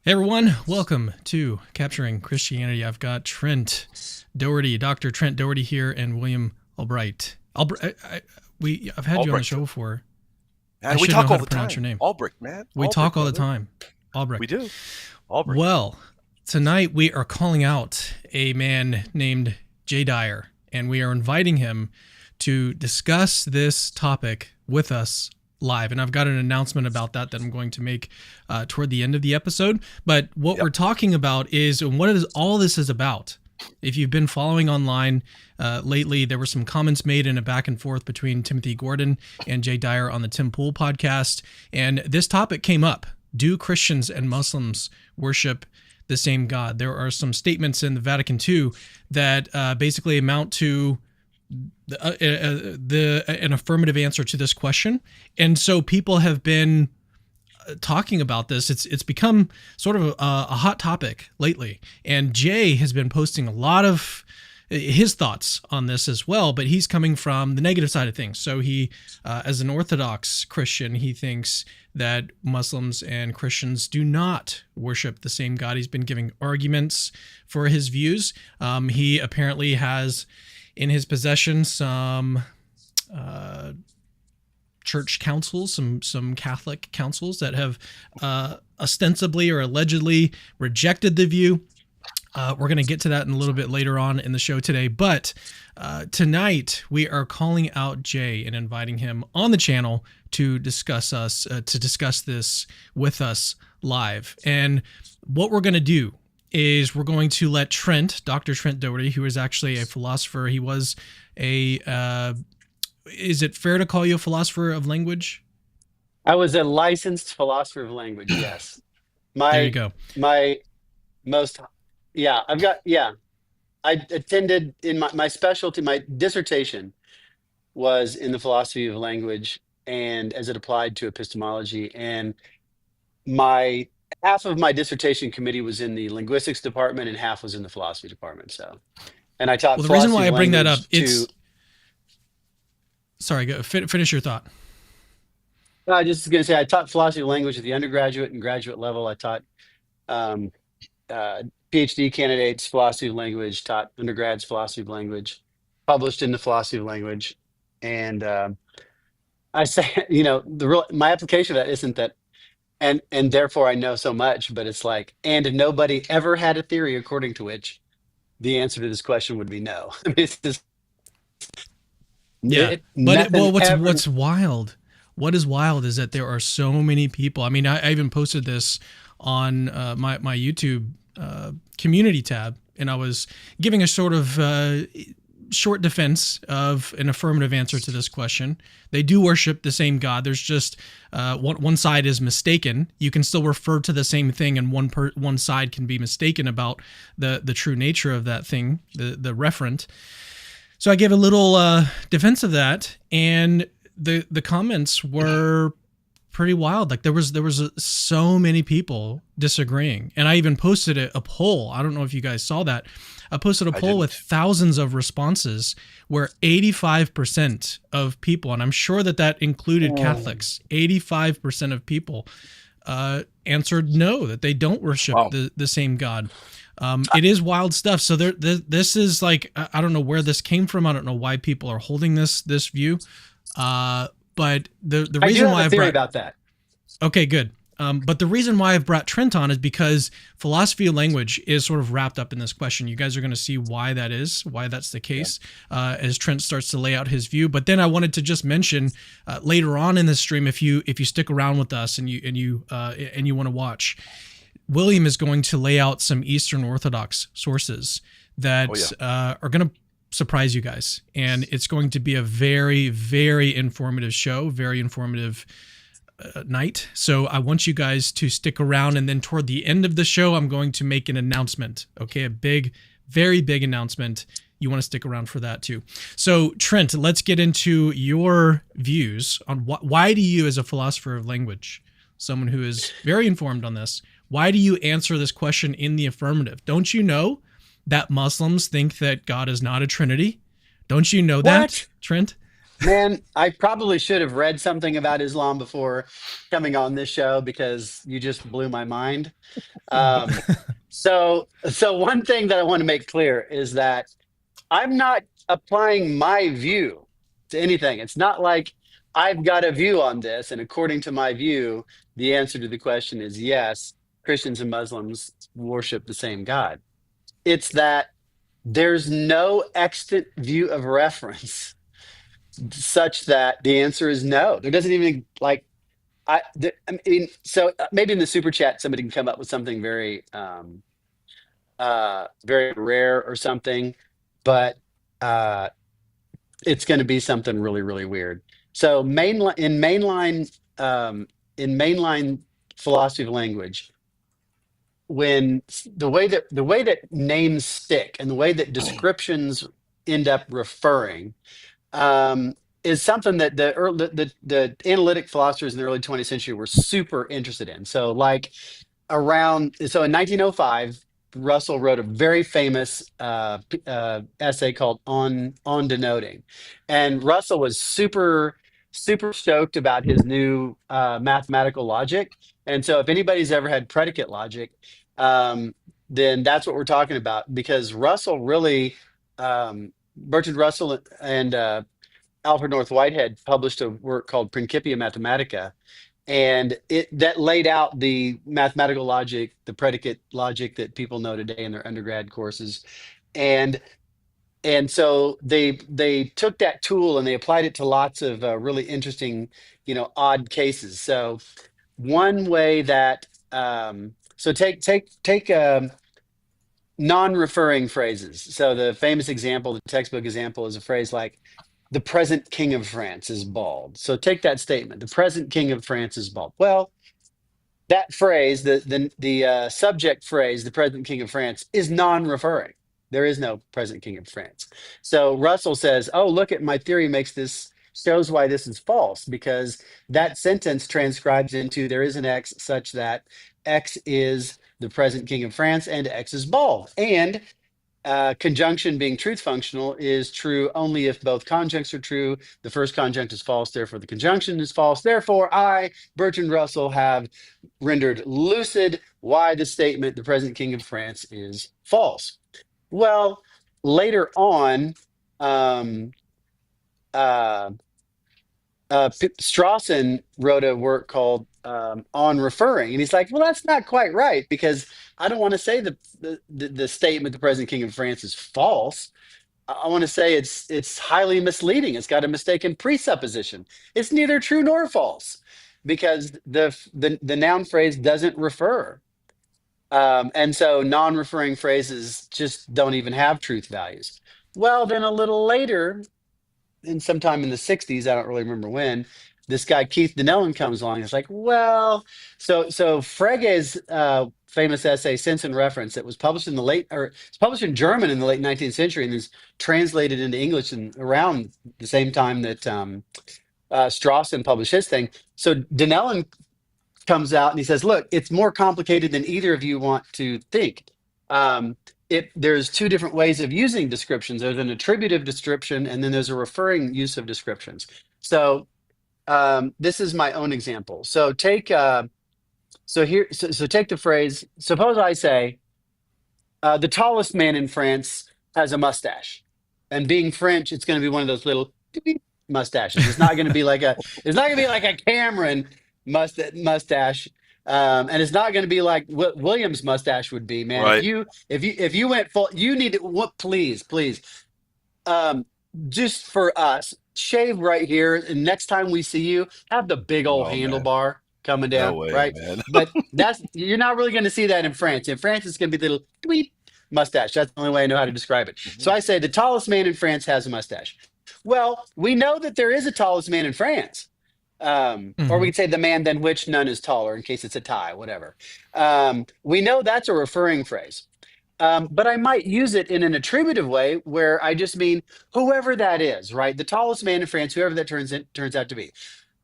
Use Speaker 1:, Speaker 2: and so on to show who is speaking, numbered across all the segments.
Speaker 1: Hey everyone, welcome to Capturing Christianity. I've got Trent Dougherty, Dr. Trent Dougherty here, and William Albrecht. I've had you on the
Speaker 2: Albrecht.
Speaker 1: show before. I
Speaker 2: Man, we
Speaker 1: should know
Speaker 2: talk
Speaker 1: how
Speaker 2: all
Speaker 1: to
Speaker 2: the
Speaker 1: pronounce your
Speaker 2: time.
Speaker 1: name.
Speaker 2: Albrecht, man.
Speaker 1: We talk
Speaker 2: Albrecht,
Speaker 1: all the
Speaker 2: brother.
Speaker 1: time. Albrecht.
Speaker 2: We do. Albrecht.
Speaker 1: Well, tonight we are calling out a man named Dyer, and we are inviting him to discuss this topic with us live. And I've got an announcement about that I'm going to make toward the end of the episode. But what we're talking about is, and what is all this is about. If you've been following online lately, there were some comments made in a back and forth between Timothy Gordon and Jay Dyer on the Tim Pool podcast. And this topic came up. Do Christians and Muslims worship the same God? There are some statements in the Vatican II that basically amount to an affirmative answer to this question. And so people have been talking about this. It's become sort of a hot topic lately. And Jay has been posting a lot of his thoughts on this as well, but he's coming from the negative side of things. So he, as an Orthodox Christian, he thinks that Muslims and Christians do not worship the same God. He's been giving arguments for his views. He apparently has in his possession some church councils, some Catholic councils that have ostensibly or allegedly rejected the view. We're going to get to that in a little bit later on in the show today. But tonight we are calling out Jay and inviting him on the channel to discuss this with us live. And what we're going to do is we're going to let Dr. Trent Dougherty, who is actually a philosopher. He was is it fair to call you a philosopher of language?
Speaker 3: I was a licensed philosopher of language. Yes.
Speaker 1: There you go.
Speaker 3: My most, yeah, I attended in my specialty, my dissertation was in the philosophy of language and as it applied to epistemology. And my half of my dissertation committee was in the linguistics department and half was in the philosophy department. So, and I taught
Speaker 1: Well, the reason why I bring that up, sorry, go finish your thought.
Speaker 3: I just going to say I taught philosophy of language at the undergraduate and graduate level. I taught PhD candidates philosophy of language, taught undergrads philosophy of language, published in the philosophy of language. And I say, my application of that isn't that, and therefore I know so much, but it's like, and nobody ever had a theory according to which the answer to this question would be no. I mean, it's just,
Speaker 1: what's wild? What is wild is that there are so many people. I mean, I even posted this on my YouTube community tab, and I was giving a sort of short defense of an affirmative answer to this question. They do worship the same God. There's just one side is mistaken. You can still refer to the same thing, and one side can be mistaken about the true nature of that thing, the referent. So I gave a little defense of that, and the comments were pretty wild. Like there was so many people disagreeing, and I even posted a poll. I don't know if you guys saw that. I posted a poll with thousands of responses where 85% of people, and I'm sure that included Catholics, 85% of people answered no, that they don't worship the same God. It is wild stuff. So this is like, I don't know where this came from. I don't know why people are holding this view. But the reason why I've
Speaker 3: theory about that.
Speaker 1: Okay, good. But the reason why I've brought Trent on is because philosophy of language is sort of wrapped up in this question. You guys are going to see why that's the case, as Trent starts to lay out his view. But then I wanted to just mention later on in the stream, if you stick around with us and you want to watch, William is going to lay out some Eastern Orthodox sources that are going to surprise you guys, and it's going to be a very, very informative show, very informative night. So I want you guys to stick around, and then toward the end of the show, I'm going to make an announcement. Okay, a big, very big announcement. You want to stick around for that too. So Trent, let's get into your views on why do you, as a philosopher of language, someone who is very informed on this, why do you answer this question in the affirmative? Don't you know that Muslims think that God is not a Trinity? Don't you know that, Trent?
Speaker 3: Man, I probably should have read something about Islam before coming on this show because you just blew my mind. Um, so one thing that I want to make clear is that I'm not applying my view to anything. It's not like I've got a view on this, and according to my view, the answer to the question is yes, Christians and Muslims worship the same God. It's that there's no extant view of reference such that the answer is no. There doesn't even like I mean, so maybe in the super chat somebody can come up with something very very rare or something, but uh it's going to be something really really weird. So um in mainline philosophy of language, when the way that names stick and the way that descriptions end up referring um, is something that the analytic philosophers in the early 20th century were super interested in. So like so in 1905, Russell wrote a very famous essay called on denoting, and Russell was super stoked about his new mathematical logic. And so if anybody's ever had predicate logic, then that's what we're talking about, because Russell really Bertrand Russell and Alfred North Whitehead published a work called Principia Mathematica, and it that laid out the mathematical logic, the predicate logic that people know today in their undergrad courses. And and so they took that tool and they applied it to lots of really interesting, odd cases. So one way that so take non-referring phrases. So the famous example, the textbook example, is a phrase like "the present king of France is bald." So take that statement: "The present king of France is bald." Well, that phrase, the subject phrase, "the present king of France," is non-referring. There is no present king of France. So Russell says, "Oh, look at my theory makes this shows why this is false, because that sentence transcribes into there is an X such that X is the present king of France and X is bald." And conjunction being truth functional is true only if both conjuncts are true. The first conjunct is false, therefore the conjunction is false. Therefore, I, Bertrand Russell, have rendered lucid why the statement "the present king of France" is false. Well, later on, um, uh, Strawson wrote a work called "On Referring," and he's like, "Well, that's not quite right, because I don't want to say the statement "the present king of France" is false. I want to say it's highly misleading. It's got a mistaken presupposition. It's neither true nor false, because the noun phrase doesn't refer, and so non-referring phrases just don't even have truth values." Well, then a little later, and sometime in the 60s, I don't really remember when, this guy Keith Donnellan comes along. It's like, well, so Frege's famous essay "Sense and Reference," that was published in the late, or it's published in German in the late 19th century, and is translated into English in around the same time that Strawson published his thing. So Donnellan comes out and he says, "Look, it's more complicated than either of you want to think. Um, there's two different ways of using descriptions. There's an attributive description, and then there's a referring use of descriptions." So this is my own example. So take the phrase. Suppose I say, "The tallest man in France has a mustache," and being French, it's going to be one of those little mustaches. It's not going to be like a. It's not going to be like a Cameron mustache, and it's not going to be like what William's mustache would be. Man,
Speaker 2: Right.
Speaker 3: if you went full, you need to. What? Please, um, just for us, shave right here, and next time we see you, have the big old
Speaker 2: No, man.
Speaker 3: handlebar coming
Speaker 2: No
Speaker 3: down,
Speaker 2: way,
Speaker 3: right?
Speaker 2: man.
Speaker 3: But you're not really going to see that in France. In France, it's going to be little tweet mustache. That's the only way I know how to describe it. So
Speaker 2: Mhm.
Speaker 3: I say the tallest man in France has a mustache. Well, we know that there is a tallest man in France. Or we
Speaker 1: Hmm.
Speaker 3: could say the man than which none is taller, in case it's a tie, whatever. We know that's a referring phrase. But I might use it in an attributive way where I just mean whoever that is, right? The tallest man in France, whoever that turns out to be.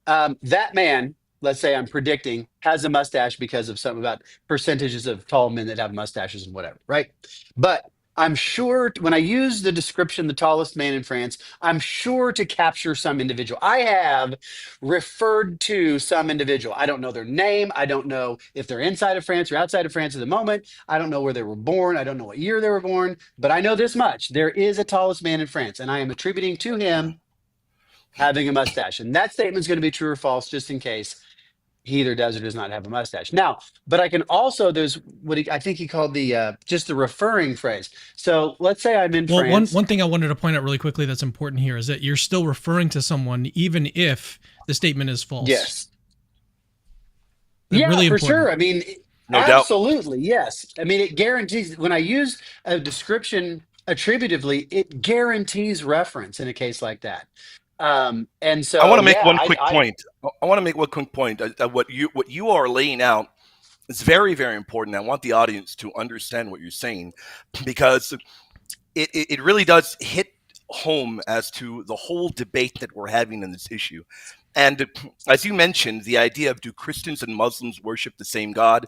Speaker 3: That man, let's say I'm predicting, has a mustache because of something about percentages of tall men that have mustaches and whatever, right? But I'm sure when I use the description, the tallest man in France, I'm sure to capture some individual. I have referred to some individual. I don't know their name. I don't know if they're inside of France or outside of France at the moment. I don't know where they were born. I don't know what year they were born, but I know this much. There is a tallest man in France, and I am attributing to him having a mustache. And that statement is going to be true or false, just in case he either does or does not have a mustache. Now, but I can also, there's what I think he called the just the referring phrase. So let's say I'm in
Speaker 1: Well, one
Speaker 3: France.
Speaker 1: one thing I wanted to point out really quickly that's important here is that you're still referring to someone even if the statement is false.
Speaker 3: Yes.
Speaker 1: That's
Speaker 3: Yeah,
Speaker 1: really
Speaker 3: for
Speaker 1: important.
Speaker 3: sure. I mean,
Speaker 2: No doubt.
Speaker 3: absolutely. Yes. I mean, it guarantees when I use a description attributively, it guarantees reference in a case like that. And
Speaker 2: I want
Speaker 3: so,
Speaker 2: to make
Speaker 3: yeah,
Speaker 2: one quick point. I want to make one quick point. What you are laying out is very, very important. I want the audience to understand what you're saying, because it really does hit home as to the whole debate that we're having in this issue. And as you mentioned, the idea of, do Christians and Muslims worship the same God?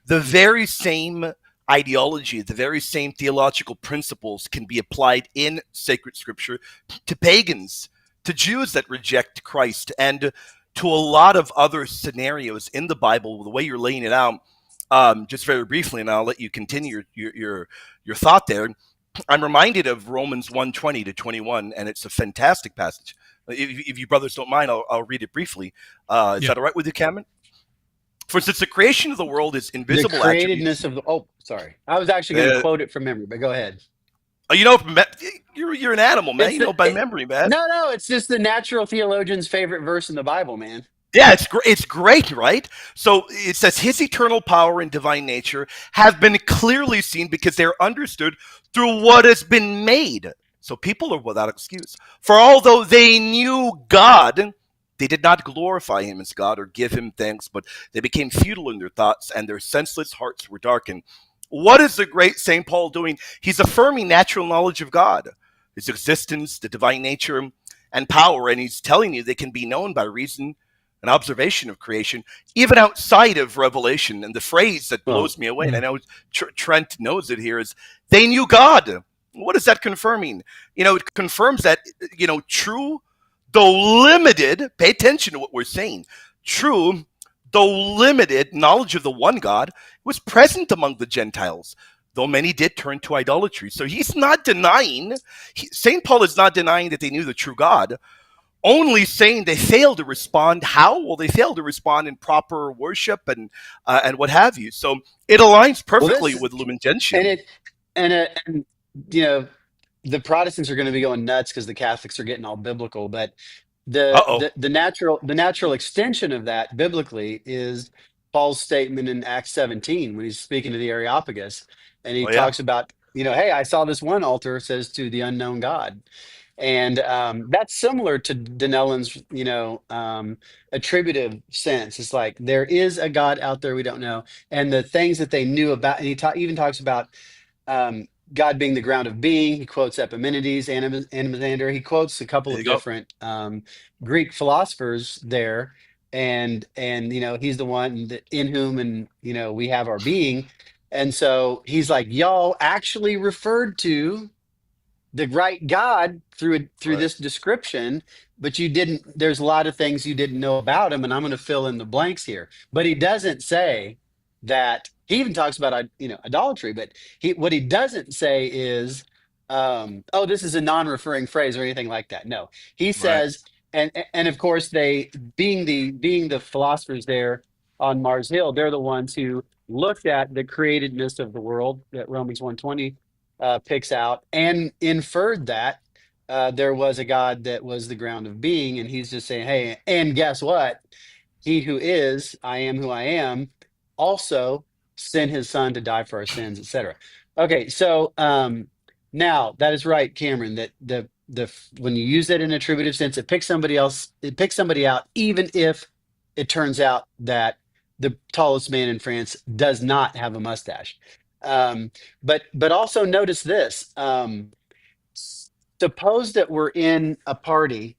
Speaker 2: The very same ideology, the very same theological principles can be applied in sacred scripture to pagans, to Jews that reject Christ, and to a lot of other scenarios in the Bible. The way you're laying it out, just very briefly, and I'll let you continue your thought there. I'm reminded of Romans 1:20 to 21, and it's a fantastic passage. If you brothers don't mind, I'll read it briefly. Is
Speaker 1: Yeah.
Speaker 2: that all right with you, Cameron? For since the creation of the world is
Speaker 3: the
Speaker 2: invisible
Speaker 3: createdness
Speaker 2: attributes.
Speaker 3: of the, oh, sorry. I was actually going to
Speaker 2: Uh,
Speaker 3: quote it from memory, but go ahead.
Speaker 2: you know, you're an animal, man.
Speaker 3: It's
Speaker 2: You know by
Speaker 3: it,
Speaker 2: memory, man.
Speaker 3: no, no, it's just the natural theologian's favorite verse in the Bible, man.
Speaker 2: Yeah, it's great. It's great, right? So it says his eternal power and divine nature have been clearly seen because they're understood through what has been made. So people are without excuse. For although they knew God, they did not glorify him as God or give him thanks, but they became futile in their thoughts and their senseless hearts were darkened. What is the great St. Paul doing? He's affirming natural knowledge of God, his existence, the divine nature, and power, and he's telling you they can be known by reason and observation of creation, even outside of Revelation. And the phrase that
Speaker 3: Well,
Speaker 2: blows me away, and I know Trent knows it here, is they knew God. What is that confirming? It confirms that, true, though limited, pay attention to what we're saying, true, though limited knowledge of the one God was present among the Gentiles, though many did turn to idolatry. So he's not denying, St. Paul is not denying that they knew the true God, only saying they failed to respond. How? Well, they failed to respond in proper worship and what have you. So it aligns
Speaker 3: well,
Speaker 2: perfectly
Speaker 3: this
Speaker 2: with Lumen
Speaker 3: and
Speaker 2: Gentium.
Speaker 3: it and you know the Protestants are going to be going nuts because the Catholics are getting all biblical, but
Speaker 2: Uh oh.
Speaker 3: the natural extension of that biblically is Paul's statement in Acts 17 when he's speaking to the Areopagus, and he
Speaker 2: Oh yeah.
Speaker 3: talks about, hey, I saw this one altar, says to the unknown God. And that's similar to Denellan's, attributive sense. It's like there is a God out there we don't know, and the things that they knew about. And even talks about God being the ground of being. He quotes Epimenides, Anaximander. He quotes a couple
Speaker 2: There
Speaker 3: of
Speaker 2: you go.
Speaker 3: different Greek philosophers there, and he's the one that in whom and we have our being. And so he's like, y'all actually referred to the right God through
Speaker 2: Right.
Speaker 3: this description, but you didn't. There's a lot of things you didn't know about him, and I'm going to fill in the blanks here. But he doesn't say that. He even talks about idolatry, but what he doesn't say is, "Oh, this is a non-referring phrase" or anything like that. No, he
Speaker 2: Right.
Speaker 3: says, and of course they being the philosophers there on Mars Hill, they're the ones who looked at the createdness of the world that Romans 1:20 picks out and inferred that there was a God that was the ground of being. And he's just saying, hey, and guess what? He who is, I am who I am, also sent his son to die for our sins, etc. Okay, so now that is right, Cameron, that when you use that in attributive sense, it picks somebody else, it picks somebody out, even if it turns out that the tallest man in France does not have a mustache. Um, but also notice this. Suppose that we're in a party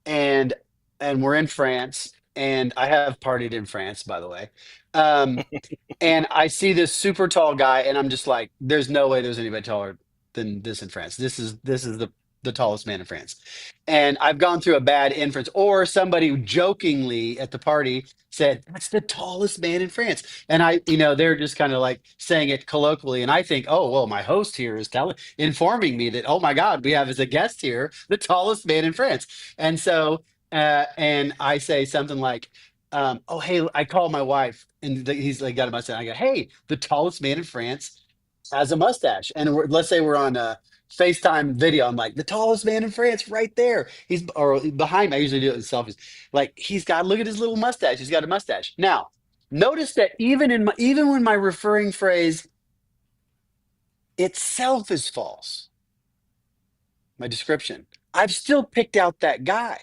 Speaker 3: and we're in France, and I have partied in France, by the way. Um, and I see this super tall guy, and I'm just like, there's no way there's anybody taller than this in France. This is the tallest man in France. And I've gone through a bad inference, or somebody jokingly at the party said, "That's the tallest man in France." And they're just kind of like saying it colloquially. And I think, oh, well, my host here is informing me that, oh my God, we have as a guest here the tallest man in France. And so, and I say something like, oh, hey, I call my wife, and he's like got a mustache. I go, hey, the tallest man in France has a mustache. And let's say we're on a FaceTime video. I'm like, the tallest man in France right there. He's or behind me. I usually do it in selfies. Like, look at his little mustache. He's got a mustache. Now, notice that even when my referring phrase itself is false, my description, I've still picked out that guy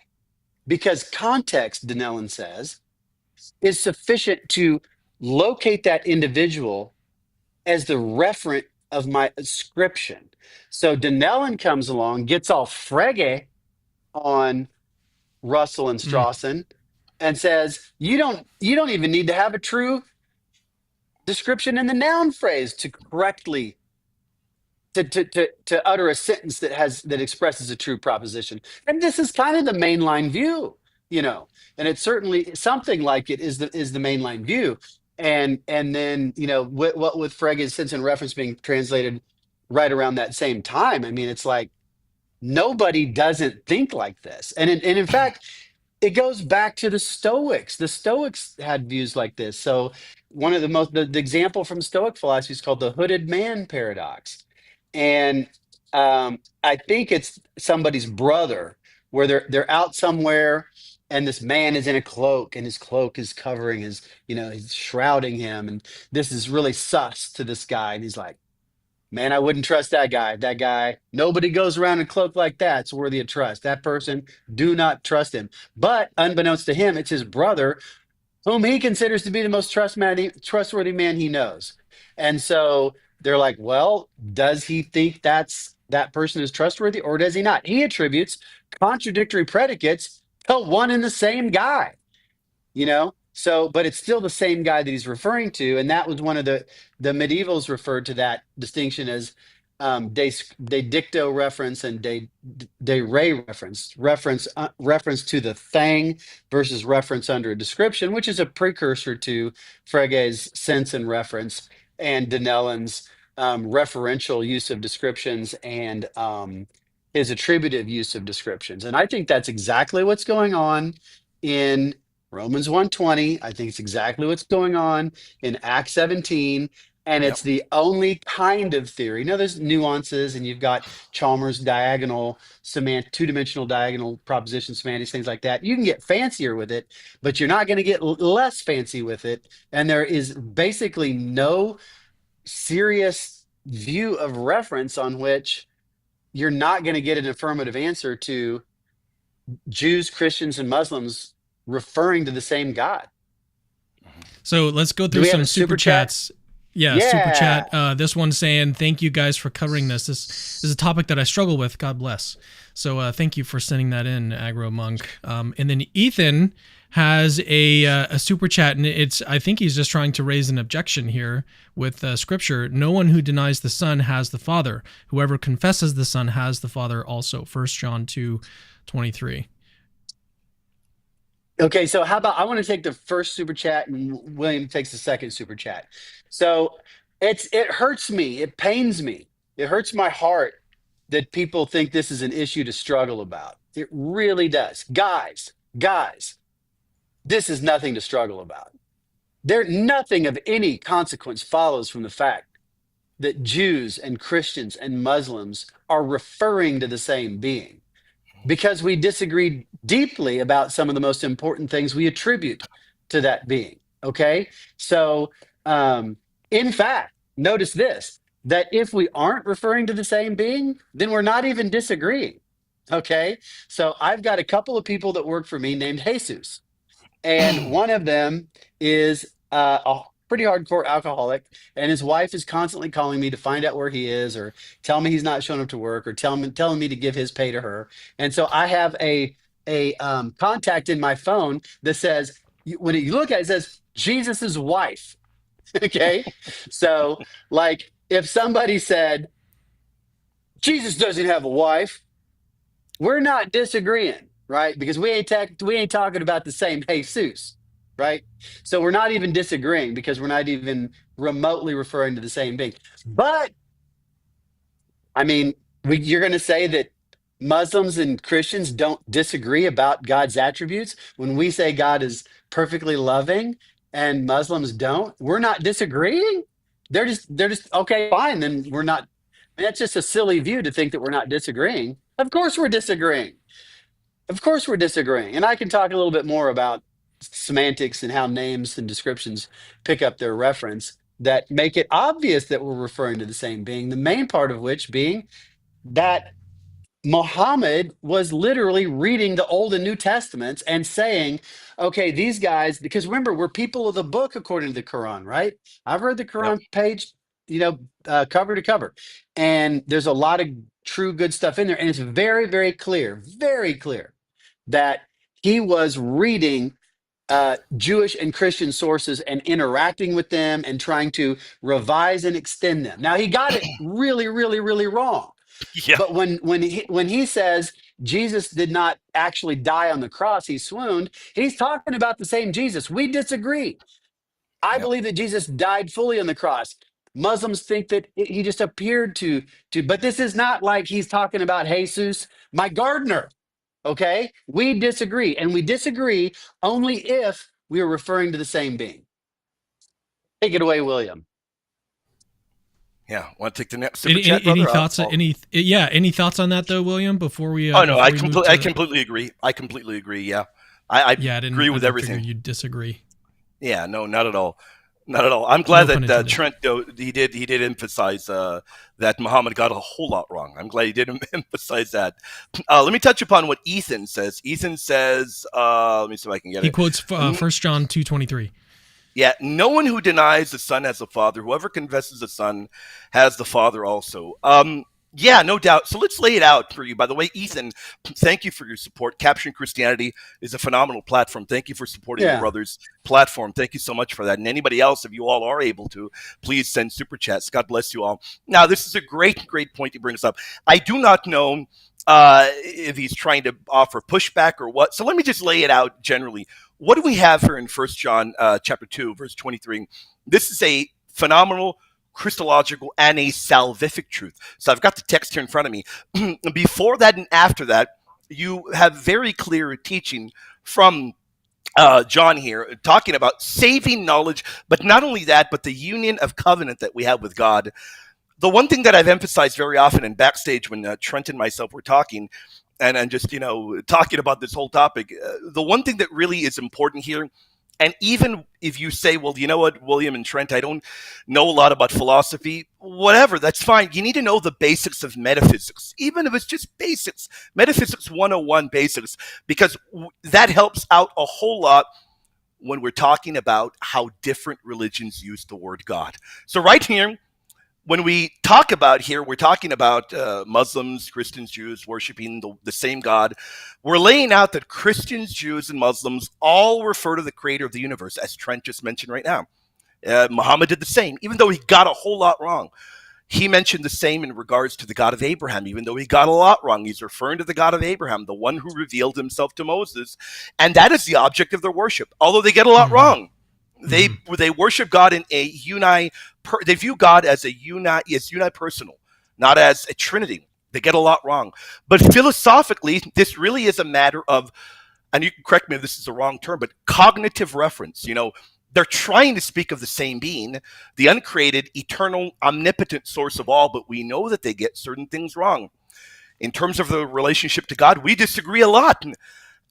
Speaker 3: because context, Denellen says, is sufficient to locate that individual as the referent of my ascription. So Denellen comes along, gets all frege on Russell and Strawson, and says, you don't even need to have a true description in the noun phrase to correctly to utter a sentence that expresses a true proposition. And this is kind of the mainline view, and it's certainly something like it is the mainline view. And then what with Frege's sense and reference being translated right around that same time. I mean, it's like nobody doesn't think like this, and in fact, it goes back to the Stoics. The Stoics had views like this. So one of the example from Stoic philosophy is called the hooded man paradox. And I think it's somebody's brother where they're out somewhere and this man is in a cloak and his cloak is covering he's shrouding him. And this is really sus to this guy. And he's like, man, I wouldn't trust that guy. That guy, nobody goes around in a cloak like that. It's worthy of trust. That person, do not trust him. But unbeknownst to him, it's his brother whom he considers to be the most trustworthy man he knows. And so they're like, well, does he think that person is trustworthy or does he not? He attributes contradictory predicates to one and the same guy, So, but it's still the same guy that he's referring to. And that was one of the medievals referred to that distinction as de dicto reference and de re reference to the thing versus reference under a description, which is a precursor to Frege's sense and reference and Denellen's referential use of descriptions and his attributive use of descriptions. And I think that's exactly what's going on in Romans 1:20. I think it's exactly what's going on in Acts 17. And it's the only kind of theory. Now, there's nuances, and you've got Chalmers' diagonal, two-dimensional diagonal proposition semantics, things like that. You can get fancier with it, but you're not going to get less fancy with it. And there is basically no serious view of reference on which you're not going to get an affirmative answer to Jews, Christians, and Muslims referring to the same God.
Speaker 1: So let's go through some super chats. Yeah, super chat. This one's saying, thank you guys for covering this. This is a topic that I struggle with. God bless. So thank you for sending that in, Agro Monk. And then Ethan has a super chat, and I think he's just trying to raise an objection here with Scripture. No one who denies the Son has the Father. Whoever confesses the Son has the Father also. 1 John 2:23.
Speaker 3: Okay, so how about I want to take the first super chat and William takes the second super chat. So it hurts me, it pains me, it hurts my heart that people think this is an issue to struggle about. It really does. Guys, this is nothing to struggle about. Nothing of any consequence follows from the fact that Jews and Christians and Muslims are referring to the same being, because we disagree deeply about some of the most important things we attribute to that being. Okay, so in fact, notice this, that if we aren't referring to the same being, then we're not even disagreeing. Okay, so I've got a couple of people that work for me named Jesus, and one of them is a pretty hardcore alcoholic, and his wife is constantly calling me to find out where he is, or tell me he's not showing up to work, or telling me to give his pay to her. And so I have a contact in my phone that says, when you look at it, it says Jesus's wife. Okay, so like if somebody said, Jesus doesn't have a wife. We're not disagreeing, right? Because we ain't talking about the same Jesus, right? So we're not even disagreeing because we're not even remotely referring to the same being. But I mean, you're going to say that Muslims and Christians don't disagree about God's attributes when we say God is perfectly loving and Muslims don't. We're not disagreeing. They're just okay, fine. Then we're not. That's just a silly view to think that we're not disagreeing. Of course, we're disagreeing. Of course, we're disagreeing. And I can talk a little bit more about semantics and how names and descriptions pick up their reference that make it obvious that we're referring to the same being, the main part of which being that Muhammad was literally reading the Old and New Testaments and saying, okay, these guys, because remember, we're people of the book according to the Quran, right? I've read the
Speaker 2: Yep.
Speaker 3: Quran page, cover to cover. And there's a lot of true good stuff in there. And it's very very clear that he was reading Jewish and Christian sources and interacting with them and trying to revise and extend them. Now, he got it really wrong.
Speaker 2: Yeah.
Speaker 3: But when he says Jesus did not actually die on the cross, he swooned, he's talking about the same Jesus. We disagree. I
Speaker 2: Yep.
Speaker 3: believe that Jesus died fully on the cross. Muslims think that he just appeared but this is not like he's talking about Jesus, my gardener. Okay? We disagree, and we disagree only if we are referring to the same being. Take it away, William.
Speaker 2: Yeah. Want to take the next super
Speaker 1: Any,
Speaker 2: chat,
Speaker 1: any, any
Speaker 2: brother?
Speaker 1: thoughts? Any thoughts on that though, William? Before we
Speaker 2: Oh no,
Speaker 1: before we move to
Speaker 2: I completely agree. I completely agree. Yeah, I
Speaker 1: yeah,
Speaker 2: agree with everything.
Speaker 1: You disagree.
Speaker 2: Yeah, no, not at all. Not at all. I'm
Speaker 1: No
Speaker 2: glad
Speaker 1: pun
Speaker 2: that
Speaker 1: intended.
Speaker 2: Trent he did emphasize that Muhammad got a whole lot wrong. I'm glad he did emphasize that. Let me touch upon what Ethan says. Ethan says, let me see if I can get
Speaker 1: He
Speaker 2: it.
Speaker 1: quotes 1 John 2:23.
Speaker 2: Yeah, no one who denies the Son has the Father. Whoever confesses the Son has the Father also. Yeah, no doubt. So let's lay it out for you. By the way, Ethan, thank you for your support. Capturing Christianity is a phenomenal platform. Thank you for supporting your
Speaker 3: Yeah.
Speaker 2: brother's platform. Thank you so much for that. And anybody else, if you all are able to, please send super chats. God bless you all. Now, this is a great point he brings up. I do not know if he's trying to offer pushback or what. So let me just lay it out generally. What do we have here in 1 John chapter 2, verse 23? This is a phenomenal Christological and a salvific truth. So I've got the text here in front of me. Before that and after that, you have very clear teaching from John here, talking about saving knowledge, but not only that, but the union of covenant that we have with God. The one thing that I've emphasized very often in backstage when Trent and myself were talking, and just talking about this whole topic, the one thing that really is important here, and even if you say, well, you know what, William and Trent, I don't know a lot about philosophy, whatever, that's fine. You need to know the basics of metaphysics, even if it's just basics, metaphysics 101 basics, because that helps out a whole lot when we're talking about how different religions use the word God. So right here, when we talk about here, we're talking about Muslims, Christians, Jews worshiping the same God. We're laying out that Christians, Jews, and Muslims all refer to the creator of the universe, as Trent just mentioned right now. Muhammad did the same, even though he got a whole lot wrong. He mentioned the same in regards to the God of Abraham, even though he got a lot wrong. He's referring to the God of Abraham, the one who revealed himself to Moses. And that is the object of their worship, although they get a lot wrong. They worship God in a they view God as unipersonal, not as a trinity. They get a lot wrong. But philosophically, this really is a matter of, and you can correct me if this is the wrong term, but cognitive reference. They're trying to speak of the same being, the uncreated, eternal, omnipotent source of all, but we know that they get certain things wrong. In terms of the relationship to God, we disagree a lot.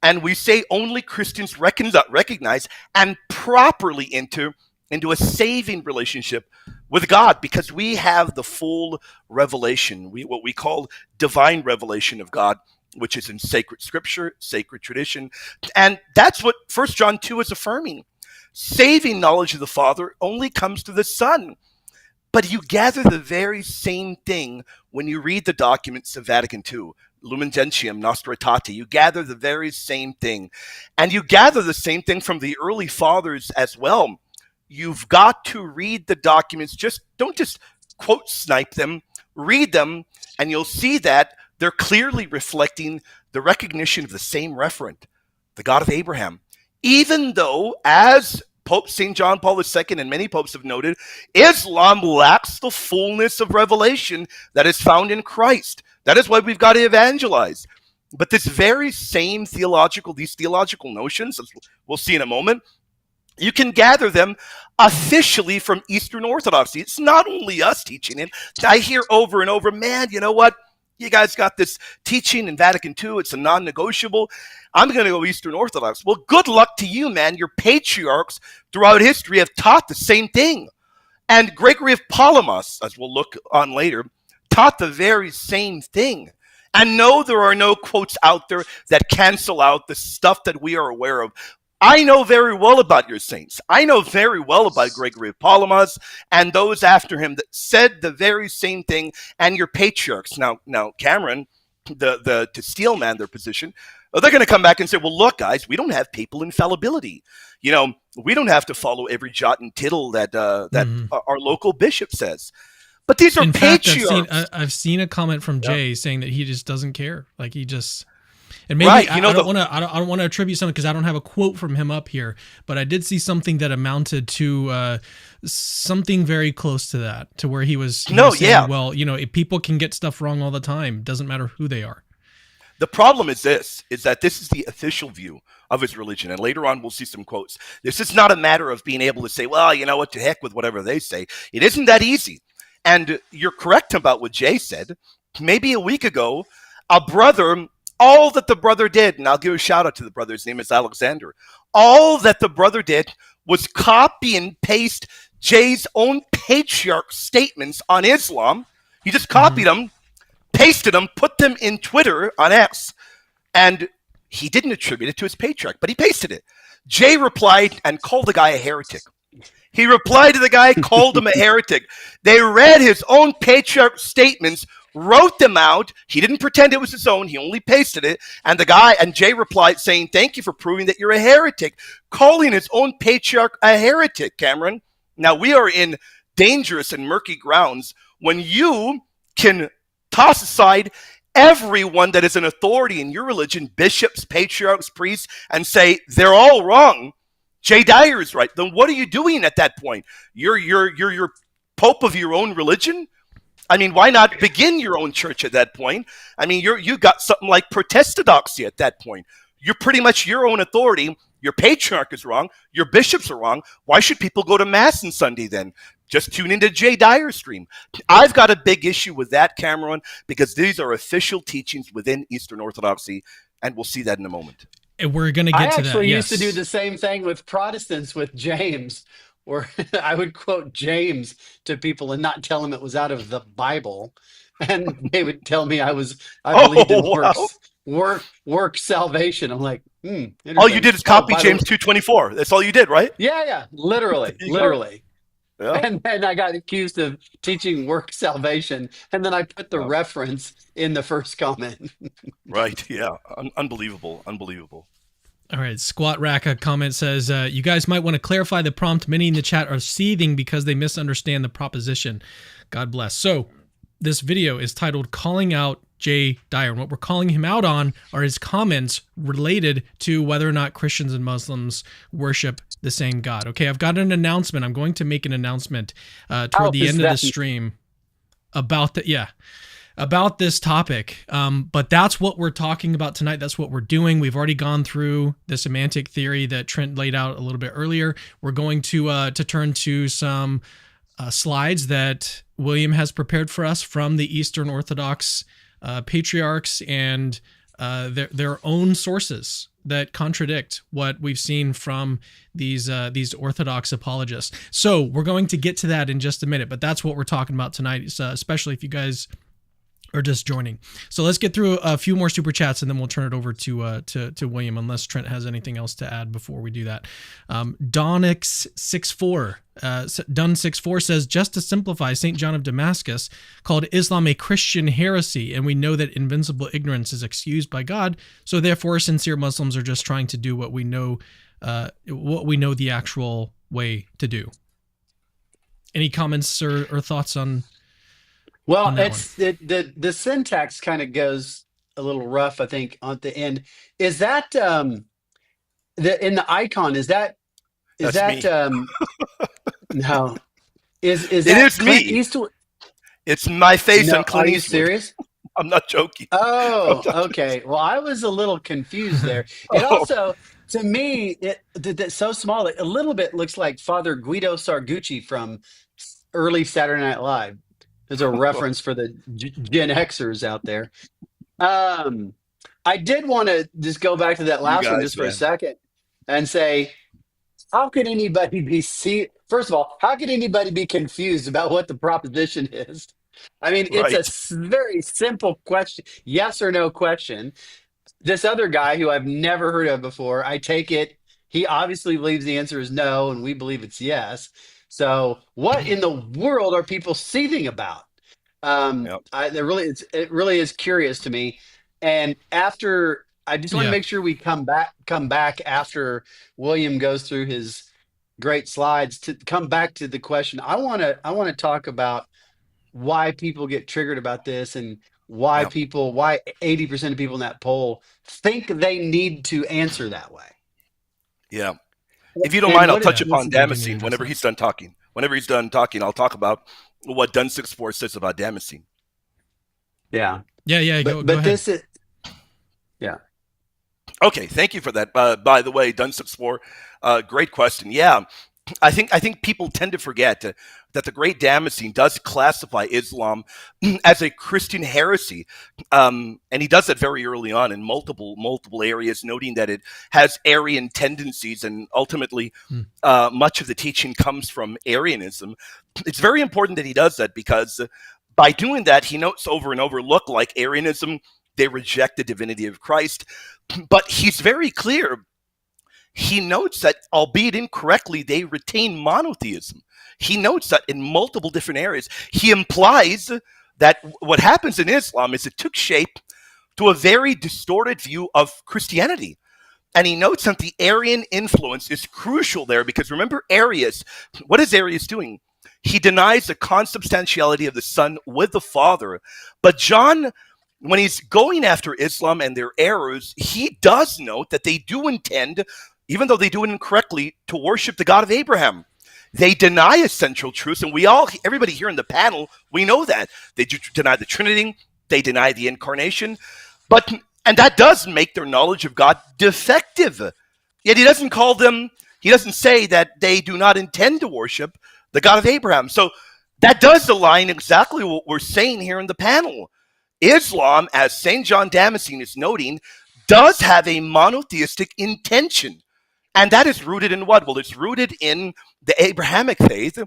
Speaker 2: And we say only Christians recognize and properly enter into a saving relationship with God, because we have the full revelation, what we call divine revelation of God, which is in sacred scripture, sacred tradition. And that's what 1 John 2 is affirming. Saving knowledge of the Father only comes to the Son. But you gather the very same thing when you read the documents of Vatican II. Lumen Gentium, Nostra Aetate, you gather the very same thing. And you gather the same thing from the early fathers as well. You've got to read the documents, don't just quote snipe them. read them, and you'll see that they're clearly reflecting the recognition of the same referent, the God of Abraham. Even though, as Pope St. John Paul II and many popes have noted, Islam lacks the fullness of revelation that is found in Christ. That is why we've got to evangelize. But this very same these theological notions, as we'll see in a moment, you can gather them officially from Eastern Orthodoxy. It's not only us teaching it. I hear over and over, man, you know what? You guys got this teaching in Vatican II. It's a non-negotiable. I'm going to go Eastern Orthodox. Well, good luck to you, man. Your patriarchs throughout history have taught the same thing. And Gregory of Palamas, as we'll look on later, taught the very same thing. And no, there are no quotes out there that cancel out the stuff that we are aware of. I know very well about your saints. I know very well about Gregory of Palamas and those after him that said the very same thing, and your patriarchs. Now, Cameron, to steel man their position, they're going to come back and say, well, look, guys, we don't have papal infallibility. You know, we don't have to follow every jot and tittle that our local bishop says. But these are patriarchs.
Speaker 1: I've seen a comment from Jay saying that he just doesn't care. Like he just... And maybe
Speaker 2: right,
Speaker 1: I don't want to attribute something because I don't have a quote from him up here, but I did see something that amounted to something very close to that, to where he was saying, well, you know, if people can get stuff wrong all the time, doesn't matter who they are.
Speaker 2: The problem is that this is the official view of his religion, and later on we'll see some quotes. This is not a matter of being able to say, well, you know what, to heck with whatever they say. It isn't that easy. And you're correct about what Jay said. Maybe a week ago, all that the brother did, and I'll give a shout out to the brother, his name is Alexander. All that the brother did was copy and paste Jay's own patriarch statements on Islam. He just copied them, pasted them, put them in Twitter on X, and he didn't attribute it to his patriarch, but he pasted it. Jay replied and called the guy a heretic. He replied to the guy, called him a heretic. They read his own patriarch statements, wrote them out. He didn't pretend it was his own. He only pasted it. And Jay replied saying, thank you for proving that you're a heretic, calling his own patriarch a heretic, Cameron. Now, we are in dangerous and murky grounds when you can toss aside everyone that is an authority in your religion, bishops, patriarchs, priests, and say they're all wrong. Jay Dyer is right. Then what are you doing at that point? You're pope of your own religion? I mean, why not begin your own church at that point? I mean, you got something like protestodoxy at that point. You're pretty much your own authority. Your patriarch is wrong. Your bishops are wrong. Why should people go to Mass on Sunday then? Just tune into Jay Dyer's stream. I've got a big issue with that, Cameron, because these are official teachings within Eastern Orthodoxy, and we'll see that in a moment.
Speaker 1: And we're going to get to that. I
Speaker 3: actually used to do the same thing with Protestants with James, where I would quote James to people and not tell them it was out of the Bible, and they would tell me I believed in work salvation. I'm like,
Speaker 2: all you did is copy James 2:24. That's all you did, right?
Speaker 3: Yeah, literally. Yeah. And then I got accused of teaching work salvation, and then I put the reference in the first comment.
Speaker 2: Right? Yeah, unbelievable.
Speaker 1: All right, Squat Racka comment says, you guys might want to clarify the prompt. Many in the chat are seething because they misunderstand the proposition. God bless. So this video is titled Calling Out Jay Dyer. And what we're calling him out on are his comments related to whether or not Christians and Muslims worship the same God. Okay, I've got an announcement. I'm going to make an announcement toward the end of the stream about this topic. But that's what we're talking about tonight. That's what we're doing. We've already gone through the semantic theory that Trent laid out a little bit earlier. We're going to turn to some slides that William has prepared for us from the Eastern Orthodox patriarchs and their own sources that contradict what we've seen from these Orthodox apologists. So we're going to get to that in just a minute, but that's what we're talking about tonight, especially if you guys are just joining. So let's get through a few more super chats and then we'll turn it over to William, unless Trent has anything else to add before we do that. Dun64 says, just to simplify, St. John of Damascus called Islam a Christian heresy, and we know that invincible ignorance is excused by God, so therefore sincere Muslims are just trying to do what we know the actual way to do. Any comments or thoughts on
Speaker 3: Well,
Speaker 1: on that one.
Speaker 3: it's the syntax kind of goes a little rough, I think, on the end. Is that the in the icon? Is
Speaker 2: That's
Speaker 3: that
Speaker 2: me.
Speaker 3: no? Is
Speaker 2: It
Speaker 3: that
Speaker 2: is
Speaker 3: Clint
Speaker 2: me.
Speaker 3: Eastwood?
Speaker 2: It's my face
Speaker 3: No,
Speaker 2: on
Speaker 3: are
Speaker 2: Clint
Speaker 3: you
Speaker 2: Eastwood.
Speaker 3: serious?
Speaker 2: I'm not joking. I'm
Speaker 3: Oh,
Speaker 2: not joking.
Speaker 3: okay. Well, I was a little confused there. It
Speaker 2: Oh,
Speaker 3: also, to me, that's so small. It a little bit looks like Father Guido Sargucci from early Saturday Night Live. There's a reference for the Gen Xers out there. Um, I did want to just go back to that
Speaker 2: you
Speaker 3: last one
Speaker 2: guys,
Speaker 3: just for a
Speaker 2: man.
Speaker 3: second and say, how could anybody first of all, how could anybody be confused about what the proposition is? I mean, it's a
Speaker 2: Right.
Speaker 3: very simple question, yes or no question. This other guy who I've never heard of before, I take it, he obviously believes the answer is no, and we believe it's yes. So, what in the world are people seething about?
Speaker 2: Yep.
Speaker 3: It really is curious to me. And after, I just want to
Speaker 1: Yeah.
Speaker 3: make sure we come back after William goes through his great slides to come back to the question. I want to talk about why people get triggered about this and
Speaker 2: Yep.
Speaker 3: why 80% of people in that poll think they need to answer that way.
Speaker 2: Yeah. If you don't
Speaker 3: And
Speaker 2: mind, I'll
Speaker 3: what
Speaker 2: touch
Speaker 1: Yeah.
Speaker 2: upon
Speaker 1: They do need to
Speaker 2: Damascene
Speaker 1: address
Speaker 2: whenever
Speaker 1: that.
Speaker 2: he's done talking. Whenever he's done talking, I'll talk about what Dun 64 says about Damascene.
Speaker 3: yeah,
Speaker 1: Yeah. Yeah. Go
Speaker 3: but
Speaker 1: ahead.
Speaker 3: this is yeah.
Speaker 2: Okay, thank you for that. By the way, Dun 64, great question. Yeah, I think people tend to forget that the great Damascene does classify Islam as a Christian heresy, and he does that very early on in multiple areas, noting that it has Arian tendencies, and ultimately,
Speaker 1: Hmm.
Speaker 2: much of the teaching comes from Arianism. It's very important that he does that because by doing that, he notes over and over, look, like Arianism, they reject the divinity of Christ, but he's very clear. He notes that, albeit incorrectly, they retain monotheism. He notes that in multiple different areas. He implies that what happens in Islam is it took shape to a very distorted view of Christianity. And he notes that the Arian influence is crucial there because remember, Arius, what is Arius doing? He denies the consubstantiality of the Son with the Father. But John, when he's going after Islam and their errors, he does note that they do intend, even though they do it incorrectly, to worship the God of Abraham. They deny essential truths, and everybody here in the panel, we know that. They deny the Trinity, they deny the incarnation, and that does make their knowledge of God defective. Yet he doesn't say that they do not intend to worship the God of Abraham. So that does align exactly what we're saying here in the panel. Islam, as St. John Damascene is noting, does have a monotheistic intention. And that is rooted in what? Well, it's rooted in the Abrahamic faith,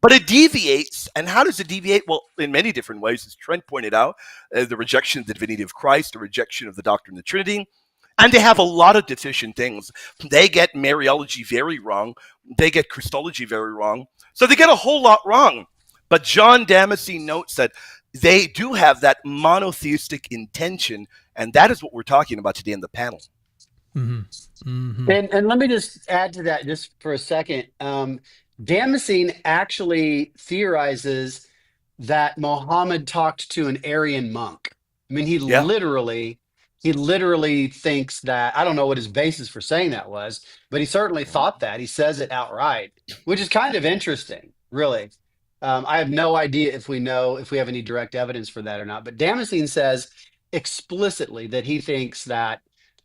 Speaker 2: but it deviates. And how does it deviate? Well, in many different ways, as Trent pointed out, the rejection of the divinity of Christ, the rejection of the doctrine of the Trinity. And they have a lot of deficient things. They get Mariology very wrong. They get Christology very wrong. So they get a whole lot wrong. But John Damascene notes that they do have that monotheistic intention, and that is what we're talking about today in the panel.
Speaker 1: Mm-hmm. Mm-hmm.
Speaker 3: And let me just add to that just for a second. Damascene actually theorizes that Muhammad talked to an Aryan monk. I mean,
Speaker 2: Yeah.
Speaker 3: he literally thinks that. I don't know what his basis for saying that was, but he certainly thought that. He says it outright, which is kind of interesting, really. I have no idea if we have any direct evidence for that or not. But Damascene says explicitly that he thinks that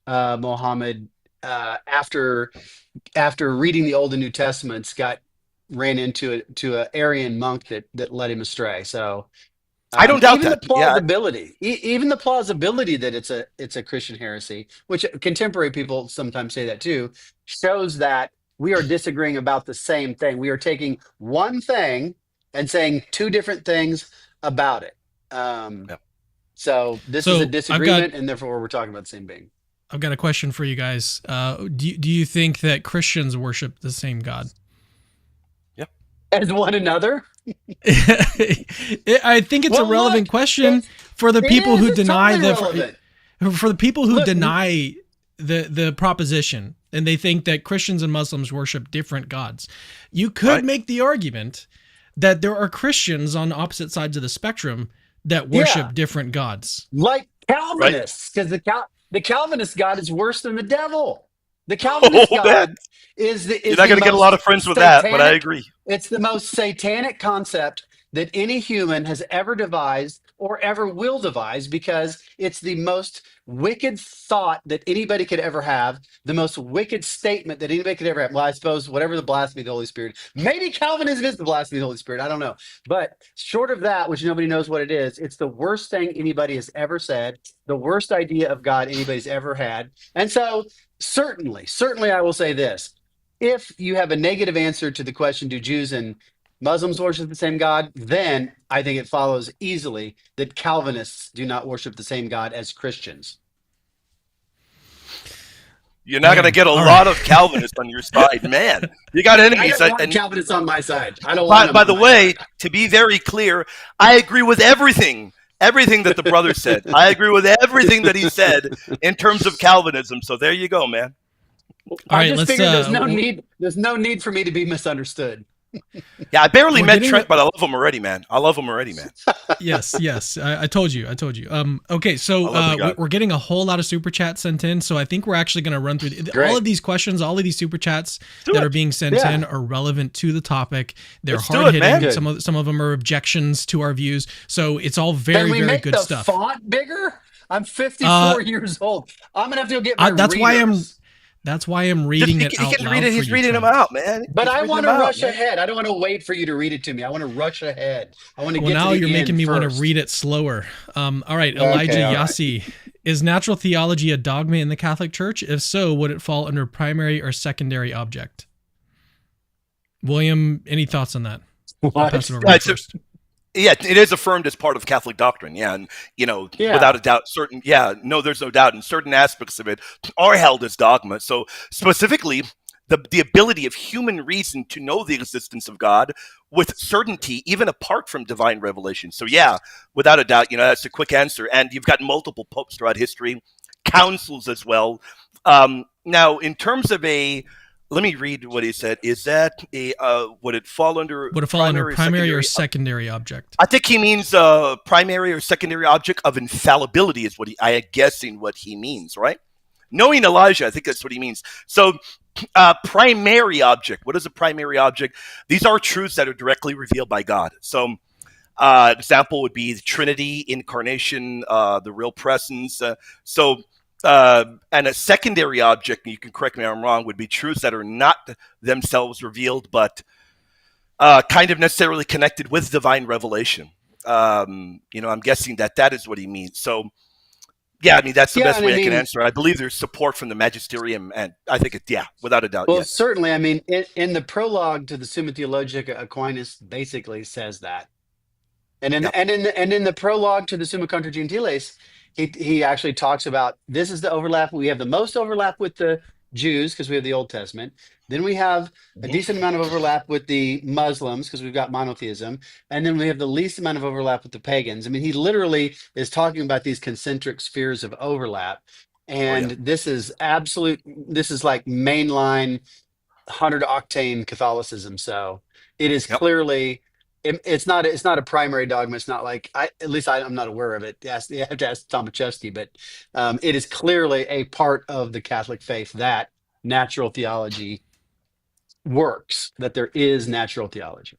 Speaker 3: Muhammad, after reading the Old and New Testaments, ran into an Arian monk that led him astray. So
Speaker 2: I don't doubt
Speaker 3: even the
Speaker 2: that. Yeah.
Speaker 3: plausibility, even the plausibility that it's a Christian heresy, which contemporary people sometimes say that too, shows that we are disagreeing about the same thing. We are taking one thing and saying two different things about it.
Speaker 2: Yeah.
Speaker 3: So this is a disagreement, and therefore we're talking about the same thing.
Speaker 1: I've got a question for you guys. Do you think that Christians worship the same God?
Speaker 2: Yeah.
Speaker 3: As one another?
Speaker 1: I think it's a relevant question for the people who deny for the people who deny the proposition, and they think that Christians and Muslims worship different gods. You could make the argument that there are Christians on opposite sides of the spectrum that
Speaker 3: Yeah,
Speaker 1: worship different gods.
Speaker 3: like
Speaker 2: Right?
Speaker 3: Calvinists, because the Calvinist God is worse than the devil. The
Speaker 2: Oh
Speaker 3: Calvinist
Speaker 2: man,
Speaker 3: God
Speaker 2: you're
Speaker 3: is
Speaker 2: not
Speaker 3: the
Speaker 2: going to get a lot
Speaker 3: most
Speaker 2: of friends with that, but I
Speaker 3: satanic.
Speaker 2: agree.
Speaker 3: It's the most satanic concept that any human has ever devised or ever will devise, because it's the most wicked thought that anybody could ever have, the most wicked statement that anybody could ever have. Well, I suppose whatever the blasphemy of the Holy Spirit, maybe Calvinism is the blasphemy of the Holy Spirit. I don't know. But short of that, which nobody knows what it is, it's the worst thing anybody has ever said, the worst idea of God anybody's ever had. And so, certainly, I will say this. If you have a negative answer to the question, do Jews and Muslims worship the same God? Then I think it follows easily that Calvinists do not worship the same God as Christians.
Speaker 2: You're not going to
Speaker 1: Man,
Speaker 2: get a
Speaker 1: all
Speaker 2: lot
Speaker 1: right.
Speaker 2: of Calvinists on your side, man. You got
Speaker 3: I
Speaker 2: enemies.
Speaker 3: don't want
Speaker 2: And
Speaker 3: Calvinists on my side. I don't want
Speaker 2: by,
Speaker 3: them
Speaker 2: by
Speaker 3: on
Speaker 2: the
Speaker 3: my side.
Speaker 2: way, to be very clear, I agree with everything that the brother said. I agree with everything that he said in terms of Calvinism. So there you go, man.
Speaker 1: All
Speaker 3: I
Speaker 1: right,
Speaker 3: just
Speaker 1: let's
Speaker 3: figured there's no need. There's no need for me to be misunderstood.
Speaker 2: Yeah, I barely
Speaker 1: we're
Speaker 2: met
Speaker 1: getting
Speaker 2: Trent, but I love him already, man. I love him already, man.
Speaker 1: yes. I told you. Okay, so
Speaker 2: I love the guy.
Speaker 1: we're getting a whole lot of super chats sent in. So I think we're actually going to run through all
Speaker 3: Great.
Speaker 1: of these questions. All of these super chats
Speaker 2: Do
Speaker 1: that are
Speaker 2: it.
Speaker 1: being sent
Speaker 3: Yeah.
Speaker 1: in are relevant to the topic. They're
Speaker 2: Let's do
Speaker 1: hard
Speaker 2: it,
Speaker 1: hitting.
Speaker 2: man.
Speaker 3: Good.
Speaker 1: Some of them are objections to our views. So it's all
Speaker 3: Can
Speaker 1: very
Speaker 3: we
Speaker 1: very
Speaker 3: make
Speaker 1: good
Speaker 3: the
Speaker 1: stuff.
Speaker 3: font bigger? I'm
Speaker 1: Uh,
Speaker 3: 54 years old. I'm gonna have to go get my
Speaker 1: that's why
Speaker 3: readers.
Speaker 1: I'm
Speaker 2: Just
Speaker 1: reading
Speaker 2: he,
Speaker 1: it
Speaker 2: he
Speaker 1: out
Speaker 2: can read
Speaker 1: loud
Speaker 2: it.
Speaker 1: for
Speaker 2: He's
Speaker 1: you,
Speaker 2: reading them
Speaker 1: Trent.
Speaker 2: out, man.
Speaker 3: But
Speaker 2: He's
Speaker 3: I
Speaker 2: reading
Speaker 3: want
Speaker 2: them
Speaker 3: to
Speaker 2: out,
Speaker 3: rush
Speaker 2: man.
Speaker 3: ahead. I don't want to wait for you to read it to me. I want to rush ahead. I want to
Speaker 1: Well,
Speaker 3: get to
Speaker 1: now you're
Speaker 3: the
Speaker 1: making
Speaker 3: end
Speaker 1: me want to
Speaker 3: first.
Speaker 1: read it slower. All right, Elijah
Speaker 3: Okay, all right.
Speaker 1: Yassi. Is natural theology a dogma in the Catholic Church? If so, would it fall under primary or secondary object? William, any thoughts on that? I'll pass
Speaker 3: What?
Speaker 1: it over to you
Speaker 2: It's a,
Speaker 1: first.
Speaker 2: yeah, it is affirmed as part of Catholic doctrine. Yeah, and without
Speaker 3: Yeah.
Speaker 2: a doubt, certain. Yeah, no, there's no doubt, and certain aspects of it are held as dogma. So specifically, the ability of human reason to know the existence of God with certainty, even apart from divine revelation. So yeah, without a doubt, that's a quick answer. And you've got multiple popes throughout history, councils as well. Now, in terms of let me read what he said. Is that would it fall under
Speaker 1: Would it fall under
Speaker 2: primary or
Speaker 1: primary or
Speaker 2: secondary?
Speaker 1: secondary object?
Speaker 2: I think he means primary or secondary object of infallibility is what I am guessing what he means, right? Knowing Elijah, I think that's what he means. So, primary object. What is a primary object? These are truths that are directly revealed by God. So, example would be the Trinity, incarnation, the real presence. And a secondary object, and you can correct me if I'm wrong, would be truths that are not themselves revealed, but kind of necessarily connected with divine revelation. I'm guessing that is what he means. So, yeah, I mean, that's the
Speaker 3: Yeah,
Speaker 2: best
Speaker 3: and I
Speaker 2: way I can
Speaker 3: mean,
Speaker 2: answer. I believe there's support from the magisterium, and I think without a doubt,
Speaker 3: well,
Speaker 2: yes.
Speaker 3: certainly. I mean, in the prologue to the Summa Theologica, Aquinas basically says that.
Speaker 2: Yep.
Speaker 3: And in the prologue to the Summa Contra Gentiles, he actually talks about this is the overlap. We have the most overlap with the Jews because we have the Old Testament. Then we have a
Speaker 2: Mhm.
Speaker 3: decent amount of overlap with the Muslims because we've got monotheism, and then we have the least amount of overlap with the pagans. I mean, he literally is talking about these concentric spheres of overlap,
Speaker 2: Oh, yeah.
Speaker 3: and this is absolute. This is like mainline 100 octane Catholicism. So it is
Speaker 2: Yep.
Speaker 3: clearly it's not a primary dogma. It's not like at least I'm not aware of it. You have to ask Tomaszewski, but it is clearly a part of the Catholic faith that natural theology works. That there is natural theology.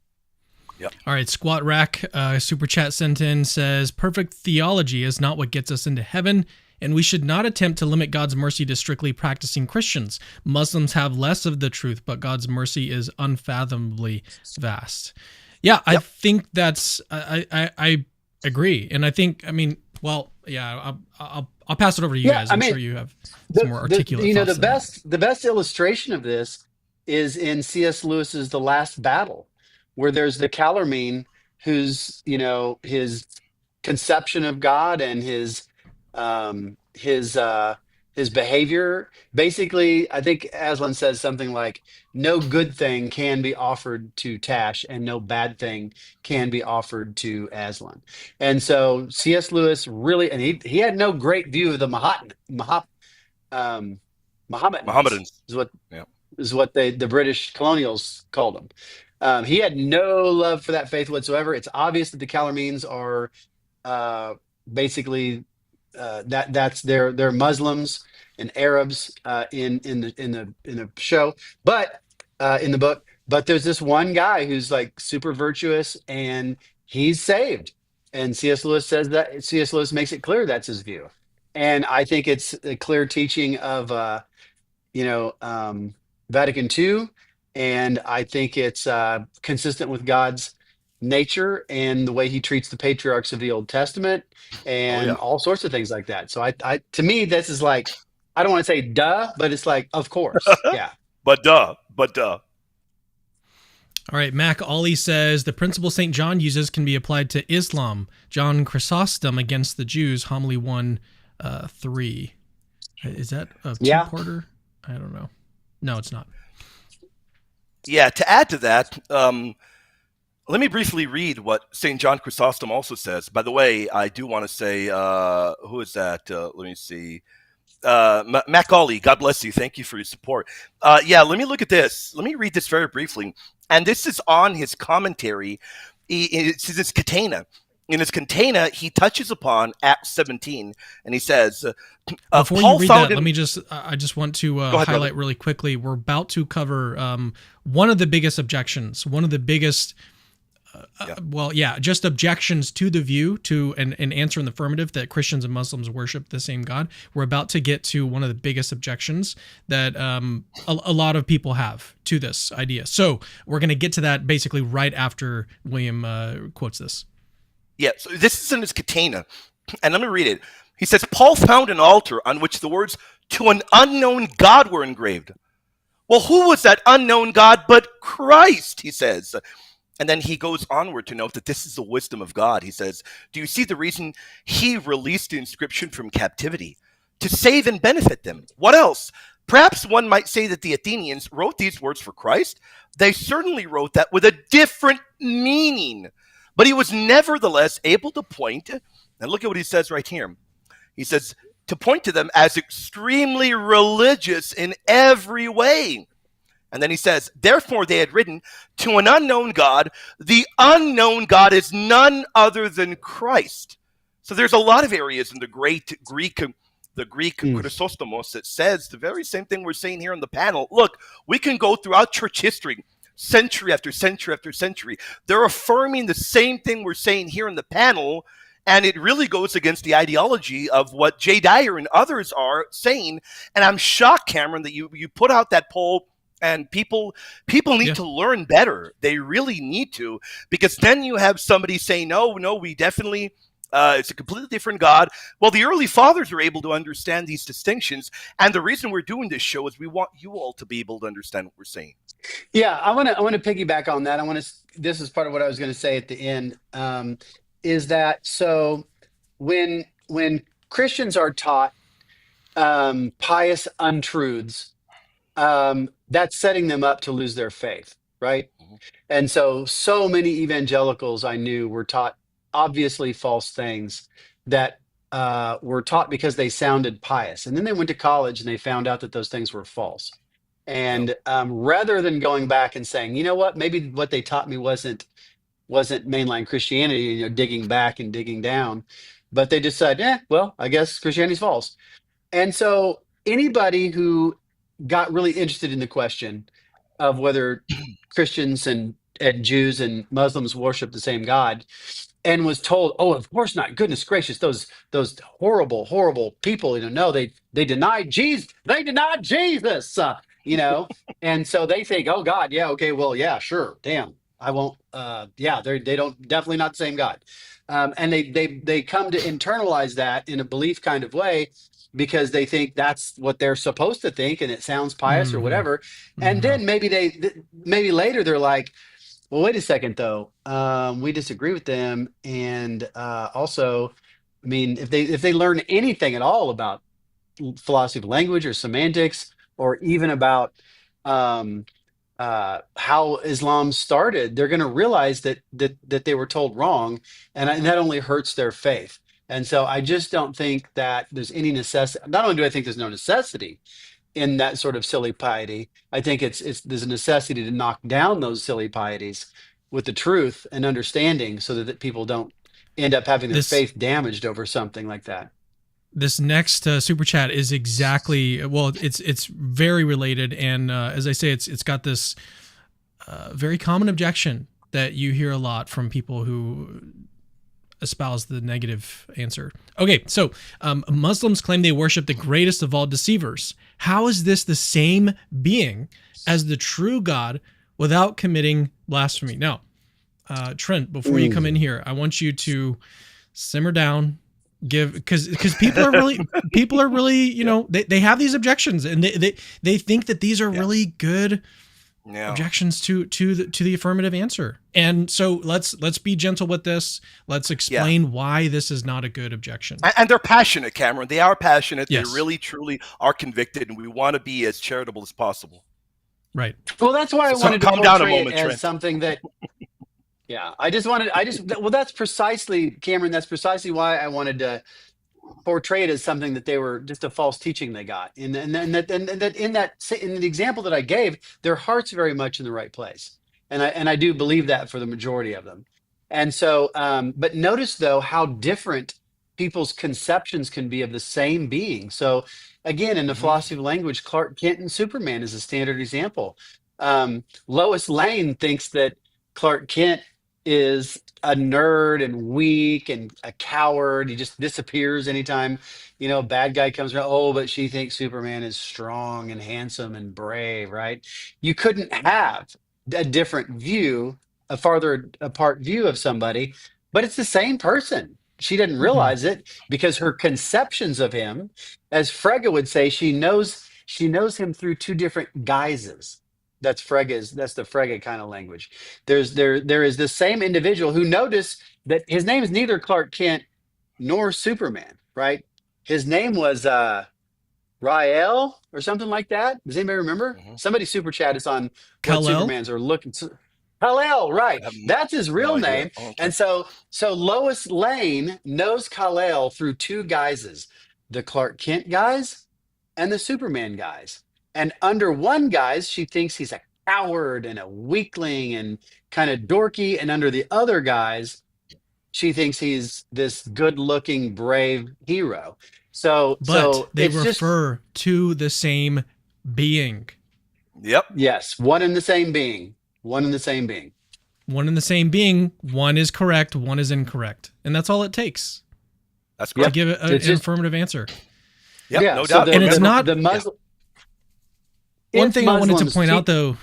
Speaker 2: Yep.
Speaker 1: All right, Squat Rack, super chat sent in says, perfect theology is not what gets us into heaven, and we should not attempt to limit God's mercy to strictly practicing Christians. Muslims have less of the truth, but God's mercy is unfathomably vast. Yeah, I think that's, I agree. And I think, I mean, well, yeah, I'll pass it over to you
Speaker 3: Yeah,
Speaker 1: guys.
Speaker 3: I
Speaker 1: I'm
Speaker 3: mean,
Speaker 1: sure you have some more articulate
Speaker 3: you know,
Speaker 1: thoughts than that.
Speaker 3: the best illustration of this is in C.S. Lewis's The Last Battle, where there's the Calormene who's, his conception of God and um his uh his behavior. Basically, I think Aslan says something like, no good thing can be offered to Tash and no bad thing can be offered to Aslan. And so C.S. Lewis really, and he had no great view of the um, Mohammedans
Speaker 2: Mohammedans.
Speaker 3: is what
Speaker 2: Yeah.
Speaker 3: the British colonials called them. He had no love for that faith whatsoever. It's obvious that the Calormenes are uh, basically that's they're Muslims and Arabs in the show, but in the book. But there's this one guy who's like super virtuous and he's saved. And C.S. Lewis says that C.S. Lewis makes it clear that's his view. And I think it's a clear teaching of you know, Vatican II, and I think it's consistent with God's nature and the way He treats the patriarchs of the Old Testament,
Speaker 2: Oh
Speaker 3: and
Speaker 2: yeah.
Speaker 3: all sorts of things like that. So to me, this is like, I don't want to say duh, but it's like, of course, yeah.
Speaker 2: But
Speaker 1: All right, Mac Ollie says the principle St. John uses can be applied to Islam. John Chrysostom against the Jews, homily 1, 3. Is that a
Speaker 3: Yeah.
Speaker 1: two-parter? I don't know. No, it's not.
Speaker 2: yeah, to add to that, let me briefly read what St. John Chrysostom also says. By the way, I do want to say, who is that? Let me see. Macaulay, God bless you. Thank you for your support. Yeah, let me look at this. Let me read this very briefly. And this is on his commentary. It's his Catena. In his Catena, he touches upon Acts 17, and he says,
Speaker 1: Before
Speaker 2: Paul
Speaker 1: you read
Speaker 2: found
Speaker 1: that, I just want to
Speaker 2: ahead,
Speaker 1: highlight
Speaker 2: brother.
Speaker 1: really quickly. We're about to cover one of the biggest objections, one of the biggest, just objections to the view to an answer in the affirmative that Christians and Muslims worship the same God. We're about to get to one of the biggest objections that a lot of people have to this idea. So we're going to get to that basically right after William quotes this.
Speaker 2: Yeah, so this is in his Catena, and let me read it. He says, Paul found an altar on which the words, to an unknown God were engraved. Well, who was that unknown God but Christ, he says. And then he goes onward to note that this is the wisdom of God. He says, do you see the reason he released the inscription from captivity? To save and benefit them. What else? Perhaps one might say that the Athenians wrote these words for Christ. They certainly wrote that with a different meaning. But he was nevertheless able to point, and look at what he says right here. He says, to point to them as extremely religious in every way. And then he says, therefore they had written, to an unknown God, the unknown God is none other than Christ. So there's a lot of areas in the Greek Chrysostomos that says the very same thing we're saying here on the panel. Look, we can go throughout church history, century after century after century. They're affirming the same thing we're saying here in the panel, and it really goes against the ideology of what J. Dyer and others are saying. And I'm shocked, Cameron, that you put out that poll, and people need to learn better. They really need to, because then you have somebody saying, no, we definitely, it's a completely different God. Well, the early fathers are able to understand these distinctions, and the reason we're doing this show is we want you all to be able to understand what we're saying.
Speaker 3: Yeah, I want to piggyback on that. This is part of what I was going to say at the end. Is that so? When Christians are taught pious untruths, that's setting them up to lose their faith, right?
Speaker 2: Mhm.
Speaker 3: And so many evangelicals I knew were taught obviously false things that were taught because they sounded pious, and then they went to college and they found out that those things were false.
Speaker 2: Yep.
Speaker 3: And rather than going back and saying, you know what, maybe what they taught me wasn't mainline Christianity, digging back and digging down, but they decide, well, I guess Christianity's false. And so anybody who got really interested in the question of whether Christians and Jews and Muslims worship the same God, and was told, "Oh, of course not. Goodness gracious, those horrible, horrible people. No, they denied Jesus. They denied Jesus. And so they think, oh God, yeah, okay, well, yeah, sure, damn, I won't. Yeah, they don't definitely not the same God, and they come to internalize that in a belief kind of way because they think that's what they're supposed to think, and it sounds pious or
Speaker 1: Mm-hmm.
Speaker 3: whatever. And then maybe later they're like, well, wait a second, though. We disagree with them, and also, I mean, if they learn anything at all about philosophy of language or semantics, or even about um, how Islam started, they're going to realize that they were told wrong, and that only hurts their faith. And so, I just don't think that there's any necessity. Not only do I think there's no necessity, in that sort of silly piety. I think there's a necessity to knock down those silly pieties with the truth and understanding, so that people don't end up having their
Speaker 1: This
Speaker 3: faith damaged over something like that.
Speaker 1: this next super chat is exactly, well, it's very related, and as I say, it's got this very common objection that you hear a lot from people who espouse the negative answer. Okay, so Muslims claim they worship the greatest of all deceivers. How is this the same being as the true God without committing blasphemy? Now, Trent, before you come in here, I want you to simmer down, because people are really, you know, they have these objections, and they think that these are really good objections to the affirmative answer. And so let's be gentle with this. Let's explain why this is not a good objection.
Speaker 2: And they're passionate, Cameron. They are passionate.
Speaker 1: Yes.
Speaker 2: They really, truly are convicted, and we want to be as charitable as possible.
Speaker 1: Right.
Speaker 3: Well, that's why I wanted to
Speaker 2: calm down a
Speaker 3: portray
Speaker 2: moment,
Speaker 3: it as
Speaker 2: Trent.
Speaker 3: something that. Yeah, well, that's precisely, Cameron, that's precisely why I wanted to portray it as something that they were just a false teaching they got. And that in the example that I gave, their heart's very much in the right place. And I do believe that for the majority of them. And so, but notice though, how different people's conceptions can be of the same being. So again, in the philosophy of language, Clark Kent and Superman is a standard example. Lois Lane thinks that Clark Kent is a nerd and weak and a coward. He just disappears anytime, you know, a bad guy comes around. Oh, but she thinks Superman is strong and handsome and brave, right? You couldn't have a different view, a farther apart view of somebody, but it's the same person. She didn't realize it because her conceptions of him, as Frege would say, she knows him through two different guises. That's the Frege kind of language. There is this same individual who noticed that his name is neither Clark Kent nor Superman, right? His name was Rael or something like that. Does anybody remember? Somebody super chat us on what Superman's are looking. Kal-El, right? That's his real name. Okay. And so Lois Lane knows Kal-El through two guises: the Clark Kent guise and the Superman guise. And under one guise, she thinks he's a coward and a weakling and kind of dorky. And under the other guise, she thinks he's this good-looking, brave hero. But
Speaker 1: they refer to the same being.
Speaker 2: Yep.
Speaker 3: Yes, one and the same being. One and the same being.
Speaker 1: One and the same being. One is correct, one is incorrect. And that's all it takes.
Speaker 2: That's correct.
Speaker 1: To give it an affirmative answer.
Speaker 2: Yep,
Speaker 3: yeah,
Speaker 2: no doubt.
Speaker 1: And it's not
Speaker 3: the Muslim.
Speaker 1: One thing I wanted to point out, though,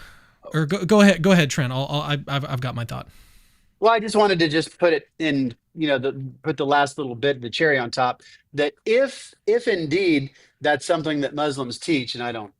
Speaker 1: or go ahead, Trent. I've got my thought.
Speaker 3: Well, I just wanted to just put it in, put the last little bit, the cherry on top, that if indeed that's something that Muslims teach, and I don't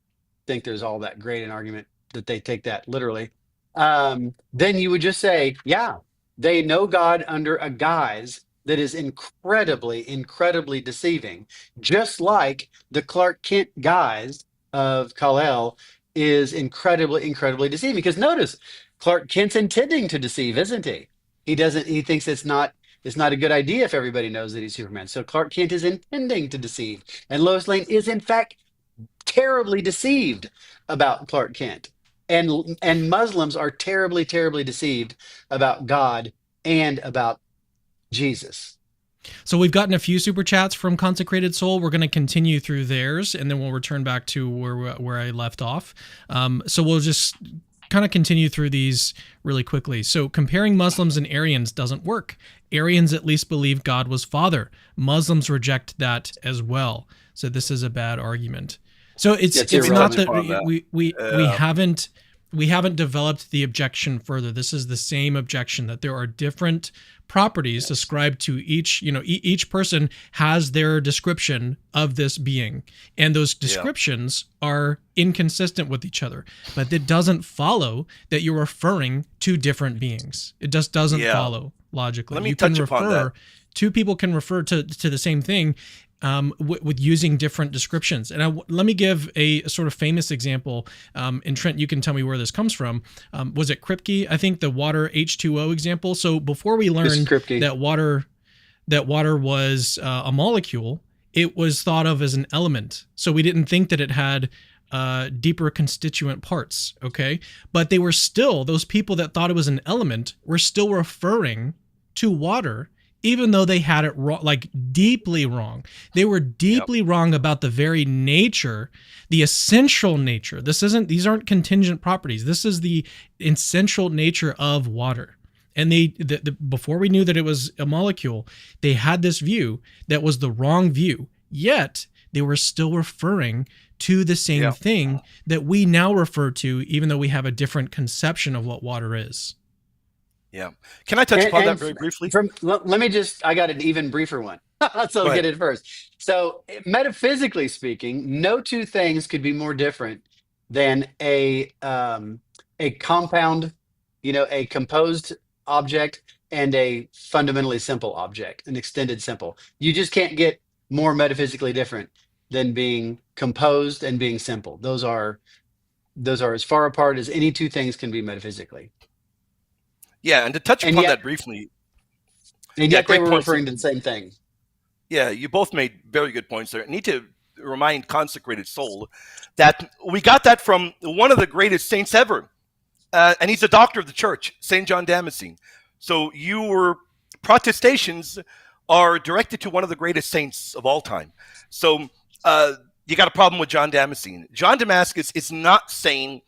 Speaker 3: think there's all that great an argument that they take that literally, then you would just say, yeah, they know God under a guise that is incredibly, incredibly deceiving, just like the Clark Kent guise of Kal-El is incredibly, incredibly deceiving. Because notice, Clark Kent's intending to deceive, isn't he? He thinks it's not a good idea if everybody knows that he's Superman. So Clark Kent is intending to deceive. And Lois Lane is in fact terribly deceived about Clark Kent. And Muslims are terribly, terribly deceived about God and about Jesus.
Speaker 1: So we've gotten a few super chats from Consecrated Soul. We're going to continue through theirs, and then we'll return back to where I left off. So we'll just kind of continue through these really quickly. So comparing Muslims and Aryans doesn't work. Aryans at least believe God was Father. Muslims reject that as well. So this is a bad argument. So it's not that we haven't developed the objection further. This is the same objection, that there are different properties ascribed to each, each person has their description of this being, and those descriptions are inconsistent with each other. But it doesn't follow that you're referring to different beings. It just doesn't follow logically.
Speaker 2: Let me touch upon that.
Speaker 1: Two people can refer to the same thing with using different descriptions. And let me give a sort of famous example. And Trent, you can tell me where this comes from. Was it Kripke? I think the water H2O example. So before we learned that water was a molecule, it was thought of as an element. So we didn't think that it had deeper constituent parts. Okay. But they were still, those people that thought it was an element were still referring to water, even though they had it wrong, like deeply wrong. They were deeply wrong about the very nature, the essential nature. These aren't contingent properties. This is the essential nature of water. And before we knew that it was a molecule, they had this view that was the wrong view. Yet they were still referring to the same thing that we now refer to, even though we have a different conception of what water is.
Speaker 2: Yeah. Can I touch upon that very briefly?
Speaker 3: Let me just, I got an even briefer one. So I'll get it first. So metaphysically speaking, no two things could be more different than a compound, a composed object and a fundamentally simple object, an extended simple. You just can't get more metaphysically different than being composed and being simple. Those are as far apart as any two things can be metaphysically.
Speaker 2: Yeah, and to touch upon that briefly.
Speaker 3: And yet they were referring to the same thing.
Speaker 2: Yeah, you both made very good points there. I need to remind Consecrated Soul that we got that from one of the greatest saints ever. And he's a doctor of the church, St. John Damascene. So your protestations are directed to one of the greatest saints of all time. So you got a problem with John Damascene. John Damascus is not saying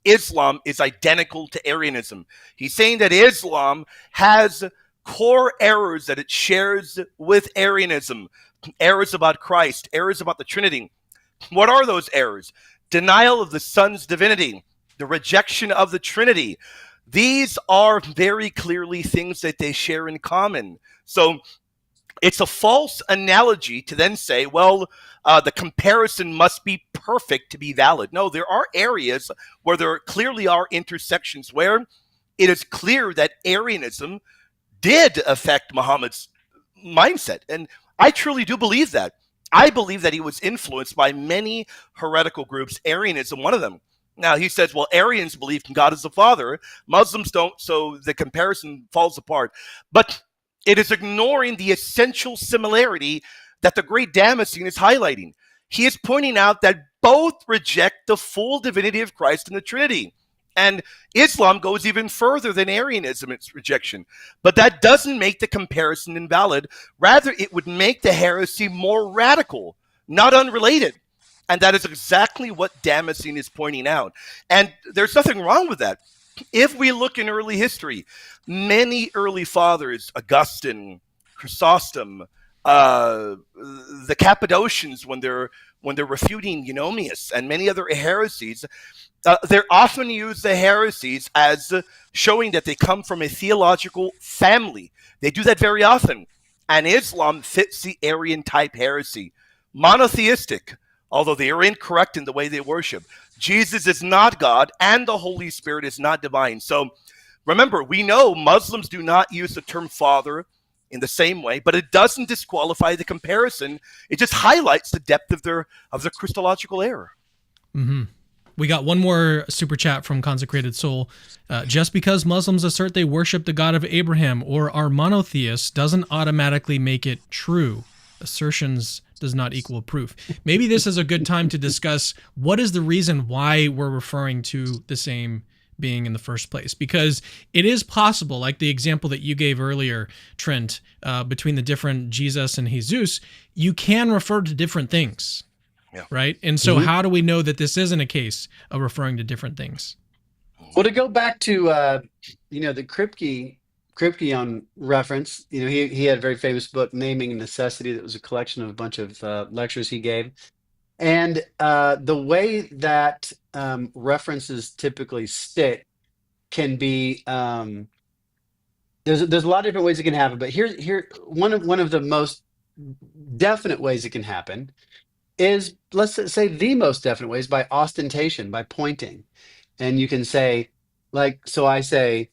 Speaker 2: Islam is identical to Arianism. He's saying that Islam has core errors that it shares with Arianism. Errors about Christ, errors about the Trinity. What are those errors? Denial of the Son's divinity, the rejection of the Trinity. These are very clearly things that they share in common. So it's a false analogy to then say, well, the comparison must be perfect to be valid. No, there are areas where there clearly are intersections where it is clear that Arianism did affect Muhammad's mindset. And I truly do believe that. I believe that he was influenced by many heretical groups, Arianism, one of them. Now, he says, well, Arians believe in God as the Father. Muslims don't, so the comparison falls apart. But it is ignoring the essential similarity that the great Damascene is highlighting. He is pointing out that both reject the full divinity of Christ in the Trinity. And Islam goes even further than Arianism in its rejection. But that doesn't make the comparison invalid. Rather, it would make the heresy more radical, not unrelated. And that is exactly what Damascene is pointing out. And there's nothing wrong with that. If we look in early history, many early fathers, Augustine, Chrysostom, the Cappadocians, when they're refuting Eunomius and many other heresies, they often use the heresies as showing that they come from a theological family. They do that very often. And Islam fits the Arian type heresy. Monotheistic, although they are incorrect in the way they worship. Jesus is not God, and the Holy Spirit is not divine. So remember, we know Muslims do not use the term Father in the same way, but it doesn't disqualify the comparison. It just highlights the depth of their Christological error.
Speaker 1: Mm-hmm. We got one more super chat from Consecrated Soul. Just because Muslims assert they worship the God of Abraham or are monotheists doesn't automatically make it true. Assertions does not equal proof. Maybe this is a good time to discuss what is the reason why we're referring to the same being in the first place. Because it is possible, like the example that you gave earlier, Trent, between the different Jesus and Jesus, you can refer to different things.
Speaker 2: Yeah.
Speaker 1: Right? And so how do we know that this isn't a case of referring to different things?
Speaker 3: Well, to go back to, the Kripke reference, he had a very famous book, Naming Necessity, that was a collection of a bunch of lectures he gave. And the way that references typically stick can be, there's a lot of different ways it can happen, but here one of the most definite ways it can happen is, let's say the most definite ways, by ostentation, by pointing. And you can say, so I say,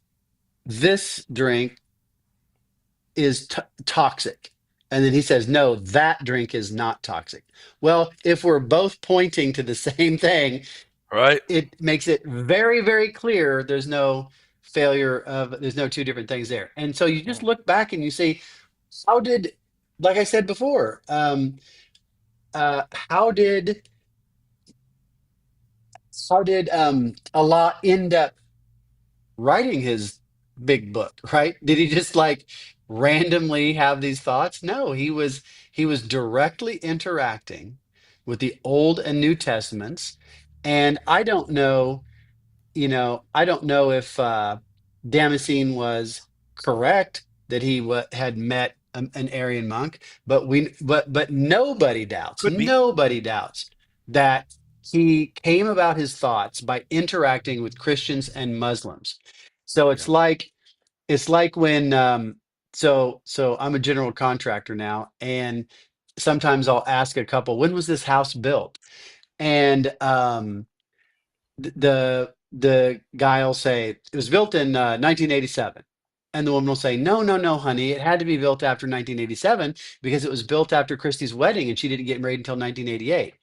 Speaker 3: this drink is toxic. And then he says, no, that drink is not toxic. Well, if we're both pointing to the same thing,
Speaker 2: right,
Speaker 3: it makes it very, very clear there's no there's no two different things there. And so you just look back and you say, like I said before, how did how did Allah end up writing his big book, right? Did he just like randomly have these thoughts? No, he was directly interacting with the Old and New Testaments. And I don't know if Damascene was correct that he had met an Aryan monk, but
Speaker 2: Could be.
Speaker 3: nobody doubts that he came about his thoughts by interacting with Christians and Muslims. So
Speaker 2: Yeah.
Speaker 3: it's like when so I'm a general contractor now, and sometimes I'll ask a couple, when was this house built? And the guy will say it was built in 1987, and the woman will say, no, no, no, honey, it had to be built after 1987 because it was built after Christy's wedding and she didn't get married until 1988.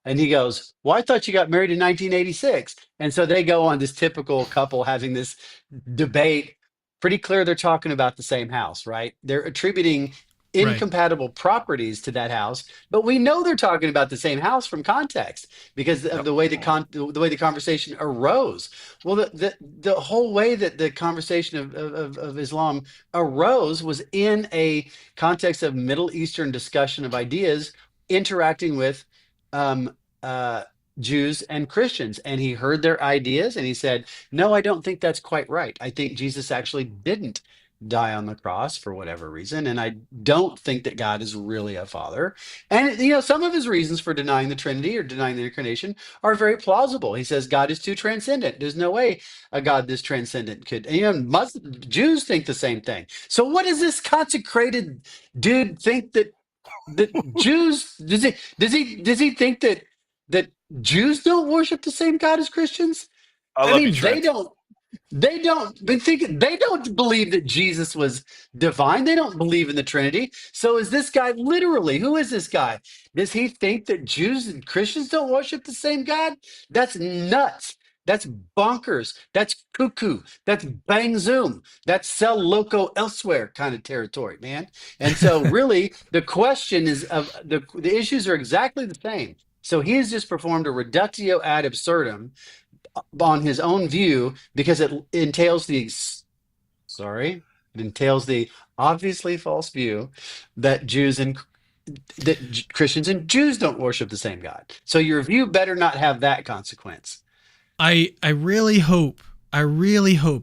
Speaker 3: And he goes, well, I thought you got married in 1986. And so they go on this typical couple having this debate. Pretty clear they're talking about the same house, right? They're attributing
Speaker 1: Right.
Speaker 3: incompatible properties to that house, but we know they're talking about the same house from context because of
Speaker 2: Yep.
Speaker 3: the way the way the conversation arose. Well, the whole way that the conversation of Islam arose was in a context of Middle Eastern discussion of ideas interacting with um, uh, Jews and Christians. And he heard their ideas and he said, no, I don't think that's quite right. I think Jesus actually didn't die on the cross for whatever reason. And I don't think that God is really a father. And, some of his reasons for denying the Trinity or denying the incarnation are very plausible. He says God is too transcendent. There's no way a God this transcendent could. And, Jews think the same thing. So what does this consecrated dude think that Jews does he think that Jews don't worship the same God as Christians?
Speaker 2: I
Speaker 3: I
Speaker 2: love you,
Speaker 3: mean, they
Speaker 2: Trent.
Speaker 3: don't. They don't believe that Jesus was divine. They don't believe in the Trinity. So is this guy literally? Who is this guy? Does he think that Jews and Christians don't worship the same God? That's nuts. That's bonkers. That's cuckoo. That's bang zoom. That's sell loco elsewhere kind of territory, man. And so really the question is of the issues are exactly the same. So he has just performed a reductio ad absurdum on his own view because it entails it entails the obviously false view that Christians and Jews don't worship the same God. So your view better not have that consequence.
Speaker 1: I really hope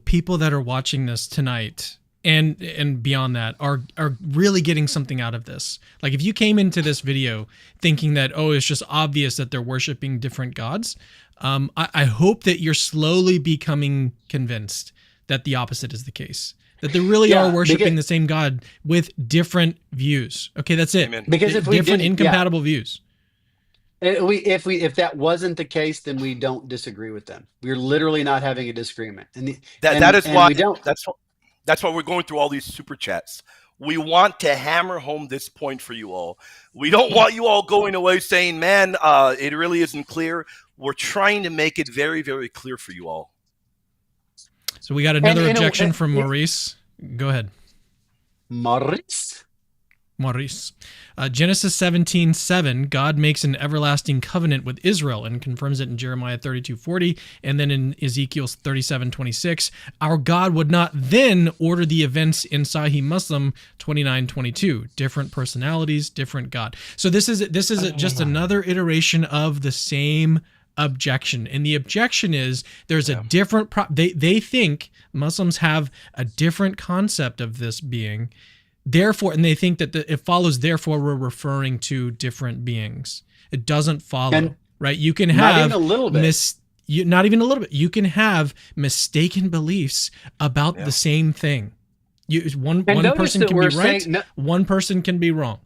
Speaker 1: people that are watching this tonight and beyond that are really getting something out of this. Like if you came into this video thinking that, oh, it's just obvious that they're worshiping different gods, I hope that you're slowly becoming convinced that the opposite is the case. That they really are
Speaker 3: Yeah,
Speaker 1: worshiping the same God with different views. Okay, that's it.
Speaker 2: Amen.
Speaker 3: because if we
Speaker 1: Different
Speaker 3: didn't, yeah,
Speaker 1: incompatible views.
Speaker 3: if that wasn't the case, then we don't disagree with them. We're literally not having a disagreement,
Speaker 2: That is
Speaker 3: and
Speaker 2: why
Speaker 3: we don't.
Speaker 2: that's why we're going through all these super chats. We want to hammer home this point for you all. We don't want you all going away saying, "Man, it really isn't clear." We're trying to make it very, very clear for you all.
Speaker 1: So we got another objection from Maurice. Go ahead.
Speaker 3: Maurice.
Speaker 1: Genesis 17:7, God makes an everlasting covenant with Israel and confirms it in Jeremiah 32:40, and then in Ezekiel 37:26. Our God would not then order the events in Sahih Muslim 29:22. Different personalities, different God. So this is just another iteration of the same objection, and the objection is there's a different. They think Muslims have a different concept of this being. Therefore, and they think that it follows, therefore, we're referring to different beings. It doesn't follow, right? You can have
Speaker 3: not even a little bit.
Speaker 1: Not even a little bit. You can have mistaken beliefs about the same thing. One person can be right, one person can be wrong.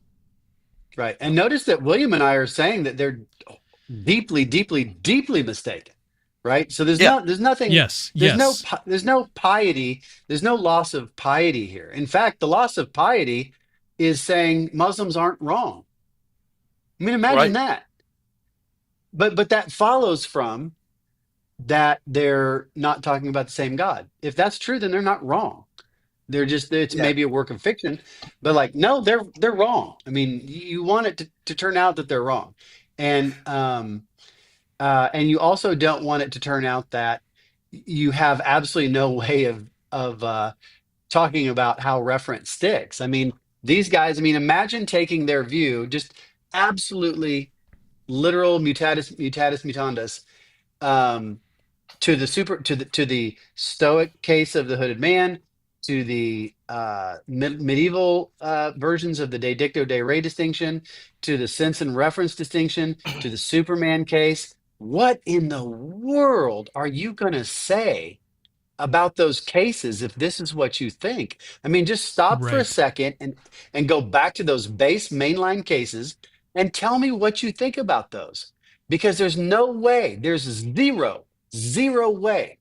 Speaker 3: Right. And notice that William and I are saying that they're deeply, deeply, deeply mistaken. Right. So there's nothing. There's no piety. There's no loss of piety here. In fact, the loss of piety is saying Muslims aren't wrong. I mean, imagine that. But that follows from that they're not talking about the same God. If that's true, then they're not wrong. It's maybe a work of fiction, but like, no, they're wrong. I mean, you want it to turn out that they're wrong. And And you also don't want it to turn out that you have absolutely no way of talking about how reference sticks. I mean, these guys, I mean, imagine taking their view, just absolutely literal mutatis mutandis, um, to the Stoic case of the hooded man, to the medieval versions of the de dicto de re distinction, to the sense and reference distinction, to the Superman case. What in the world are you going to say about those cases if this is what you think? I mean, just stop for a
Speaker 1: Right.
Speaker 3: second and go back to those base mainline cases and tell me what you think about those. Because there's no way, there's zero way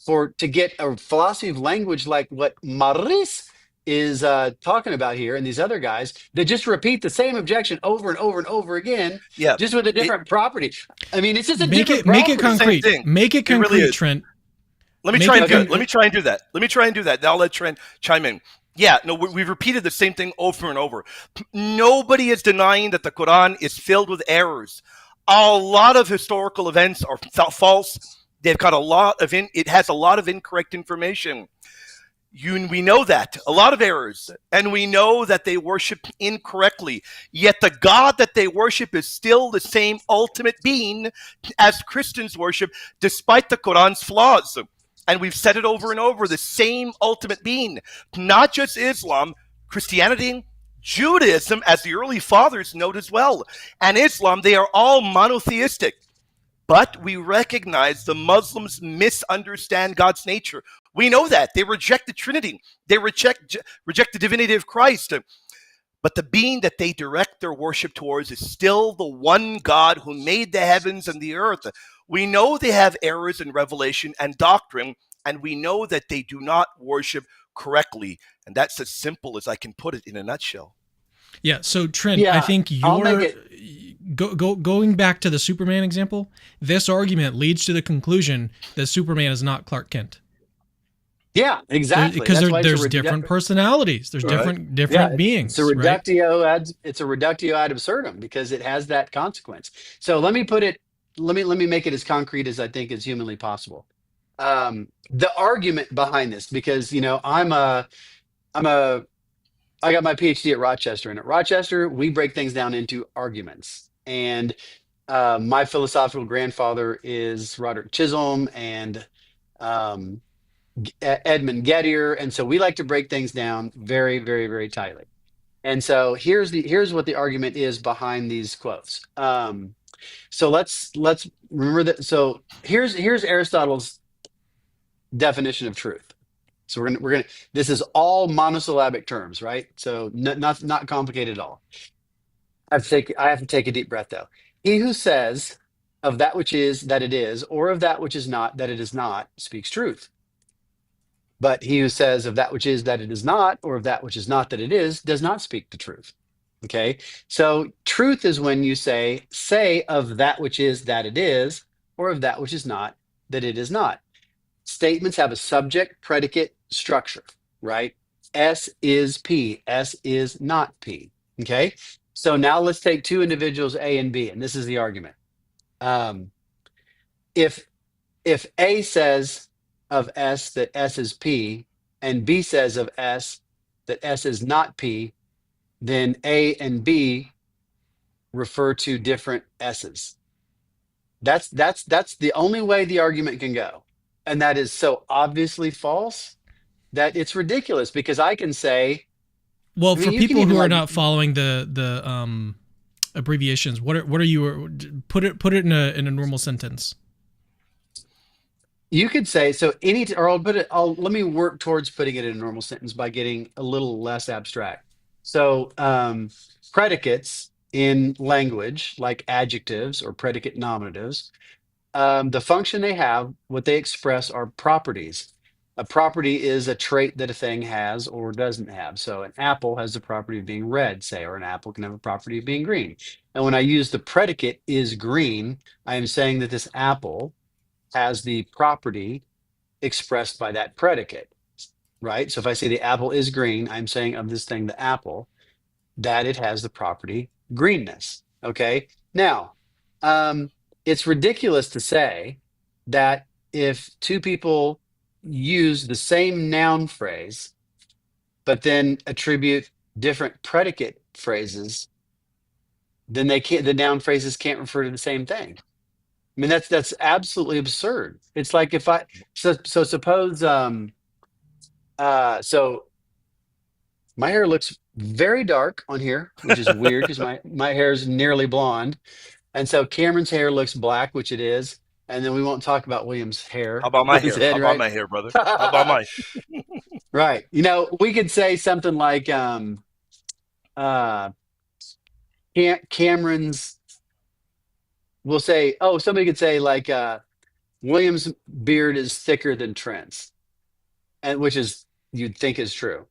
Speaker 3: for to get a philosophy of language like what Maurice is talking about here and these other guys that just repeat the same objection over and over and over again,
Speaker 2: Yeah,
Speaker 3: just with a
Speaker 2: it,
Speaker 3: different property. I mean, it's just a
Speaker 1: Make
Speaker 3: different
Speaker 1: it make it
Speaker 2: it's the
Speaker 3: property.
Speaker 2: same
Speaker 1: concrete.
Speaker 2: thing.
Speaker 1: Make it
Speaker 2: It really
Speaker 1: concrete,
Speaker 2: is.
Speaker 1: Trent.
Speaker 2: Let me
Speaker 1: Make
Speaker 2: try and
Speaker 1: it
Speaker 2: do it. Let
Speaker 3: Okay.
Speaker 2: me try and do that. Let me try and do that. Now I'll let Trent chime in. Yeah, no, we've repeated the same thing over and over. Nobody is denying that the Quran is filled with errors. A lot of historical events are false. They've got a lot of it has a lot of incorrect information. We know that a lot of errors, and we know that they worship incorrectly. Yet the God that they worship is still the same ultimate being as Christians worship, despite the Quran's flaws. And we've said it over and over: the same ultimate being, not just Islam, Christianity, Judaism, as the early fathers note as well, and Islam. They are all monotheistic. But we recognize the Muslims misunderstand God's nature. We know that. They reject the Trinity. They reject the divinity of Christ. But the being that they direct their worship towards is still the one God who made the heavens and the earth. We know they have errors in revelation and doctrine, and we know that they do not worship correctly. And that's as simple as I can put it in a nutshell.
Speaker 1: Yeah. So Trent, I
Speaker 3: Yeah,
Speaker 1: think
Speaker 3: I'll make
Speaker 1: you're
Speaker 3: it.
Speaker 1: going back to the Superman example. This argument leads to the conclusion that Superman is not Clark Kent.
Speaker 3: Yeah, exactly.
Speaker 1: Because
Speaker 3: That's why it's a
Speaker 1: there's different personalities. There's
Speaker 2: All right.
Speaker 3: yeah,
Speaker 1: different
Speaker 3: it's a
Speaker 1: beings, right?
Speaker 3: reductio ad absurdum because it has that consequence. So let me put it, let me make it as concrete as I think is humanly possible. The argument behind this, because I'm a I got my PhD at Rochester, and at Rochester we break things down into arguments. And my philosophical grandfather is Roderick Chisholm and um, Edmund Gettier, and so we like to break things down very, very, very tightly. And so here's what the argument is behind these quotes. So let's remember that. So here's Aristotle's definition of truth. So we're gonna this is all monosyllabic terms, right? So not complicated at all. I have to take a deep breath though. He who says of that which is that it is, or of that which is not that it is not, speaks truth. But he who says of that which is that it is not, or of that which is not that it is, does not speak the truth. Okay. So truth is when you say of that which is that it is, or of that which is not that it is not. Statements have a subject predicate structure, right? S is P, S is not P. Okay. So now let's take two individuals, A and B, and this is the argument. Um, if if A says of S that S is P, and B says of S that S is not P, then A and B refer to different S's. That's the only way the argument can go. And that is so obviously false that it's ridiculous because I can say,
Speaker 1: Well,
Speaker 3: I
Speaker 1: for
Speaker 3: mean, you can
Speaker 1: people
Speaker 3: even
Speaker 1: who are
Speaker 3: like,
Speaker 1: not following the abbreviations, what are you put it in a normal sentence?
Speaker 3: you could say, so or let me work towards putting it in a normal sentence by getting a little less abstract. So predicates in language, like adjectives or predicate nominatives, the function they have, what they express are properties. A property is a trait that a thing has or doesn't have. So an apple has the property of being red, say, or an apple can have a property of being green. And when I use the predicate is green, I am saying that this apple has the property expressed by that predicate, right? So if I say the apple is green, I'm saying of this thing, the apple, that it has the property greenness. Okay. Now, it's ridiculous to say that if two people use the same noun phrase, but then attribute different predicate phrases, then the noun phrases can't refer to the same thing. I mean, that's absolutely absurd. It's like if so suppose so my hair looks very dark on here, which is weird because my hair is nearly blonde. And so Cameron's hair looks black, which it is. And then we won't talk about William's hair
Speaker 2: How about my
Speaker 3: on his
Speaker 2: hair?
Speaker 3: head,
Speaker 2: How about
Speaker 3: right?
Speaker 2: my hair, brother? How about mine?
Speaker 3: Right. We could say something like uh Cameron's we'll say, oh, somebody could say like William's beard is thicker than Trent's, and which is you'd think is true.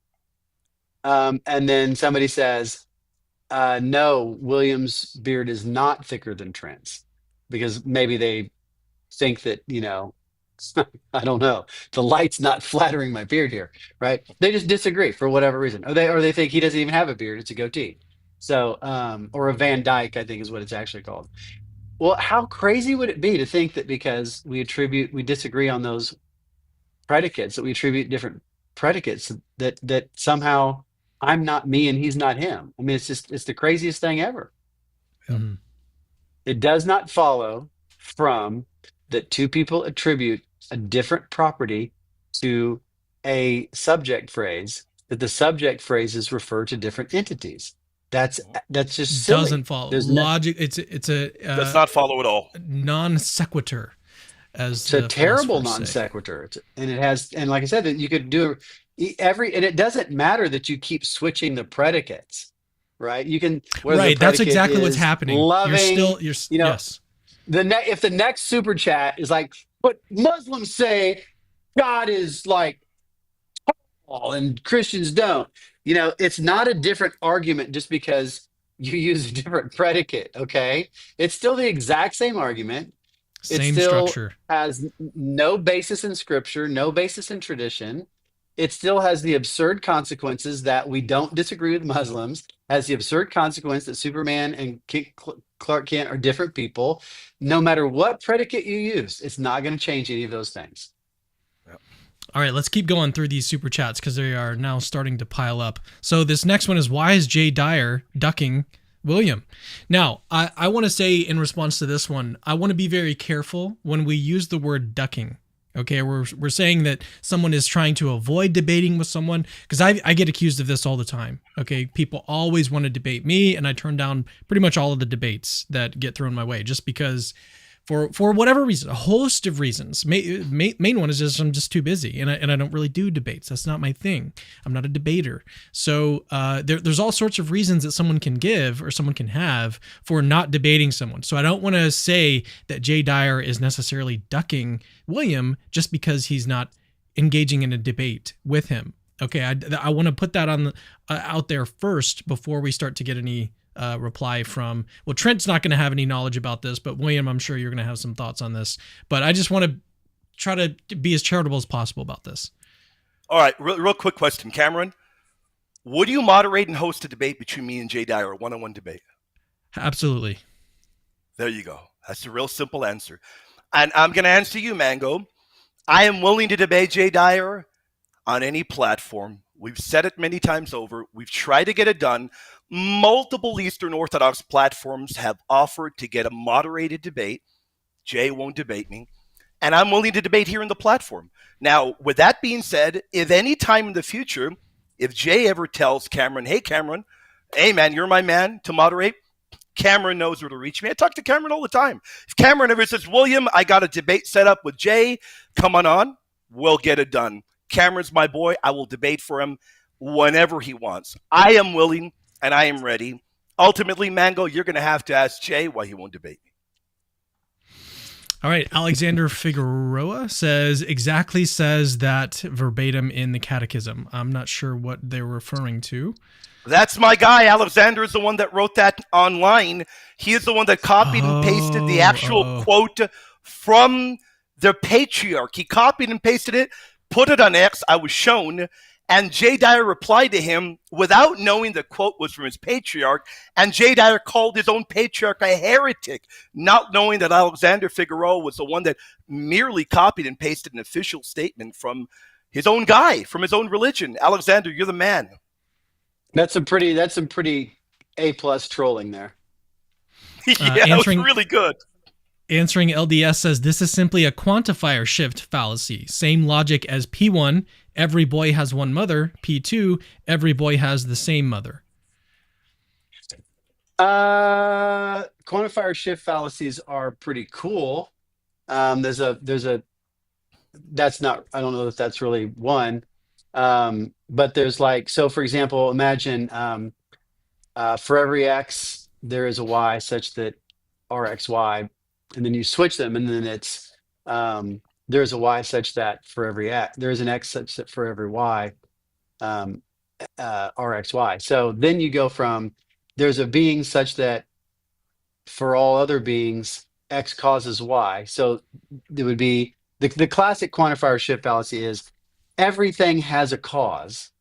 Speaker 3: And then somebody says, no, William's beard is not thicker than Trent's, because maybe they think that, I don't know, the light's not flattering my beard here, right? They just disagree for whatever reason. Or they think he doesn't even have a beard, it's a goatee. So, or a Van Dyke, I think is what it's actually called. Well, how crazy would it be to think that because we disagree on those predicates, that we attribute different predicates, that somehow I'm not me and he's not him. I mean, it's the craziest thing ever.
Speaker 1: Mhm.
Speaker 3: It does not follow from that two people attribute a different property to a subject phrase, that the subject phrases refer to different entities. That's just silly.
Speaker 1: Doesn't follow
Speaker 3: There's no,
Speaker 1: logic. It's a
Speaker 2: Does not follow at all.
Speaker 1: non sequitur, as
Speaker 3: it's a
Speaker 1: the
Speaker 3: terrible
Speaker 1: philosophers
Speaker 3: non
Speaker 1: say.
Speaker 3: sequitur. And like I said, that you could do and it doesn't matter that you keep switching the predicates, right? You can, whether the
Speaker 1: Right, that's
Speaker 3: predicate
Speaker 1: exactly what's
Speaker 3: is
Speaker 1: happening.
Speaker 3: loving,
Speaker 1: You're yes.
Speaker 3: if the next super chat is like, but Muslims say God is like tall and Christians don't, it's not a different argument just because you use a different predicate. Okay, it's still the exact same argument. It
Speaker 1: Same
Speaker 3: still
Speaker 1: structure.
Speaker 3: has no basis in scripture, no basis in tradition. It still has the absurd consequences that we don't disagree with Muslims, has the absurd consequence that Superman and Clark Kent are different people. No matter what predicate you use, it's not going to change any of those things.
Speaker 1: All right, let's keep going through these super chats because they are now starting to pile up. So this next one is, why is Jay Dyer ducking William? Now, I want to say in response to this one, I want to be very careful when we use the word ducking. Okay, we're saying that someone is trying to avoid debating with someone, because I get accused of this all the time. Okay, people always want to debate me, and I turn down pretty much all of the debates that get thrown my way just because for whatever reason, a host of reasons. Main one is just I'm just too busy, and I don't really do debates. That's not my thing. I'm not a debater. So there's all sorts of reasons that someone can give or someone can have for not debating someone. So I don't want to say that Jay Dyer is necessarily ducking William just because he's not engaging in a debate with him. Okay, I want to put that on out there first before we start to get any reply from, well, Trent's not going to have any knowledge about this, but William, I'm sure you're going to have some thoughts on this. But I just want to try to be as charitable as possible about this.
Speaker 2: All right, real quick question, Cameron. Would you moderate and host a debate between me and Jay Dyer, a one-on-one debate?
Speaker 1: Absolutely.
Speaker 2: There you go. That's the real simple answer. And I'm going to answer you, Mango. I am willing to debate Jay Dyer on any platform. We've said it many times over. We've tried to get it done. Multiple Eastern Orthodox platforms have offered to get a moderated debate. Jay won't debate me. And I'm willing to debate here in the platform. Now, with that being said, if any time in the future, if Jay ever tells Cameron, hey man, you're my man to moderate, Cameron knows where to reach me. I talk to Cameron all the time. If Cameron ever says, William, I got a debate set up with Jay, come on, we'll get it done. Cameron's my boy. I will debate for him whenever he wants. I am willing and I am ready. Ultimately, Mango, you're going to have to ask Jay why he won't debate me.
Speaker 1: All right. Alexander Figueroa says that verbatim in the catechism. I'm not sure what they're referring to.
Speaker 2: That's my guy. Alexander is the one that wrote that online. He is the one that copied and pasted the actual quote from the patriarch. He copied and pasted it, put it on X. I was shown, And J. Dyer replied to him without knowing the quote was from his patriarch. And J. Dyer called his own patriarch a heretic, not knowing that Alexander Figueroa was the one that merely copied and pasted an official statement from his own guy, from his own religion. Alexander, you're the man.
Speaker 3: That's some pretty A+ trolling there.
Speaker 2: Yeah, it was really good.
Speaker 1: Answering LDS says this is simply a quantifier shift fallacy. Same logic as P1, every boy has one mother. P2, every boy has the same mother.
Speaker 3: Quantifier shift fallacies are pretty cool. There's a that's not, I don't know if that's really one. But there's like, so for example, imagine for every X, there is a Y such that RXY, and then you switch them, and then it's there's a Y such that for every X, there is an X such that for every Y, RXY. So then you go from there's a being such that for all other beings, X causes Y. So it would be the classic quantifier shift fallacy is everything has a cause.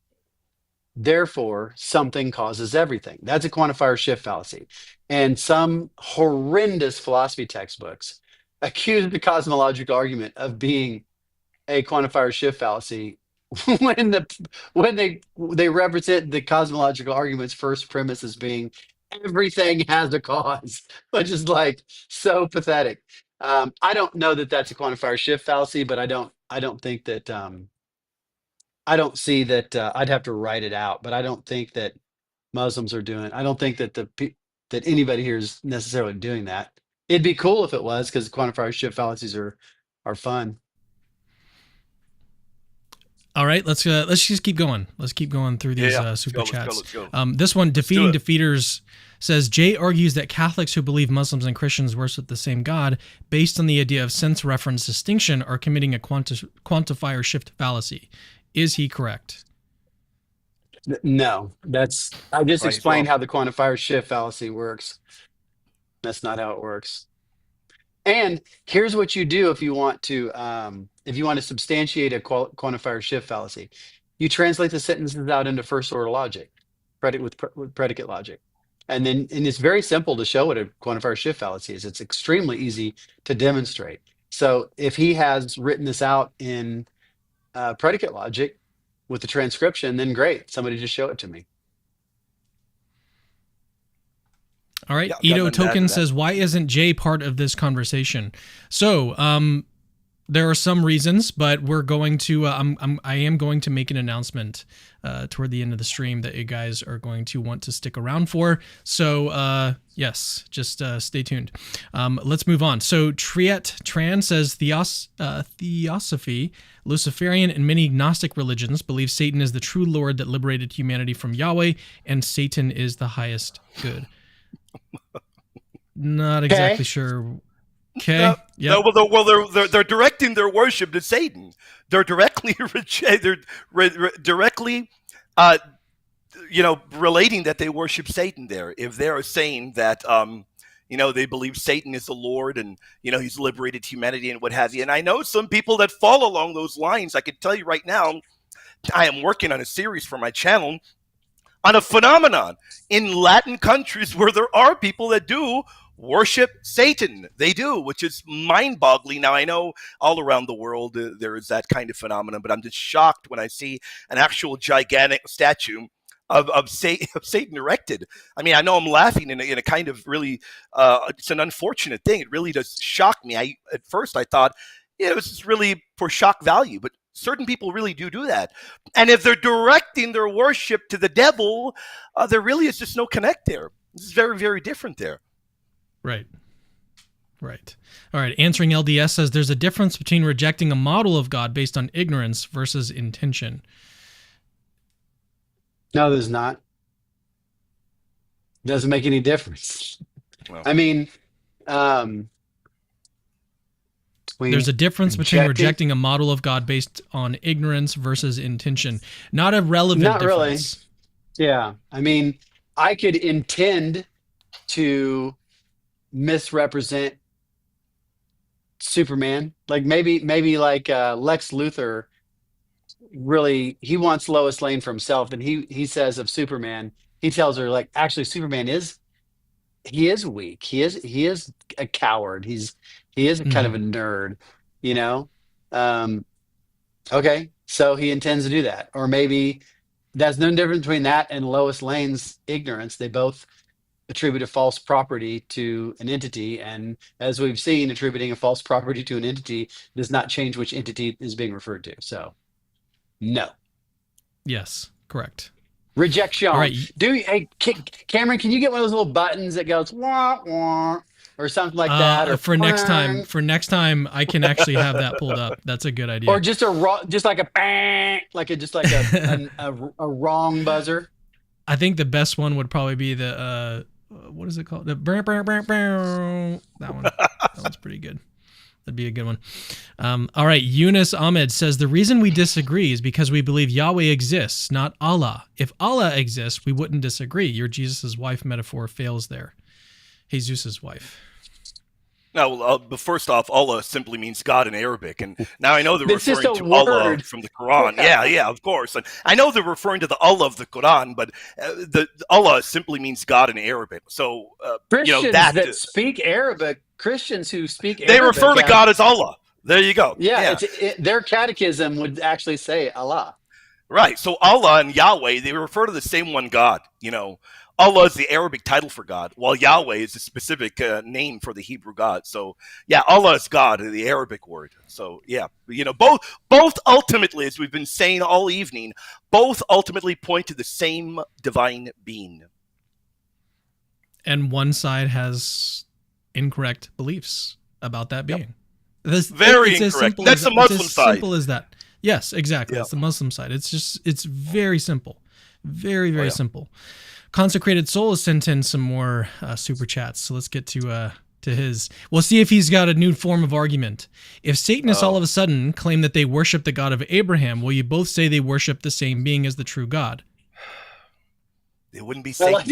Speaker 3: Therefore, something causes everything. That's a quantifier shift fallacy. And some horrendous philosophy textbooks accuse the cosmological argument of being a quantifier shift fallacy when they represent the cosmological argument's first premise as being everything has a cause, which is like so pathetic. I don't know that that's a quantifier shift fallacy, but I don't think that I don't see that. I'd have to write it out, but I don't think that Muslims are doing. I don't think that that anybody here is necessarily doing that. It'd be cool if it was, because quantifier shift fallacies are fun.
Speaker 1: All right, let's just keep going. Let's keep going through these super chats.
Speaker 2: Let's go.
Speaker 1: This one, Defeating Defeaters, says, Jay argues that Catholics who believe Muslims and Christians worship the same God, based on the idea of sense-reference distinction, are committing a quantifier shift fallacy. Is he correct?
Speaker 3: No, I just explained how the quantifier shift fallacy works. That's not how it works. And here's what you do if you want to substantiate a quantifier shift fallacy. You translate the sentences out into first order logic, with predicate logic. And it's very simple to show what a quantifier shift fallacy is. It's extremely easy to demonstrate. So if he has written this out in predicate logic with the transcription, then great. Somebody just show it to me.
Speaker 1: All right. Ito Token says, why isn't Jay part of this conversation? So there are some reasons, but we're going to, I am going to make an announcement toward the end of the stream that you guys are going to want to stick around for. So yes, just stay tuned. Let's move on. So Triet Tran says, Theosophy, Luciferian, and many Gnostic religions believe Satan is the true Lord that liberated humanity from Yahweh, and Satan is the highest good. Not exactly sure. Okay.
Speaker 2: No, well, they're directing their worship to Satan. They're directly relating that they worship Satan there. If they're saying that they believe Satan is the Lord and he's liberated humanity and what have you. And I know some people that fall along those lines. I can tell you right now, I am working on a series for my channel on a phenomenon in Latin countries where there are people that do worship Satan. They do, which is mind-boggling. Now, I know all around the world there is that kind of phenomenon, but I'm just shocked when I see an actual gigantic statue of Satan erected. I mean, I know I'm laughing in a kind of really, it's an unfortunate thing. It really does shock me. At first I thought it was just really for shock value, but certain people really do that. And if they're directing their worship to the devil, there really is just no connect there. This is very, very different there.
Speaker 1: Right. All right. Answering LDS says there's a difference between rejecting a model of God based on ignorance versus intention.
Speaker 3: No, there's not. Doesn't make any difference. Well, I mean,
Speaker 1: there's a difference between rejecting a model of God based on ignorance versus intention. Not a relevant difference.
Speaker 3: Really. Yeah. I mean, I could intend to misrepresent Superman. Like maybe like Lex Luthor really, he wants Lois Lane for himself. And he says of Superman, he tells her, like, actually Superman he is weak. He is a coward. He is kind of a nerd, you know? Um, okay. So he intends to do that. Or maybe that's no difference between that and Lois Lane's ignorance. They both attribute a false property to an entity. And as we've seen, attributing a false property to an entity does not change which entity is being referred to. So, no.
Speaker 1: Yes, correct.
Speaker 3: Rejection.
Speaker 1: All right.
Speaker 3: Hey, Cameron, can you get one of those little buttons that goes wah wah or something like that? Or
Speaker 1: for next time, I can actually have that pulled up. That's a good idea.
Speaker 3: Or just like a bang, a wrong buzzer.
Speaker 1: I think the best one would probably be the what is it called? The that one. That one's pretty good. That'd be a good one. All right. Yunus Ahmed says the reason we disagree is because we believe Yahweh exists, not Allah. If Allah exists, we wouldn't disagree. Your Jesus' wife metaphor fails there. Jesus' wife.
Speaker 2: No, but first off, Allah simply means God in Arabic, and now I know they're referring to Allah from the Quran. Yeah, of course. And I know they're referring to the Allah of the Quran, but the Allah simply means God in Arabic. So
Speaker 3: Christians that speak Arabic, Christians who speak Arabic,
Speaker 2: they refer to God as Allah. There you go.
Speaker 3: Yeah. Their catechism would actually say Allah.
Speaker 2: Right. So Allah and Yahweh, they refer to the same one God. Allah is the Arabic title for God, while Yahweh is a specific name for the Hebrew God. So, yeah, Allah is God, the Arabic word. So, yeah, both ultimately, as we've been saying all evening, both ultimately point to the same divine being.
Speaker 1: And one side has incorrect beliefs about that being.
Speaker 2: Yep. Very incorrect. That's the Muslim side.
Speaker 1: It's as simple as that. Yes, exactly. That's the Muslim side. It's very simple. Very, very simple. Consecrated Soul has sent in some more super chats, so let's get to his. We'll see if he's got a new form of argument. If Satanists all of a sudden claim that they worship the God of Abraham, will you both say they worship the same being as the true God?
Speaker 2: They wouldn't be Satanists.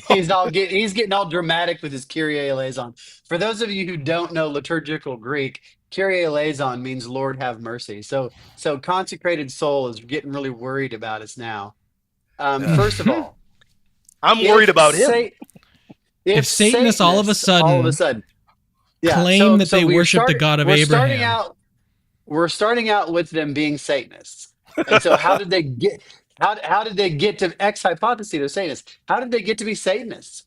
Speaker 3: He's getting all dramatic with his Kyrie eleison. For those of you who don't know liturgical Greek, Kyrie eleison means Lord have mercy. So Consecrated Soul is getting really worried about us now. First of all,
Speaker 2: I'm worried about him.
Speaker 1: If Satanists all of a sudden claim that they worship the God of Abraham,
Speaker 3: we're starting out with them being Satanists. And so how did they get? How did they get to ex hypothesis? They're Satanists. How did they get to be Satanists?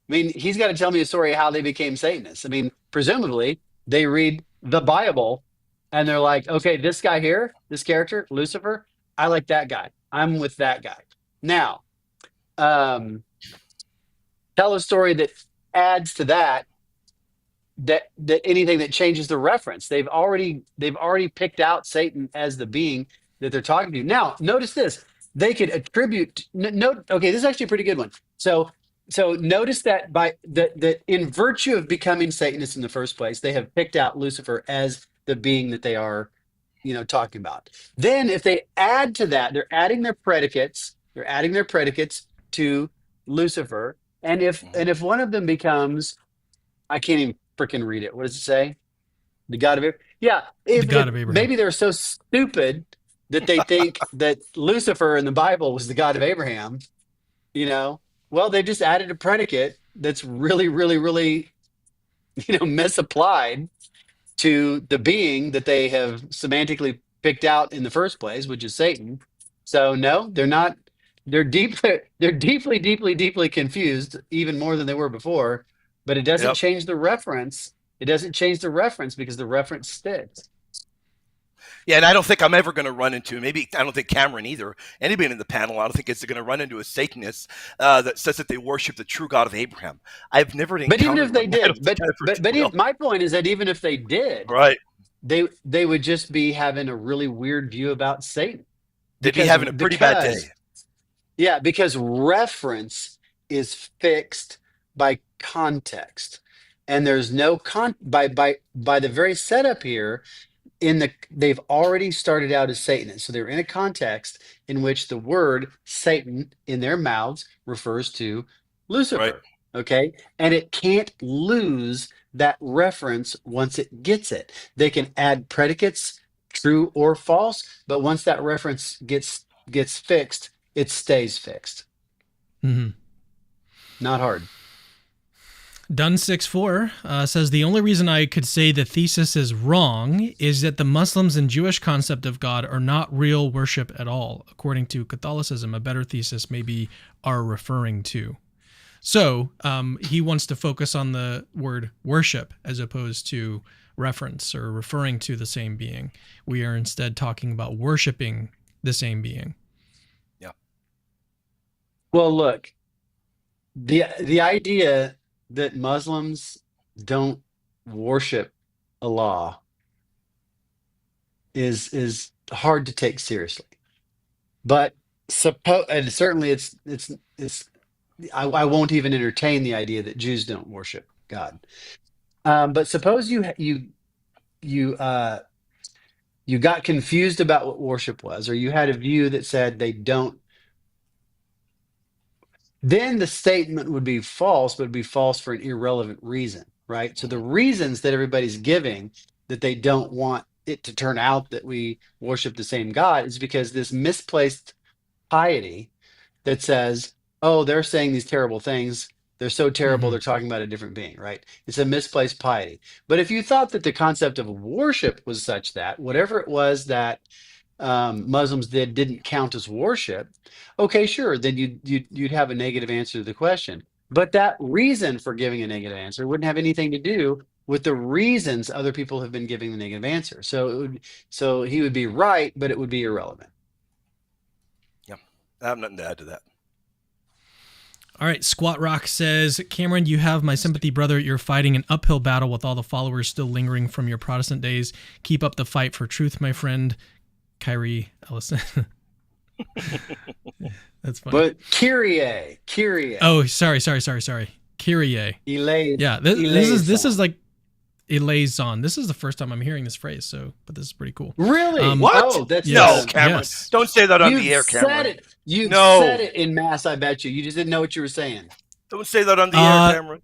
Speaker 3: I mean, he's got to tell me a story of how they became Satanists. I mean, presumably they read the Bible and they're like, okay, this guy here, this character, Lucifer, I like that guy. I'm with that guy. Now, tell a story that adds to that anything that changes the reference. They've already picked out Satan as the being that they're talking to. Now, notice this. They could attribute okay, this is actually a pretty good one. So notice that that in virtue of becoming Satanists in the first place, they have picked out Lucifer as the being that they are, talking about. Then if they add to that, they're adding their predicates to Lucifer. And if one of them becomes, I can't even freaking read it. What does it say? The God of Abraham. Yeah.
Speaker 1: The God of Abraham.
Speaker 3: Maybe they're so stupid that they think that Lucifer in the Bible was the God of Abraham, well, they just added a predicate that's really, really, really, misapplied to the being that they have semantically picked out in the first place, which is Satan. So no, they're not. They're deeply, deeply confused, even more than they were before. But it doesn't change the reference. It doesn't change the reference because the reference sticks.
Speaker 2: Yeah, and I don't think I'm ever going to run into, maybe I don't think Cameron either, anybody in the panel, I don't think it's going to run into a Satanist that says that they worship the true God of Abraham. I've never encountered.
Speaker 3: But even if they did, my point is that even if they did,
Speaker 2: right,
Speaker 3: they would just be having a really weird view about Satan.
Speaker 2: They'd be having a pretty bad day.
Speaker 3: Yeah, because reference is fixed by context, and there's no by the very setup here. They've already started out as Satanists. So they're in a context in which the word Satan in their mouths refers to Lucifer.
Speaker 2: Right.
Speaker 3: Okay. And it can't lose that reference once it gets it. They can add predicates true or false, but once that reference gets fixed, it stays fixed.
Speaker 1: Mm-hmm.
Speaker 3: Not hard.
Speaker 1: Dun64 says the only reason I could say the thesis is wrong is that the Muslims and Jewish concept of God are not real worship at all. According to Catholicism, a better thesis maybe are referring to. So he wants to focus on the word worship as opposed to reference or referring to the same being. We are instead talking about worshiping the same being.
Speaker 2: Yeah.
Speaker 3: Well, look, the idea that Muslims don't worship Allah is hard to take seriously. But and certainly it's I won't even entertain the idea that Jews don't worship God. But suppose you got confused about what worship was, or you had a view that said they don't. Then the statement would be false, but it'd be false for an irrelevant reason, right? So the reasons that everybody's giving that they don't want it to turn out that we worship the same God is because this misplaced piety that says, oh, they're saying these terrible things. They're so terrible, they're talking about a different being, right? It's a misplaced piety. But if you thought that the concept of worship was such that whatever it was that Muslims didn't count as worship, okay, sure, then you'd have a negative answer to the question. But that reason for giving a negative answer wouldn't have anything to do with the reasons other people have been giving the negative answer. So he would be right, but it would be irrelevant.
Speaker 2: Yeah, I have nothing to add to that.
Speaker 1: All right, Squat Rock says, Cameron, you have my sympathy, brother. You're fighting an uphill battle with all the followers still lingering from your Protestant days. Keep up the fight for truth, my friend. Kyrie Ellison. That's funny.
Speaker 3: But Kyrie.
Speaker 1: Oh, sorry. Kyrie. Yeah, this is like Elazon. This is the first time I'm hearing this phrase, but this is pretty cool.
Speaker 3: Really?
Speaker 2: What?
Speaker 3: Oh, that's
Speaker 2: no, Cameron.
Speaker 1: Yes.
Speaker 2: Don't say that on the air, Cameron.
Speaker 3: Said it. You said it in mass, I bet you. You just didn't know what you were saying.
Speaker 2: Don't say that on the air, Cameron.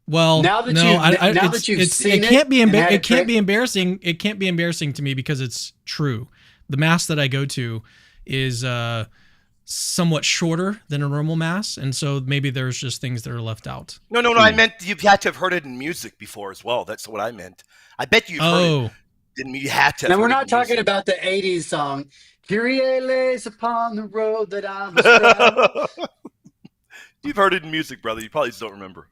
Speaker 1: Well,
Speaker 3: now that you've seen
Speaker 1: it can't be embarrassing. It can't be embarrassing to me because it's true. The mass that I go to is somewhat shorter than a normal mass, and so maybe there's just things that are left out.
Speaker 2: No. I meant you've had to have heard it in music before as well. That's what I meant. I bet you've heard it. Didn't you had to?
Speaker 3: And we're not talking about the '80s song. Kyrie lays upon the road that I must travel.
Speaker 2: You've heard it in music, brother. You probably just don't remember.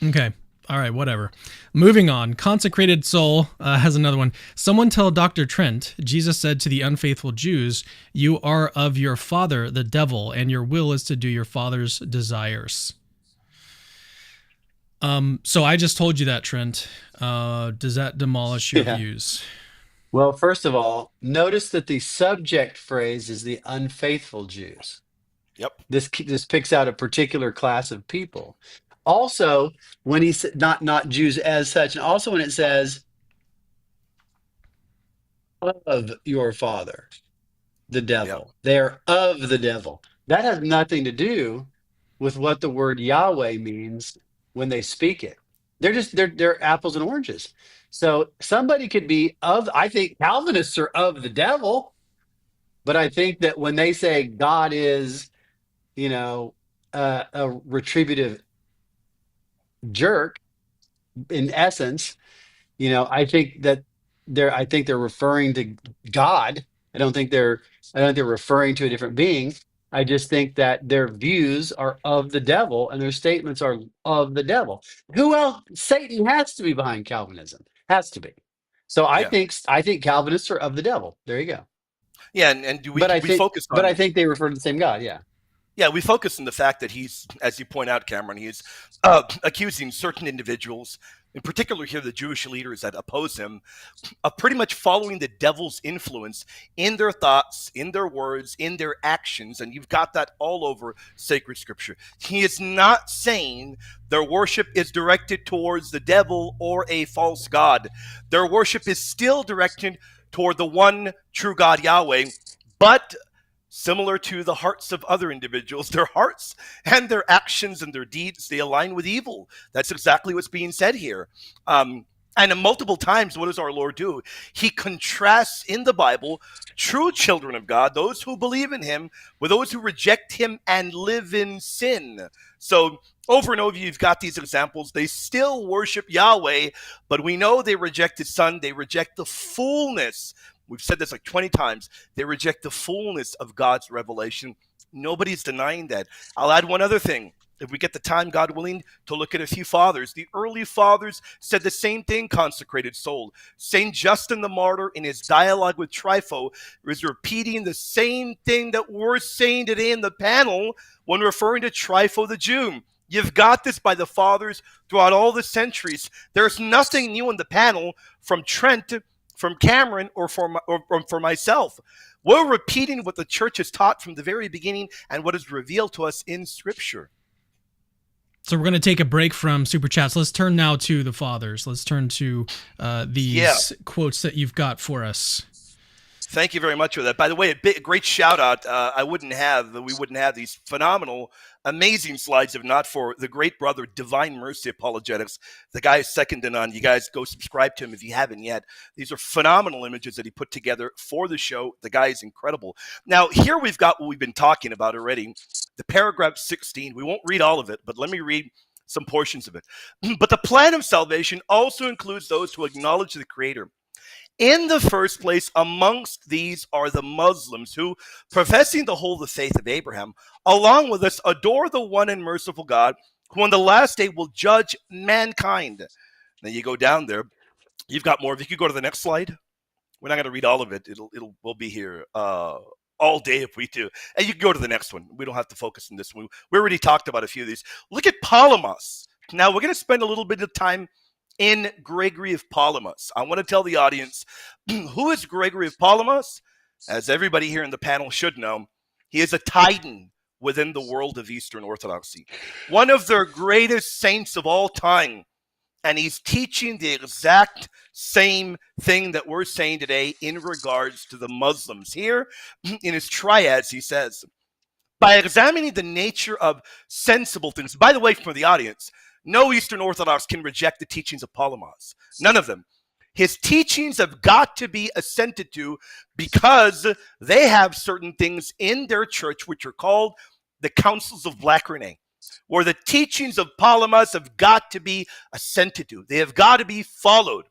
Speaker 1: Okay. All right, whatever. Moving on. Consecrated Soul has another one. Someone tell Dr. Trent, Jesus said to the unfaithful Jews, you are of your father, the devil, and your will is to do your father's desires. So I just told you that, Trent. Does that demolish your views?
Speaker 3: Well, first of all, notice that the subject phrase is the unfaithful Jews.
Speaker 2: Yep.
Speaker 3: This picks out a particular class of people. Also, when he said not Jews as such, and also when it says of your father, the devil, they are of the devil. That has nothing to do with what the word Yahweh means when they speak it. They're apples and oranges. So somebody could be I think Calvinists are of the devil, but I think that when they say God is, a retributive jerk, in essence, I think they're referring to God. I don't think they're referring to a different being. I just think that their views are of the devil and their statements are of the devil. Who else? Satan has to be behind Calvinism. Has to be. So I think Calvinists are of the devil. There you go.
Speaker 2: Yeah, and we focus on.
Speaker 3: But I think they refer to the same God. Yeah.
Speaker 2: Yeah, we focus on the fact that he's, as you point out, Cameron, he's accusing certain individuals, in particular here the Jewish leaders that oppose him, of pretty much following the devil's influence in their thoughts, in their words, in their actions, and you've got that all over sacred scripture. He is not saying their worship is directed towards the devil or a false god. Their worship is still directed toward the one true God, Yahweh, but similar to the hearts of other individuals, their hearts and their actions and their deeds, they align with evil. That's exactly what's being said here. And multiple times, what does our Lord do? He contrasts in the Bible true children of God, those who believe in him, with those who reject him and live in sin. So over and over, you've got these examples. They still worship Yahweh, but we know they reject his son. They reject the fullness. We've said this like 20 times. They reject the fullness of God's revelation. Nobody's denying that. I'll add one other thing. If we get the time, God willing, to look at a few fathers, the early fathers said the same thing, consecrated soul. St. Justin the Martyr, in his dialogue with Trypho, is repeating the same thing that we're saying today in the panel when referring to Trypho the Jew. You've got this by the fathers throughout all the centuries. There's nothing new in the panel from Trent, from Cameron, or for myself. We're repeating what the church has taught from the very beginning and what is revealed to us in Scripture.
Speaker 1: So we're going to take a break from Super Chats. Let's turn now to the fathers. Let's turn to these quotes that you've got for us.
Speaker 2: Thank you very much for that. By the way, a great shout out. We wouldn't have these phenomenal, amazing slides if not for the great brother, Divine Mercy Apologetics. The guy is second to none. You guys go subscribe to him if you haven't yet. These are phenomenal images that he put together for the show. The guy is incredible. Now, here we've got what we've been talking about already. The paragraph 16. We won't read all of it, but let me read some portions of it. But the plan of salvation also includes those who acknowledge the Creator. In the first place, amongst these are the Muslims who, professing to hold the faith of Abraham, along with us, adore the one and merciful God, who on the last day will judge mankind. Then you go down there, you've got more. If you could go to the next slide. We're not going to read all of it. We'll be here all day if we do. And you can go to the next one. We don't have to focus on this one. We already talked about a few of these. Look at Palamas. Now, we're going to spend a little bit of time in Gregory of Palamas. I want to tell the audience, who is Gregory of Palamas? As everybody here in the panel should know, he is a titan within the world of Eastern Orthodoxy. One of their greatest saints of all time. And he's teaching the exact same thing that we're saying today in regards to the Muslims. Here in his triads, he says, by examining the nature of sensible things, by the way, for the audience, no Eastern Orthodox can reject the teachings of Palamas. None of them. His teachings have got to be assented to because they have certain things in their church which are called the Councils of Blachernae, where the teachings of Palamas have got to be assented to. They have got to be followed.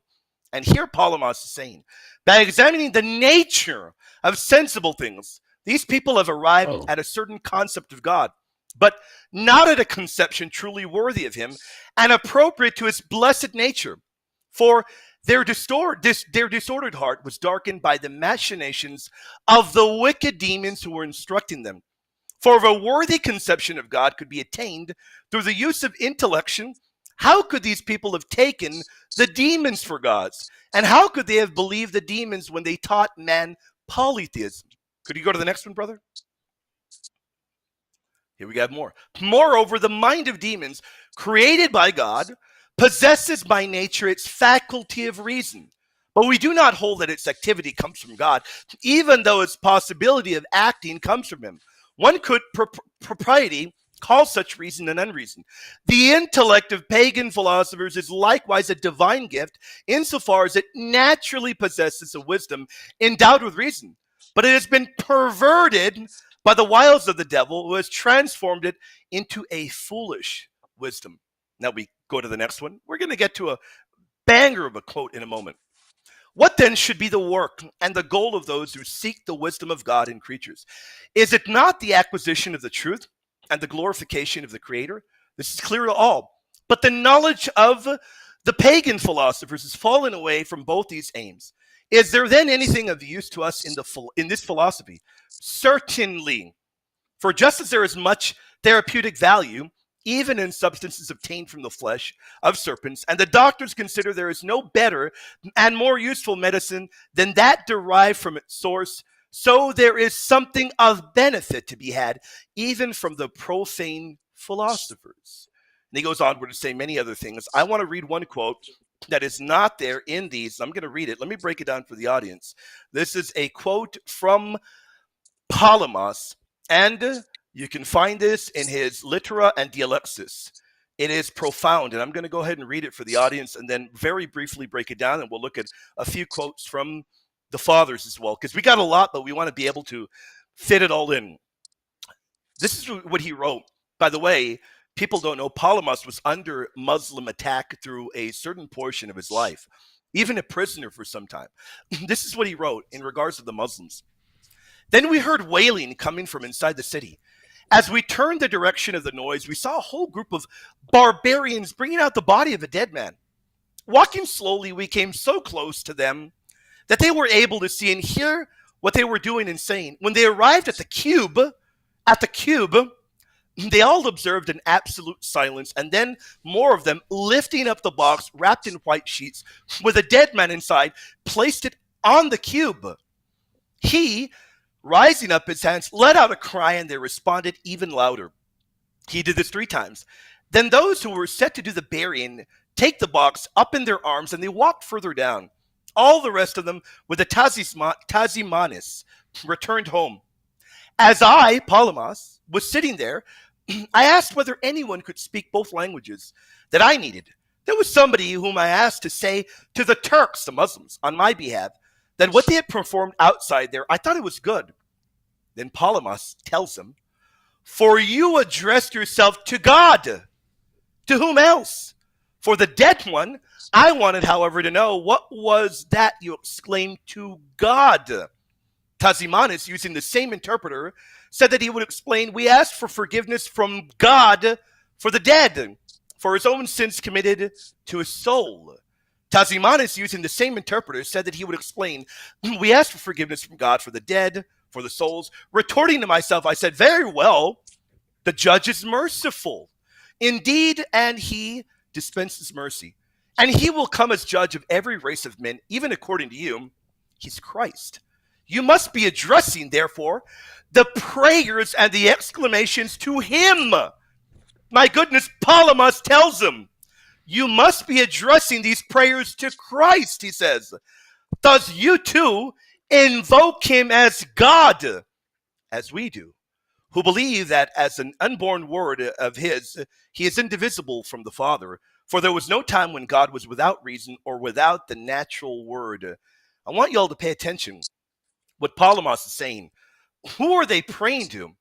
Speaker 2: And here Palamas is saying, by examining the nature of sensible things, these people have arrived at a certain concept of God, but not at a conception truly worthy of him and appropriate to his blessed nature. For their disordered heart was darkened by the machinations of the wicked demons who were instructing them. For if a worthy conception of God could be attained through the use of intellection, how could these people have taken the demons for gods? And how could they have believed the demons when they taught man polytheism? Could you go to the next one, brother? Here we have more. Moreover, the mind of demons, created by God, possesses by nature its faculty of reason. But we do not hold that its activity comes from God, even though its possibility of acting comes from him. One could, propriety, call such reason an unreason. The intellect of pagan philosophers is likewise a divine gift, insofar as it naturally possesses a wisdom endowed with reason. But it has been perverted by the wiles of the devil, who has transformed it into a foolish wisdom. Now we go to the next one. We're going to get to a banger of a quote in a moment. What then should be the work and the goal of those who seek the wisdom of God in creatures? Is it not the acquisition of the truth and the glorification of the Creator? This is clear to all. But the knowledge of the pagan philosophers has fallen away from both these aims. Is there then anything of use to us in this philosophy? Certainly. For just as there is much therapeutic value, even in substances obtained from the flesh of serpents, and the doctors consider there is no better and more useful medicine than that derived from its source, so there is something of benefit to be had even from the profane philosophers. And he goes onward to say many other things. I want to read one quote that is not there in these. I'm going to read it. Let me break it down for the audience. This is a quote from Palamas, and you can find this in his Litera and Dialexis. It is profound, and I'm going to go ahead and read it for the audience and then very briefly break it down, and we'll look at a few quotes from the fathers as well, because we got a lot, but we want to be able to fit it all in. This is what he wrote. By the way, people don't know Palamas was under Muslim attack through a certain portion of his life, even a prisoner for some time. This is what he wrote in regards to the Muslims. Then we heard wailing coming from inside the city. As we turned the direction of the noise, we saw a whole group of barbarians bringing out the body of a dead man. Walking slowly, we came so close to them that they were able to see and hear what they were doing and saying. When they arrived at the cube, they all observed an absolute silence, and then more of them lifting up the box wrapped in white sheets with a dead man inside, placed it on the cube. He, rising up his hands, let out a cry, and they responded even louder. He did this 3 times. Then those who were set to do the burying take the box up in their arms, and they walked further down. All the rest of them, with the Tazimanis, returned home. As I, Palamas, was sitting there, I asked whether anyone could speak both languages that I needed. There was somebody whom I asked to say to the Turks, the Muslims, on my behalf, that what they had performed outside there, I thought it was good. Then Palamas tells him, for you addressed yourself to God. To whom else? For the dead one, I wanted, however, to know what was that you exclaimed to God. Tazimanis, using the same interpreter, said that he would explain, we asked for forgiveness from God for the dead, for his own sins committed to his soul. Tazimanis, using the same interpreter, said that he would explain, we asked for forgiveness from God for the dead, for the souls. Retorting to myself, I said, very well, the judge is merciful. Indeed, and he dispenses mercy. And he will come as judge of every race of men, even according to you. He's Christ. You must be addressing, therefore, the prayers and the exclamations to him. My goodness, Palamas tells him, you must be addressing these prayers to Christ, he says. Thus you too invoke him as God, as we do, who believe that as an unborn word of his, he is indivisible from the Father. For there was no time when God was without reason or without the natural word. I want you all to pay attention. What Palamas is saying, who are they praying to?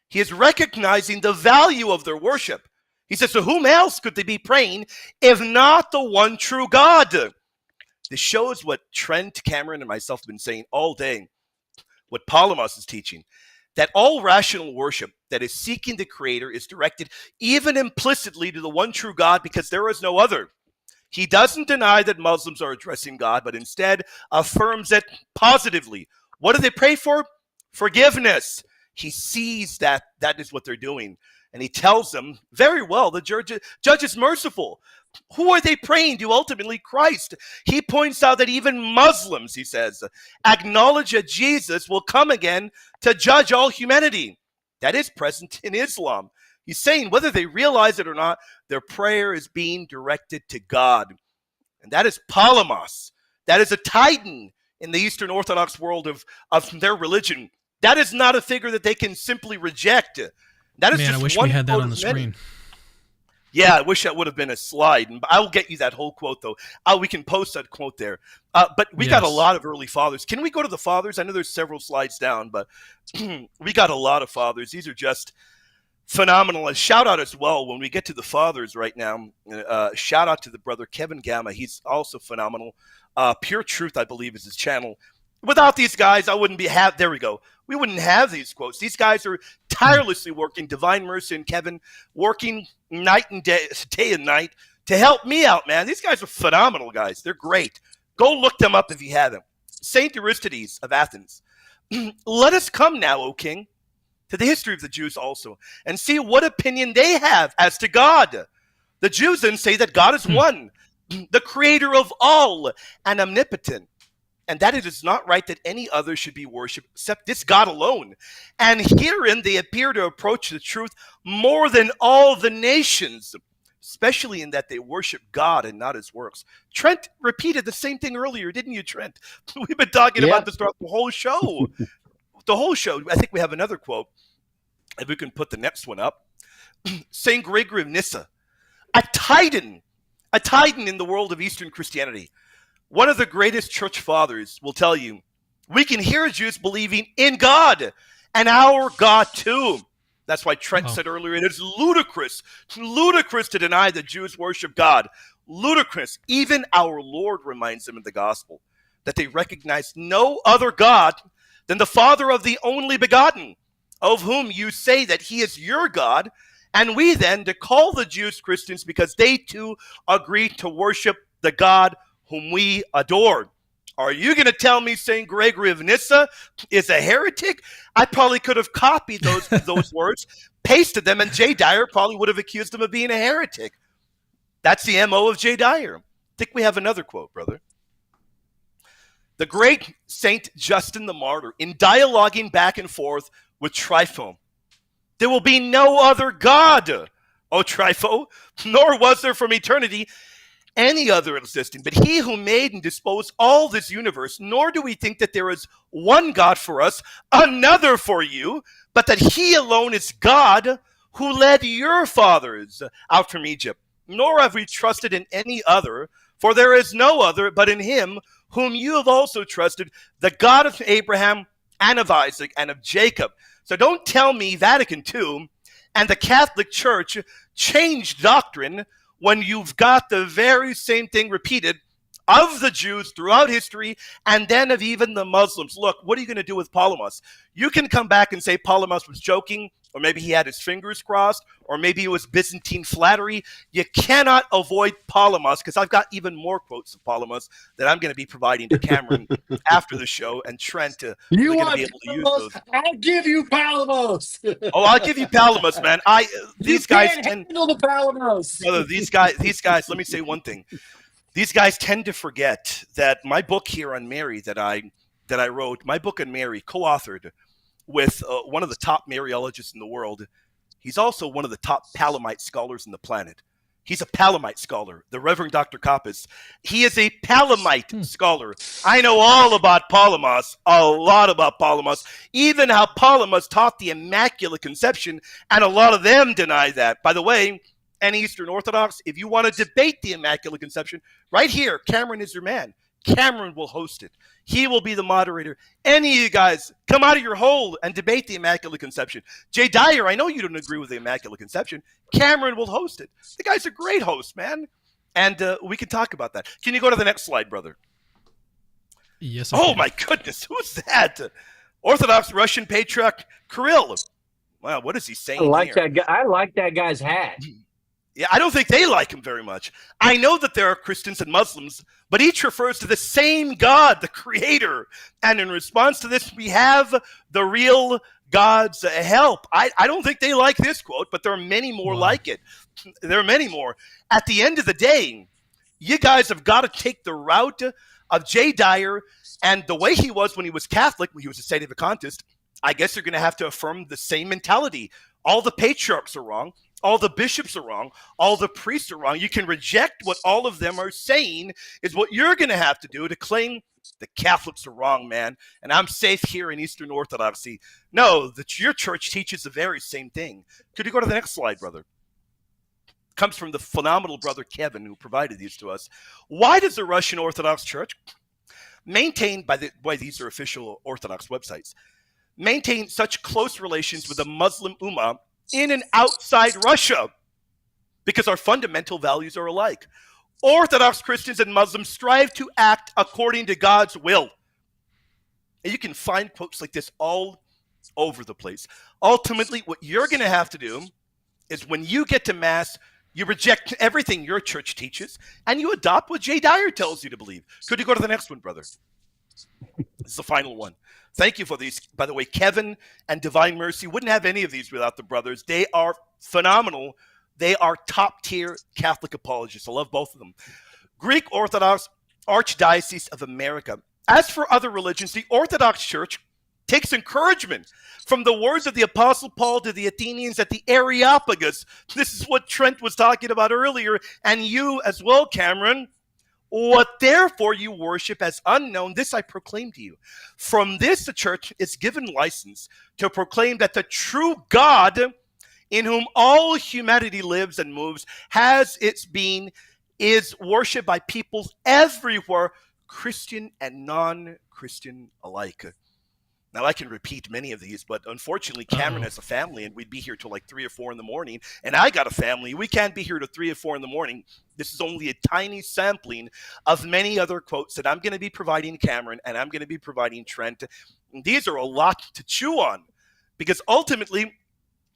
Speaker 2: He is recognizing the value of their worship. He says, to whom else could they be praying if not the one true God? This shows what Trent, Cameron, and myself have been saying all day, what Palamas is teaching, that all rational worship that is seeking the Creator is directed even implicitly to the one true God, because there is no other. He doesn't deny that Muslims are addressing God, but instead affirms it positively. What do they pray for? Forgiveness. He sees that is what they're doing. And he tells them, very well, the judge is merciful. Who are they praying to? Ultimately, Christ. He points out that even Muslims, he says, acknowledge that Jesus will come again to judge all humanity. That is present in Islam. He's saying whether they realize it or not, their prayer is being directed to God. And that is Palamas. That is a titan in the Eastern Orthodox world of their religion. That is not a figure that they can simply reject. That is
Speaker 1: Man,
Speaker 2: just
Speaker 1: I wish
Speaker 2: one
Speaker 1: we had that
Speaker 2: quote
Speaker 1: on the
Speaker 2: of many.
Speaker 1: screen.
Speaker 2: Yeah, I wish that would have been a slide. I will get you that whole quote, though. We can post that quote there. But we got a lot of early fathers. Can we go to the fathers? I know there's several slides down, but we got a lot of fathers. These are just phenomenal. And shout out as well, when we get to the fathers right now, shout out to the brother Kevin Gamma. He's also phenomenal. Pure Truth, I believe, is his channel. Without these guys, I wouldn't there we go. We wouldn't have these quotes. These guys are tirelessly working, Divine Mercy and Kevin, working night and day and night to help me out, man. These guys are phenomenal guys. They're great. Go look them up if you haven't. Saint Aristides of Athens. Let us come now, O king, to the history of the Jews also, and see what opinion they have as to God. The Jews then say that God is one, the creator of all and omnipotent, and that it is not right that any other should be worshipped except this God alone. And herein they appear to approach the truth more than all the nations, especially in that they worship God and not his works. Trent repeated the same thing earlier, didn't you, Trent? We've been talking about this throughout the whole show. The whole show. I think we have another quote. If we can put the next one up. St. Gregory of Nyssa. a titan in the world of Eastern Christianity. One of the greatest church fathers will tell you, we can hear Jews believing in God and our God too. That's why Trent said earlier, it is ludicrous to deny that Jews worship God. Ludicrous. Even our Lord reminds them in the gospel that they recognize no other God than the Father of the only begotten, of whom you say that he is your God. And we then to call the Jews Christians because they too agree to worship the God whom we adore. Are you going to tell me St. Gregory of Nyssa is a heretic? I probably could have copied those words, pasted them, and J. Dyer probably would have accused him of being a heretic. That's the MO of J. Dyer. I think we have another quote, brother. The great Saint Justin the Martyr, in dialoguing back and forth with Trypho, there will be no other God, O Trypho, nor was there from eternity any other existing, but he who made and disposed all this universe, nor do we think that there is one God for us, another for you, but that he alone is God who led your fathers out from Egypt. Nor have we trusted in any other, for there is no other but in him whom you have also trusted, the God of Abraham and of Isaac and of Jacob. So don't tell me Vatican II and the Catholic Church changed doctrine when you've got the very same thing repeated of the Jews throughout history and then of even the Muslims. Look, what are you going to do with Palamas? You can come back and say Palamas was joking, or maybe he had his fingers crossed, or maybe it was Byzantine flattery. You cannot avoid Palamas, because I've got even more quotes of Palamas that I'm going to be providing to Cameron after the show, and Trent
Speaker 3: You
Speaker 2: going to
Speaker 3: want
Speaker 2: be able to use
Speaker 3: Palamos?
Speaker 2: those.
Speaker 3: I'll give you Palamos.
Speaker 2: Oh, I'll give you Palamas, man. These guys
Speaker 3: can't handle the Palamos.
Speaker 2: Brother, these guys, let me say one thing. These guys tend to forget that my book here on Mary that I wrote, my book on Mary, co-authored with one of the top Mariologists in the world. He's also one of the top Palamite scholars in the planet. He's a Palamite scholar, the Reverend Dr. Kappas. He is a Palamite scholar. I know all about Palamas, a lot about Palamas, even how Palamas taught the Immaculate Conception, and a lot of them deny that. By the way, any Eastern Orthodox, if you want to debate the Immaculate Conception, right here, Cameron is your man. Cameron will host it. He will be the moderator. Any of you guys, come out of your hole and debate the Immaculate Conception. Jay Dyer, I know you don't agree with the Immaculate Conception. Cameron will host it. The guy's a great host, man. And we can talk about that. Can you go to the next slide, brother?
Speaker 1: Yes.
Speaker 2: Oh, my goodness. Who's that? Orthodox Russian Patriarch Kirill. Wow, what is he saying here?
Speaker 4: That guy. I like that guy's hat.
Speaker 2: Yeah, I don't think they like him very much. I know that there are Christians and Muslims, but each refers to the same God, the Creator. And in response to this, we have the real God's help. I don't think they like this quote, but there are many more like it. There are many more. At the end of the day, you guys have got to take the route of J. Dyer and the way he was when he was Catholic, when he was a sedevacantist. I guess you're going to have to affirm the same mentality. All the patriarchs are wrong. All the bishops are wrong. All the priests are wrong. You can reject what all of them are saying is what you're going to have to do to claim the Catholics are wrong, man, and I'm safe here in Eastern Orthodoxy. No, your church teaches the very same thing. Could you go to the next slide, brother? Comes from the phenomenal brother Kevin, who provided these to us. Why does the Russian Orthodox Church, maintained by these are official Orthodox websites, maintain such close relations with the Muslim Ummah in and outside Russia? Because our fundamental values are alike. Orthodox Christians and Muslims strive to act according to God's will. And you can find quotes like this all over the place. Ultimately, what you're going to have to do is when you get to Mass, you reject everything your church teaches, and you adopt what J. Dyer tells you to believe. Could you go to the next one, brother? This is the final one. Thank you for these. By the way, Kevin and Divine Mercy wouldn't have any of these without the brothers. They are phenomenal. They are top-tier Catholic apologists. I love both of them. Greek Orthodox Archdiocese of America. As for other religions, the Orthodox Church takes encouragement from the words of the Apostle Paul to the Athenians at the Areopagus. This is what Trent was talking about earlier, and you as well, Cameron. What therefore you worship as unknown, this I proclaim to you. From this, the church is given license to proclaim that the true God in whom all humanity lives and moves, has its being, is worshipped by peoples everywhere, Christian and non-Christian alike. Now, I can repeat many of these, but unfortunately, Cameron has a family, and we'd be here till like 3 or 4 in the morning. And I got a family. We can't be here till 3 or 4 in the morning. This is only a tiny sampling of many other quotes that I'm going to be providing Cameron, and I'm going to be providing Trent. And these are a lot to chew on, because ultimately,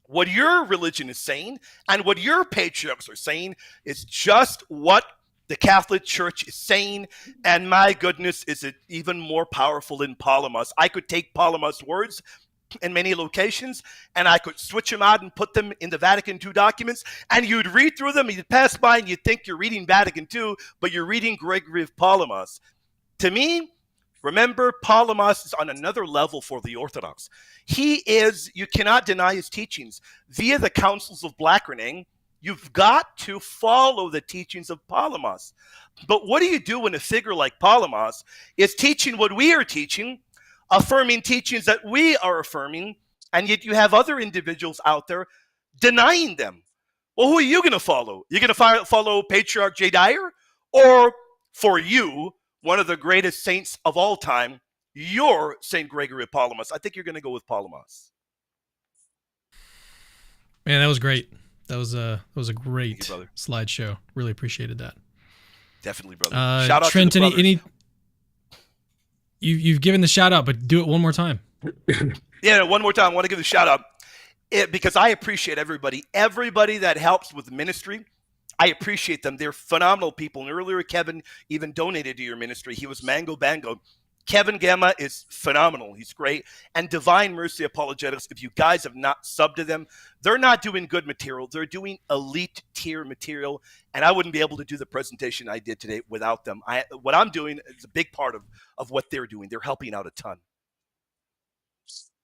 Speaker 2: what your religion is saying and what your patriarchs are saying is just what the Catholic Church is saying, and my goodness, is it even more powerful than Palamas. I could take Palamas' words in many locations, and I could switch them out and put them in the Vatican II documents, and you'd read through them, and you'd pass by, and you'd think you're reading Vatican II, but you're reading Gregory of Palamas. To me, remember, Palamas is on another level for the Orthodox. He is, you cannot deny his teachings. Via the Councils of Blackernang, you've got to follow the teachings of Palamas. But what do you do when a figure like Palamas is teaching what we are teaching, affirming teachings that we are affirming, and yet you have other individuals out there denying them? Well, who are you going to follow? You're going to follow Patriarch J. Dyer? Or, for you, one of the greatest saints of all time, you're St. Gregory of Palamas? I think you're going to go with Palamas.
Speaker 1: Man, that was great. That was a great slideshow. Really appreciated that.
Speaker 2: Definitely, brother. Shout out
Speaker 1: Trent,
Speaker 2: to the brothers.
Speaker 1: You've given the shout out, but do it one more time.
Speaker 2: Yeah, one more time. I want to give the shout out because I appreciate everybody that helps with the ministry. I appreciate them. They're phenomenal people. And earlier, Kevin even donated to your ministry. He was Mango Bango. Kevin Gamma is phenomenal. He's great. And Divine Mercy Apologetics, if you guys have not subbed to them, they're not doing good material. They're doing elite tier material. And I wouldn't be able to do the presentation I did today without them. What I'm doing is a big part of what they're doing. They're helping out a ton.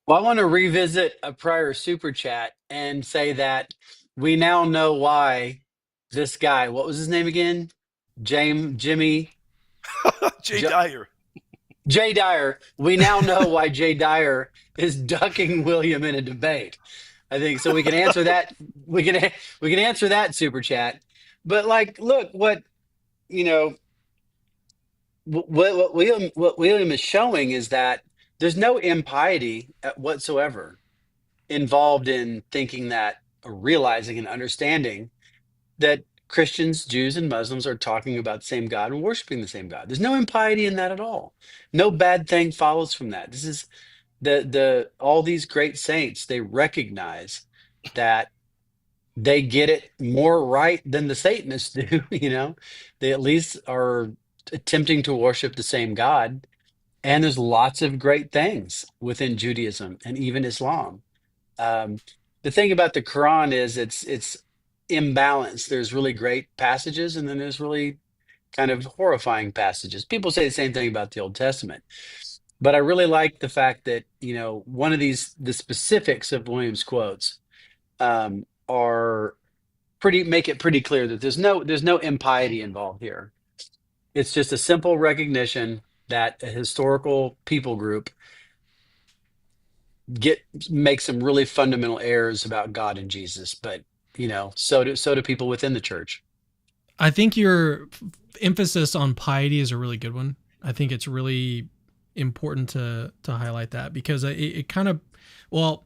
Speaker 3: Well, I want to revisit a prior super chat and say that we now know why this guy, what was his name again? Jimmy
Speaker 2: Dyer.
Speaker 3: Jay Dyer. We now know why Jay Dyer is ducking William in a debate. I think so. We can answer that. We can answer that super chat. But like, look what what William is showing is that there's no impiety whatsoever involved in thinking that, or realizing and understanding that Christians, Jews, and Muslims are talking about the same God and worshiping the same God. There's no impiety in that at all. No bad thing follows from that. This is all these great saints, they recognize that they get it more right than the Satanists do. They at least are attempting to worship the same God. And there's lots of great things within Judaism and even Islam. The thing about the Quran is it's imbalanced. There's really great passages, and then there's really kind of horrifying passages. People say the same thing about the Old Testament. But I really like the fact that, one of the specifics of William's quotes make it pretty clear that there's no impiety involved here. It's just a simple recognition that a historical people group make some really fundamental errors about God and Jesus, but so do people within the church.
Speaker 1: I think your emphasis on piety is a really good one. I think it's really important to highlight that, because it kind of, well,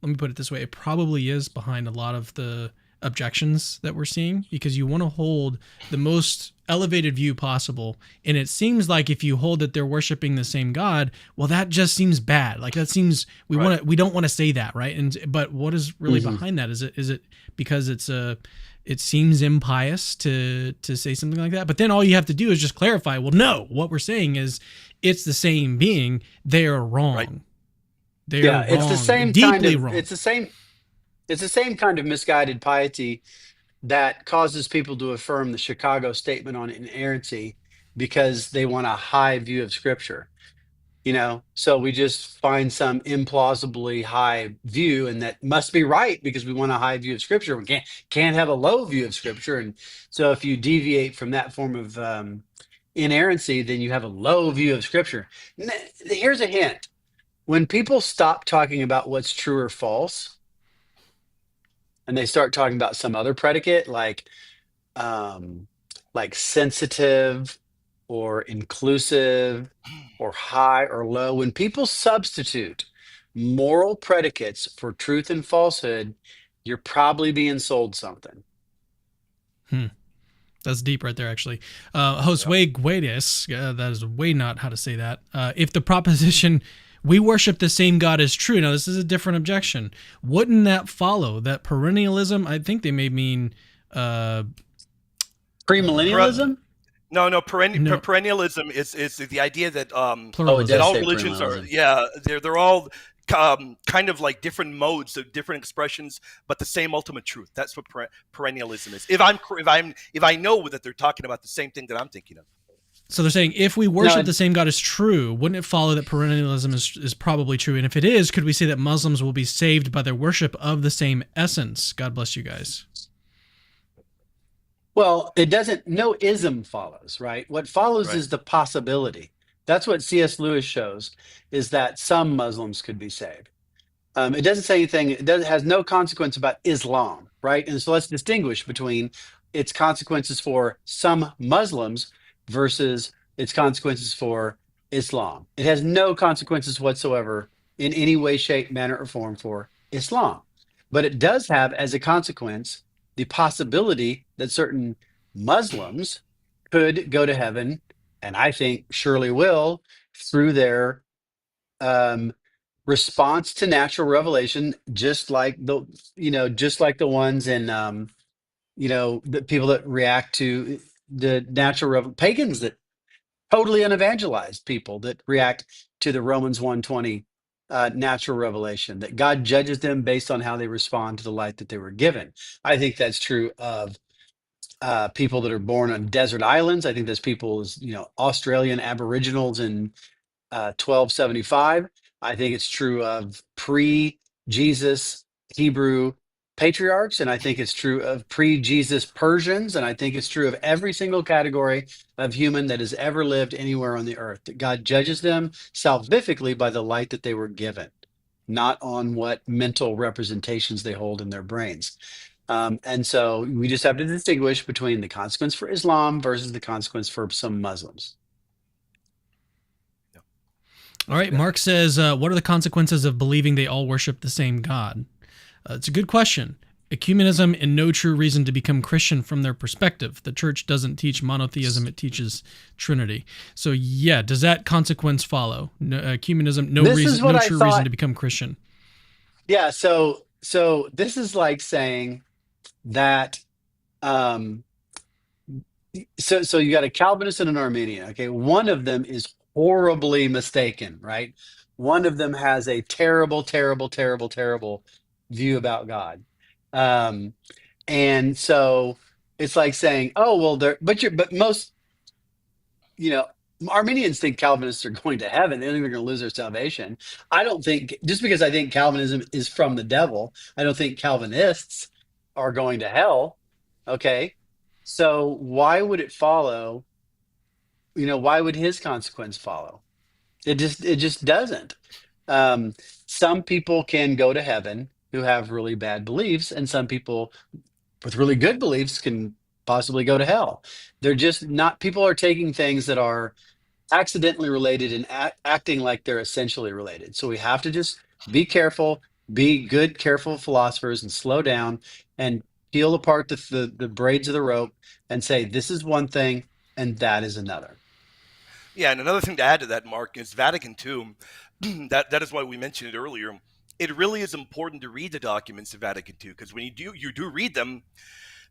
Speaker 1: let me put it this way. It probably is behind a lot of the objections that we're seeing, because you want to hold the most elevated view possible. And it seems like if you hold that they're worshiping the same God, well, that just seems bad. Like that seems, we don't want to say that. Right. But what is really behind that? Is it because it seems impious to say something like that? But then all you have to do is just clarify, well, no, what we're saying is it's the same being. They are wrong. Right. They are wrong.
Speaker 3: It's the same
Speaker 1: deeply wrong.
Speaker 3: It's the same kind of misguided piety that causes people to affirm the Chicago Statement on Inerrancy because they want a high view of Scripture. So we just find some implausibly high view, and that must be right because we want a high view of Scripture. We can't have a low view of Scripture, and so if you deviate from that form of inerrancy, then you have a low view of Scripture. Here's a hint: when people stop talking about what's true or false, and they start talking about some other predicate um, like sensitive or inclusive or high or low, when people substitute moral predicates for truth and falsehood, you're probably being sold something.
Speaker 1: That's deep right there, actually. Josue Guedes, that is way not how to say that. If the proposition, we worship the same God, is true, now this is a different objection, wouldn't that follow that perennialism, I think they may mean...
Speaker 3: Premillennialism?
Speaker 2: No,
Speaker 1: No.
Speaker 2: perennialism is the idea that
Speaker 1: pluralism.
Speaker 2: that
Speaker 3: does
Speaker 2: all
Speaker 3: say
Speaker 2: religions are
Speaker 3: premillennialism.
Speaker 2: they're all kind of like different modes of different expressions, but the same ultimate truth. That's what perennialism is. If I know that they're talking about the same thing that I'm thinking of.
Speaker 1: So they're saying if we worship the same God is true, wouldn't it follow that perennialism is probably true? And if it is, could we say that Muslims will be saved by their worship of the same essence? God bless you guys.
Speaker 3: Well, it doesn't, no ism follows, right? What follows is the possibility. That's what C.S. Lewis shows, is that some Muslims could be saved. It doesn't say anything, has no consequence about Islam, right? And so let's distinguish between its consequences for some Muslims versus its consequences for Islam. It has no consequences whatsoever in any way, shape, manner, or form for Islam. But it does have as a consequence the possibility that certain Muslims could go to heaven, and I think surely will, through their response to natural revelation, just like the ones in the people that react to the pagans, that totally unevangelized people that react to the Romans 1:20 natural revelation, that God judges them based on how they respond to the light that they were given. I think that's true of people that are born on desert islands. I think that's people, Australian Aboriginals in 1275. I think it's true of pre-Jesus Hebrew patriarchs, and I think it's true of pre-Jesus Persians, and I think it's true of every single category of human that has ever lived anywhere on the earth, that God judges them salvifically by the light that they were given, not on what mental representations they hold in their brains. And so we just have to distinguish between the consequence for Islam versus the consequence for some Muslims.
Speaker 1: All right, Mark says, what are the consequences of believing they all worship the same God? It's a good question. Ecumenism and no true reason to become Christian from their perspective. The church doesn't teach monotheism, it teaches Trinity. So yeah, does that consequence follow? Ecumenism, no true reason to become Christian.
Speaker 3: Yeah, so this is like saying that so you got a Calvinist and an Arminian. Okay, one of them is horribly mistaken, right? One of them has a terrible, terrible, terrible, terrible view about God. And so it's like saying, oh, well, but most, Arminians think Calvinists are going to heaven. They don't think they're going to lose their salvation. I don't think, just because I think Calvinism is from the devil, I don't think Calvinists are going to hell. Okay. So why would it follow? Why would his consequence follow? It just doesn't. Some people can go to heaven who have really bad beliefs, and some people with really good beliefs can possibly go to hell. They're just not, people are taking things that are accidentally related and acting like they're essentially related. So we have to just be careful, be good, careful philosophers, and slow down and peel apart the braids of the rope and say, this is one thing and that is another.
Speaker 2: Yeah, and another thing to add to that, Mark, is Vatican II. that is why we mentioned it earlier. It really is important to read the documents of Vatican II, because when you do read them,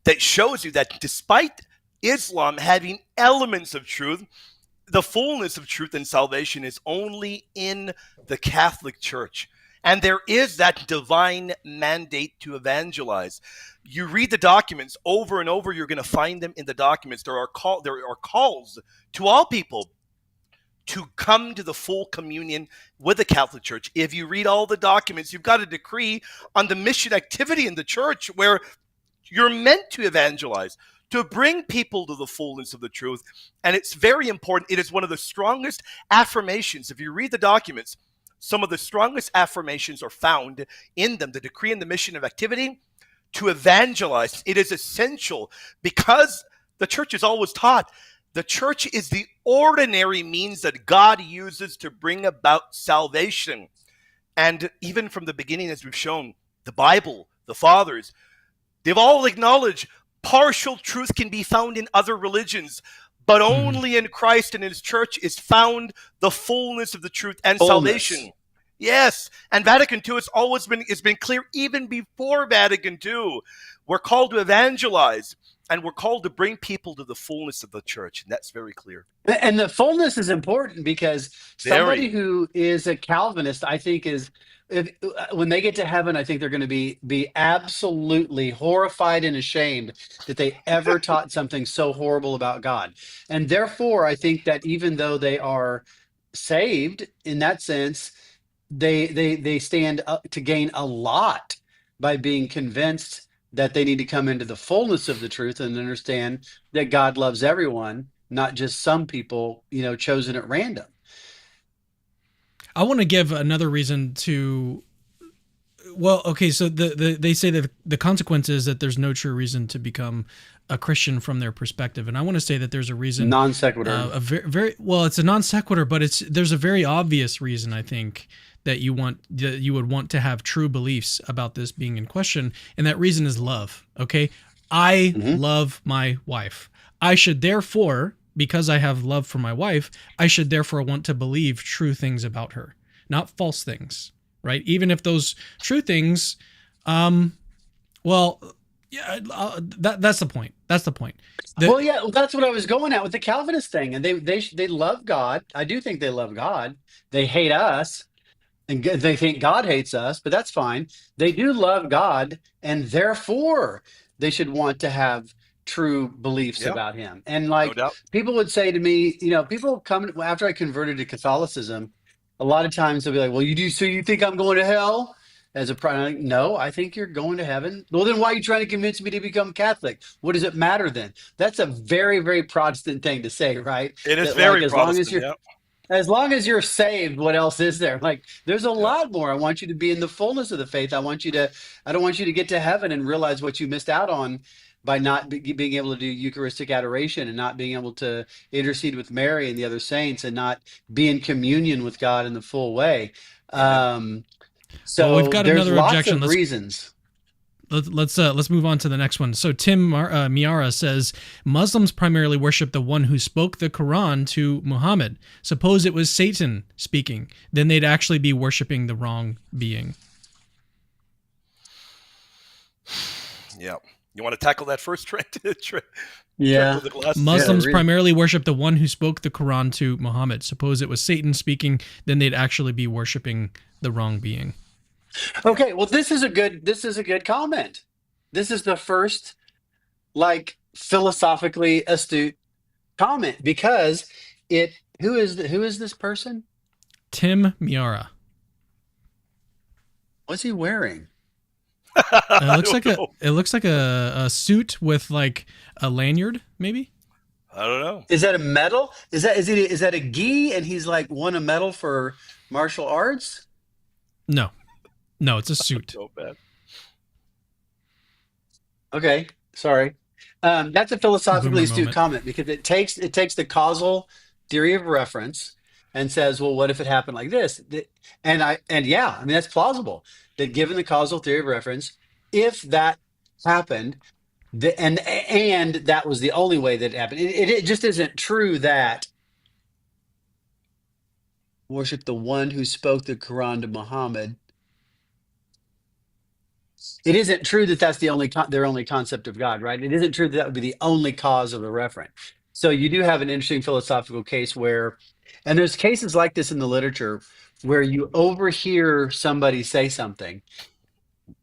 Speaker 2: that shows you that despite Islam having elements of truth, the fullness of truth and salvation is only in the Catholic Church. And there is that divine mandate to evangelize. You read the documents over and over, you're going to find them in the documents. There are calls to all people to come to the full communion with the Catholic Church. If you read all the documents, you've got a decree on the mission activity in the church where you're meant to evangelize, to bring people to the fullness of the truth. And it's very important. It is one of the strongest affirmations. If you read the documents, some of the strongest affirmations are found in them. The decree and the mission of activity, to evangelize. It is essential because the church is always taught the church is the ordinary means that God uses to bring about salvation. And even from the beginning, as we've shown, the Bible, the fathers, they've all acknowledged partial truth can be found in other religions, but only in Christ and in his church is found the fullness of the truth and salvation. Yes, and Vatican II has been clear even before Vatican II. We're called to evangelize, and we're called to bring people to the fullness of the church, and that's very clear.
Speaker 3: And the fullness is important because somebody who is a Calvinist, I think, when they get to heaven, I think they're going to be absolutely horrified and ashamed that they ever taught something so horrible about God. And therefore, I think that even though they are saved in that sense, they stand up to gain a lot by being convinced that they need to come into the fullness of the truth and understand that God loves everyone, not just some people, chosen at random.
Speaker 1: I want to give another reason to, so they say that the consequence is that there's no true reason to become a Christian from their perspective. And I want to say that there's a reason.
Speaker 3: Non sequitur.
Speaker 1: It's a non sequitur, but there's a very obvious reason, I think, that you would want to have true beliefs about this being in question. And that reason is love. Okay. I love my wife. I should therefore, because I have love for my wife, I should therefore want to believe true things about her, not false things, right? Even if those true things, that's the point. That's the point.
Speaker 3: That's what I was going at with the Calvinist thing. And they love God. I do think they love God. They hate us. And they think God hates us, but that's fine. They do love God, and therefore they should want to have true beliefs about him. And people would say to me, people come after I converted to Catholicism, a lot of times they'll be like, well, so you think I'm going to hell? No, I think you're going to heaven. Well, then why are you trying to convince me to become Catholic? What does it matter then? That's a very, very Protestant thing to say, right?
Speaker 2: It is very Protestant,
Speaker 3: As long as you're saved, what else is there? There's a lot more. I want you to be in the fullness of the faith. I don't want you to get to heaven and realize what you missed out on by not being able to do Eucharistic adoration and not being able to intercede with Mary and the other saints and not be in communion with God in the full way. So
Speaker 1: we've got
Speaker 3: there's
Speaker 1: another
Speaker 3: lots
Speaker 1: objection.
Speaker 3: of reasons.
Speaker 1: Let's move on to the next one. So Tim Miara says Muslims primarily worship the one who spoke the Quran to Muhammad. Suppose it was Satan speaking, then they'd actually be worshiping the wrong being.
Speaker 2: Yeah, you want to tackle that first, Trent?
Speaker 3: Yeah.
Speaker 1: Muslims primarily worship the one who spoke the Quran to Muhammad. Suppose it was Satan speaking, then they'd actually be worshiping the wrong being.
Speaker 3: Okay, well, this is a good comment. This is the first, philosophically astute comment because who is this person?
Speaker 1: Tim Miara.
Speaker 3: What's he wearing?
Speaker 1: It looks like a suit with a lanyard, maybe.
Speaker 2: I don't know.
Speaker 3: Is that a medal? Is that a gi? And he's won a medal for martial arts?
Speaker 1: No, it's a suit.
Speaker 2: So bad.
Speaker 3: Okay, sorry. That's a philosophically astute comment because it takes the causal theory of reference and says, well, what if it happened like this? That's plausible. That given the causal theory of reference, if that happened, and that was the only way that it happened, it just isn't true that worship the one who spoke the Quran to Muhammad. It isn't true that that's their only concept of God, right? It isn't true that would be the only cause of the referent. So you do have an interesting philosophical case and there's cases like this in the literature where you overhear somebody say something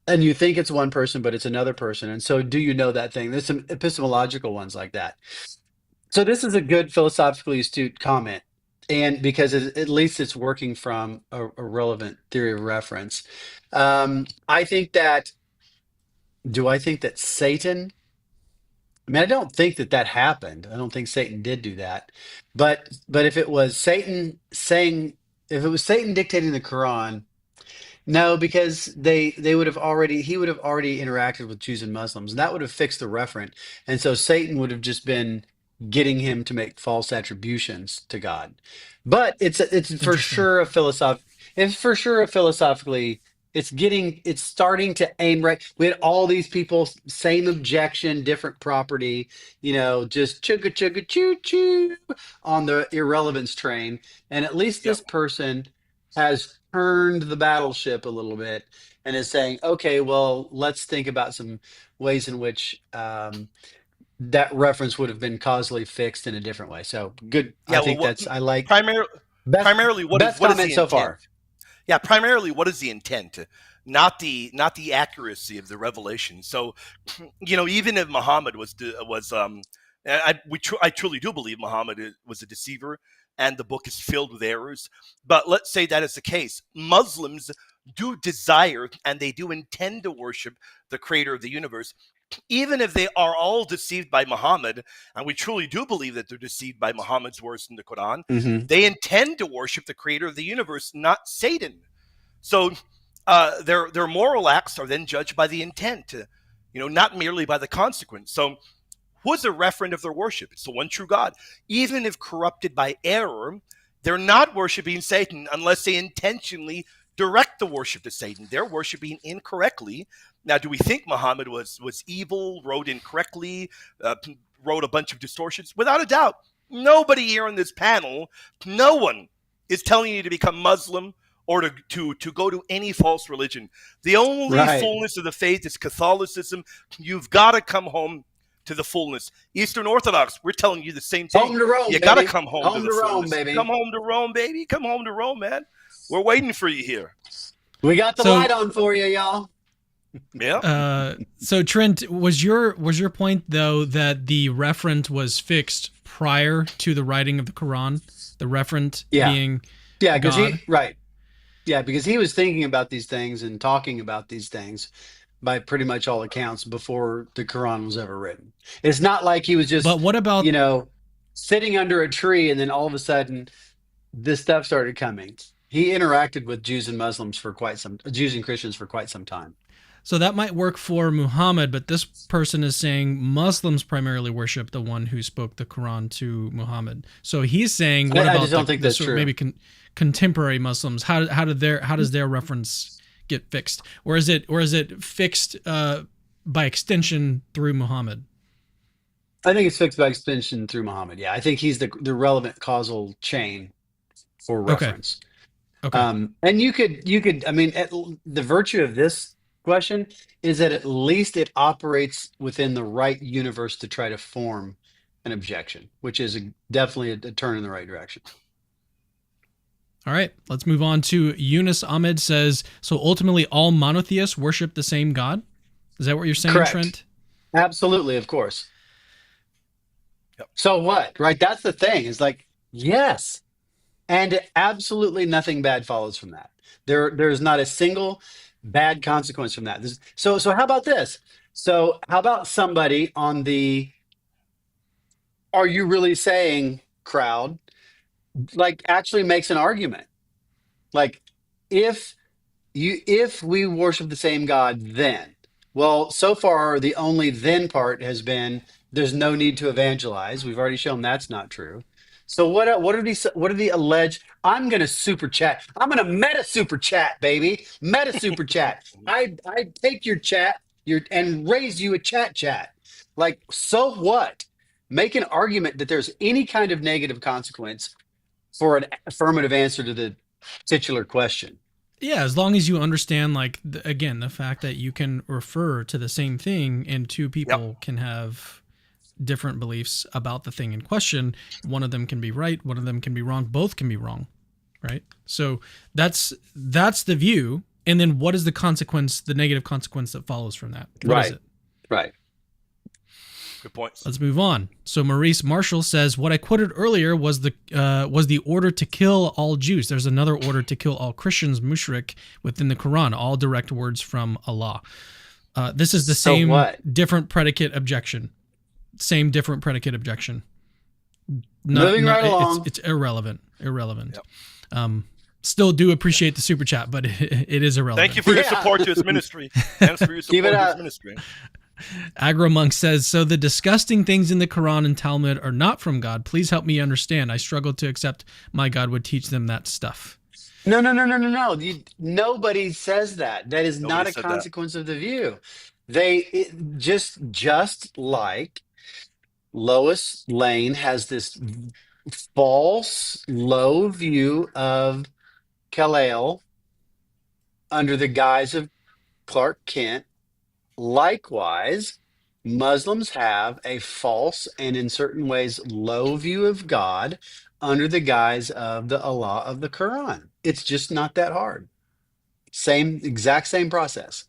Speaker 3: and you think it's one person, but it's another person. And so do you know that thing? There's some epistemological ones like that. So this is a good philosophically astute comment. And because at least it's working from a relevant theory of reference. I think that Satan, I don't think that happened. I don't think Satan did do that. But if it was Satan dictating the Quran, No, because they would have already he would have already interacted with Jews and Muslims, and that would have fixed the referent. And so Satan would have just been getting him to make false attributions to God. But it's for
Speaker 1: Interesting.
Speaker 3: sure a philosoph it's for sure a philosophically it's starting to aim right. We had all these people, same objection, different property, just chugga chugga choo choo on the irrelevance train. And at least
Speaker 2: Yeah.
Speaker 3: this person has turned the battleship a little bit and is saying, okay, well, let's think about some ways in which that reference would have been causally fixed in a different way. So good. I
Speaker 2: Yeah. Well,
Speaker 3: think I like
Speaker 2: primarily,
Speaker 3: best
Speaker 2: primarily,
Speaker 3: best
Speaker 2: what is
Speaker 3: comment
Speaker 2: the
Speaker 3: so
Speaker 2: intent?
Speaker 3: far.
Speaker 2: Yeah, primarily, what is the intent? Not the accuracy of the revelation. So, even if Muhammad I truly do believe Muhammad was a deceiver, and the book is filled with errors. But let's say that is the case. Muslims do desire and they do intend to worship the creator of the universe, even if they are all deceived by Muhammad, and we truly do believe that they're deceived by Muhammad's words in the Quran.
Speaker 3: Hmm.
Speaker 2: They intend to worship the creator of the universe, not Satan. So their moral acts are then judged by the intent, not merely by the consequence. So who is the referent of their worship? It's the one true God. Even if corrupted by error, they're not worshiping Satan unless they intentionally direct the worship to Satan. They're worshiping incorrectly. Now, do we think Muhammad was evil, wrote incorrectly, wrote a bunch of distortions? Without a doubt. Nobody here on this panel, no one is telling you to become Muslim or to go to any false religion. The only
Speaker 3: Right.
Speaker 2: fullness of the faith is Catholicism. You've got to come home to the fullness. Eastern Orthodox, we're telling you the same thing.
Speaker 3: Home to Rome,
Speaker 2: You got to
Speaker 3: baby.
Speaker 2: come home to
Speaker 3: Home
Speaker 2: the
Speaker 3: to Rome,
Speaker 2: fullness.
Speaker 3: baby.
Speaker 2: Come home to Rome, baby. Come home to Rome, man. We're waiting for you here.
Speaker 3: We got the
Speaker 1: So-
Speaker 3: light on for you, y'all.
Speaker 2: Yeah.
Speaker 1: So Trent, was your point though that the referent was fixed prior to the writing of the Quran? The referent
Speaker 3: Yeah.
Speaker 1: being
Speaker 3: Yeah, because
Speaker 1: God.
Speaker 3: right. Yeah, because he was thinking about these things and talking about these things by pretty much all accounts before the Quran was ever written. It's not like he was just,
Speaker 1: But what about
Speaker 3: sitting under a tree and then all of a sudden this stuff started coming. He interacted with Jews and Jews and Christians for quite some time.
Speaker 1: so that might work for Muhammad, but this person is saying Muslims primarily worship the one who spoke the Quran to Muhammad. So he's saying, what
Speaker 3: I
Speaker 1: about
Speaker 3: just don't think that's true.
Speaker 1: maybe contemporary Muslims? How does their reference get fixed, or is it fixed by extension through Muhammad?
Speaker 3: I think it's fixed by extension through Muhammad. Yeah, I think he's the relevant causal chain for reference.
Speaker 1: Okay.
Speaker 3: And you could, I mean, the virtue of this question is that at least it operates within the right universe to try to form an objection, which is definitely a turn in the right direction.
Speaker 1: All right, let's move on to Yunus Ahmed says, so ultimately all monotheists worship the same God? Is that what you're saying,
Speaker 3: Correct.
Speaker 1: Trent?
Speaker 3: Absolutely, of course.
Speaker 2: Yep.
Speaker 3: So what, right? That's the thing. Is like, yes. And absolutely nothing bad follows from that. There's not a single bad consequence from that. So how about this? So how about somebody on the "are you really saying" crowd, like actually makes an argument? Like, if we worship the same God, then, well, so far the only then part has been there's no need to evangelize. We've already shown that's not true. So what are the alleged? I'm gonna super chat. I'm gonna meta super chat, baby. Meta super chat. I take your chat and raise you a chat. Like, so what? Make an argument that there's any kind of negative consequence for an affirmative answer to the titular question.
Speaker 1: Yeah, as long as you understand, like, again, the fact that you can refer to the same thing and two people can have different beliefs about the thing in question. One of them can be right, one of them can be wrong, both can be wrong, right? So that's the view. And then what is the consequence, the negative consequence that follows from that? What is it?
Speaker 3: Right.
Speaker 2: Good points.
Speaker 1: Let's move on. So Maurice Marshall says, what I quoted earlier was the order to kill all Jews. There's another order to kill all Christians, mushrik, within the Quran, all direct words from Allah. This is the same, different predicate objection. Same, different predicate objection.
Speaker 3: Moving right along.
Speaker 1: It's irrelevant.
Speaker 2: Yep.
Speaker 1: Still do appreciate the super chat, but it is irrelevant.
Speaker 2: Thank you for your support to his ministry. Thanks for your support to his ministry.
Speaker 1: Agromonk says, so the disgusting things in the Quran and Talmud are not from God. Please help me understand. I struggle to accept my God would teach them that stuff.
Speaker 3: No. Nobody says that. That is not a consequence of the view. Just like Lois Lane has this false, low view of Kal-El under the guise of Clark Kent. Likewise, Muslims have a false and in certain ways low view of God under the guise of the Allah of the Quran. It's just not that hard. Exact same process.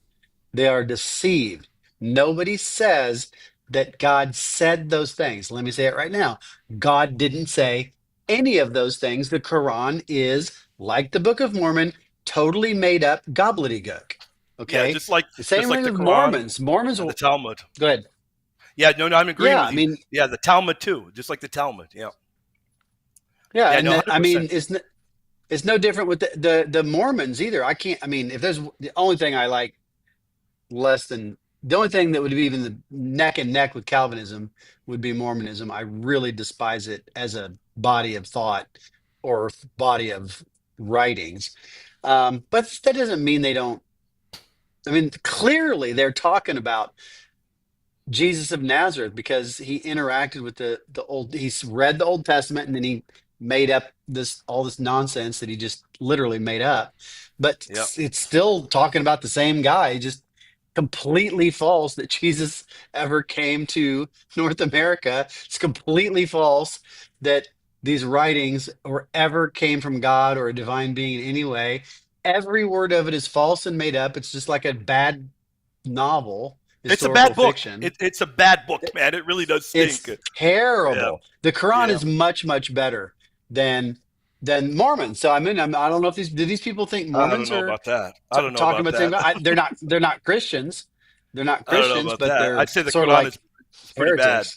Speaker 3: They are deceived. Nobody says that God said those things. Let me say it right now. God didn't say any of those things. The Quran is, like the Book of Mormon, totally made up gobbledygook. Okay.
Speaker 2: Yeah, just like
Speaker 3: the same
Speaker 2: like
Speaker 3: way
Speaker 2: the
Speaker 3: with
Speaker 2: Quran,
Speaker 3: Mormons,
Speaker 2: the Talmud.
Speaker 3: Go ahead.
Speaker 2: Yeah, no, I'm agreeing with you.
Speaker 3: I mean,
Speaker 2: yeah, the Talmud too, just like the Talmud. Yeah.
Speaker 3: Yeah,
Speaker 2: and
Speaker 3: I mean, it's no different with the Mormons either. If there's the only thing I like the only thing that would be even the neck and neck with Calvinism would be Mormonism. I really despise it as a body of thought or body of writings. But that doesn't mean they don't. I mean, clearly they're talking about Jesus of Nazareth because he interacted with the old. He's read the Old Testament and then he made up all this nonsense that he just literally made up. But it's still talking about the same guy. Just completely false that Jesus ever came to North America. It's completely false that these writings or ever came from God or a divine being in any way. Every word of it is false and made up. It's just like a bad novel.
Speaker 2: It's a bad book. It's a bad book, man. It really does stink.
Speaker 3: It's terrible. Yeah. The Quran is much, much better than Mormons. So I mean, I don't know if do these people think Mormons
Speaker 2: I don't know about that. I don't know
Speaker 3: talking
Speaker 2: about
Speaker 3: that. They're not Christians. They're not Christians, but they're
Speaker 2: I'd say the
Speaker 3: sort
Speaker 2: Quran
Speaker 3: of like
Speaker 2: is pretty bad.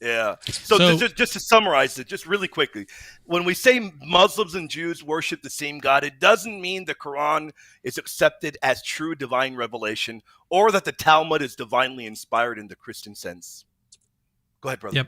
Speaker 2: Yeah. So just to summarize it, just really quickly, when we say Muslims and Jews worship the same God, it doesn't mean the Quran is accepted as true divine revelation or that the Talmud is divinely inspired in the Christian sense. Go ahead, brother.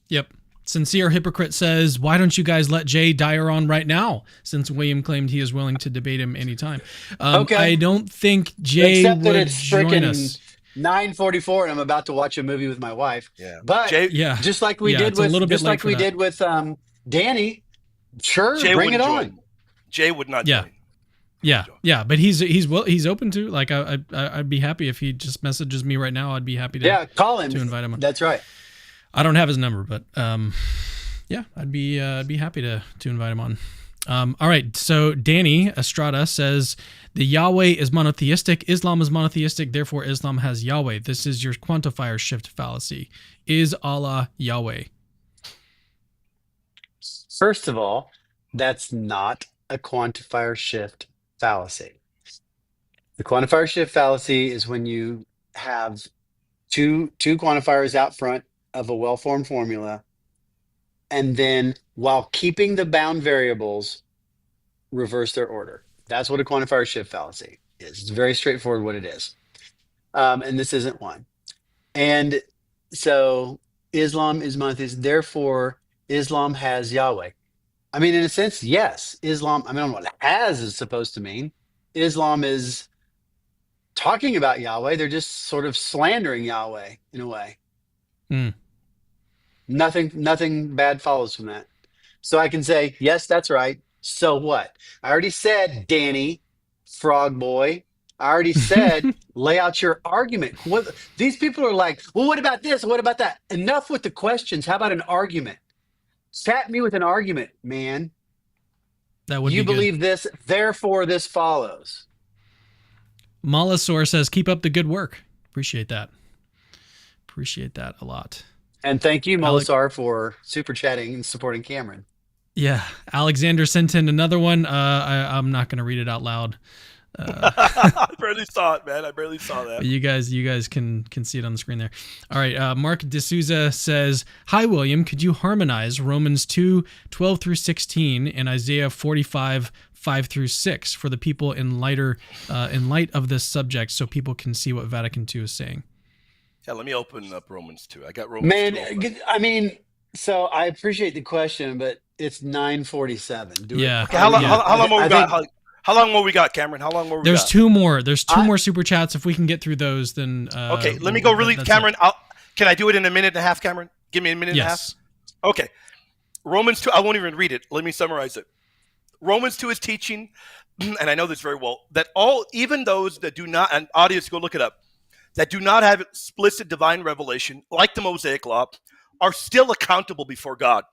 Speaker 1: Yep. Sincere Hypocrite says, why don't you guys let Dyer on right now, since William claimed he is willing to debate him anytime?
Speaker 3: Okay.
Speaker 1: I don't think Jay
Speaker 3: Except
Speaker 1: would
Speaker 3: that it's
Speaker 1: join us.
Speaker 3: 9:44 and I'm about to watch a movie with my wife.
Speaker 2: Yeah.
Speaker 3: But just like we did with Danny, sure,
Speaker 2: Jay
Speaker 3: bring it on.
Speaker 2: Jay would not join.
Speaker 1: Yeah, but he's open to, like, I'd be happy if he just messages me right now. I'd be happy to
Speaker 3: call him
Speaker 1: to invite him on.
Speaker 3: That's right.
Speaker 1: I don't have his number, but I'd be happy to invite him on. All right, so Danny Estrada says the Yahweh is monotheistic, Islam is monotheistic, therefore Islam has Yahweh. This is your quantifier shift fallacy. Is Allah Yahweh?
Speaker 3: First of all, that's not a quantifier shift fallacy. The quantifier shift fallacy is when you have two quantifiers out front of a well-formed formula, and then while keeping the bound variables, reverse their order. That's what a quantifier shift fallacy is. It's very straightforward what it is. And this isn't one. And so Islam is monotheistic, therefore Islam has Yahweh. I mean, in a sense, yes. Islam, I don't know what has is supposed to mean. Islam is talking about Yahweh. They're just sort of slandering Yahweh in a way. Nothing bad follows from that. So I can say, yes, that's right. So what? I already said, Danny, frog boy. I already said, lay out your argument. These people are like, well, what about this? What about that? Enough with the questions. How about an argument? Sat me with an argument, man.
Speaker 1: That would
Speaker 3: you
Speaker 1: be good.
Speaker 3: believe this, therefore this follows.
Speaker 1: Malasaur says, keep up the good work. Appreciate that. Appreciate that a lot.
Speaker 3: And thank you, Malasaur, for super chatting and supporting Cameron.
Speaker 1: Yeah. Alexander sent in another one. I'm not going to read it out loud.
Speaker 2: I barely saw it, man. I barely saw that.
Speaker 1: You guys can see it on the screen there. All right. Mark D'Souza says, "Hi, William. Could you harmonize Romans 2:12 through 16 and Isaiah 45 5 through 6 for the people in light of this subject, so people can see what Vatican II is saying?"
Speaker 2: Yeah, let me open up Romans 2. I got Romans 2 open.
Speaker 3: Man, I mean, so I appreciate the question, but it's 9:47.
Speaker 1: Yeah.
Speaker 2: Okay, how long more we got? How long more we got, Cameron? How long more we got?
Speaker 1: There's two more. There's two more super chats. If we can get through those, then
Speaker 2: okay. Let me go really, Cameron. Can I do it in a minute and a half, Cameron? Give me a minute and a half. Okay. Romans 2. I won't even read it. Let me summarize it. Romans 2 is teaching, and I know this very well, that even those that do not, and audience, go look it up, that do not have explicit divine revelation, like the Mosaic Law, are still accountable before God.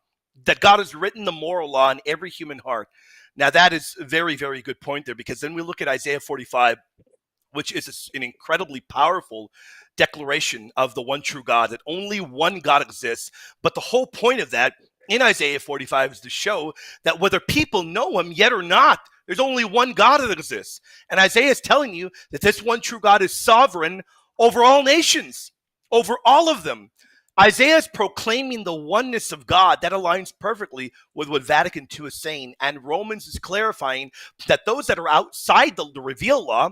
Speaker 2: That God has written the moral law in every human heart. Now, that is a very, very good point there, because then we look at Isaiah 45, which is an incredibly powerful declaration of the one true God, that only one God exists. But the whole point of that in Isaiah 45 is to show that whether people know him yet or not, there's only one God that exists. And Isaiah is telling you that this one true God is sovereign over all nations, over all of them. Isaiah is proclaiming the oneness of God. That aligns perfectly with what Vatican II is saying. And Romans is clarifying that those that are outside the revealed law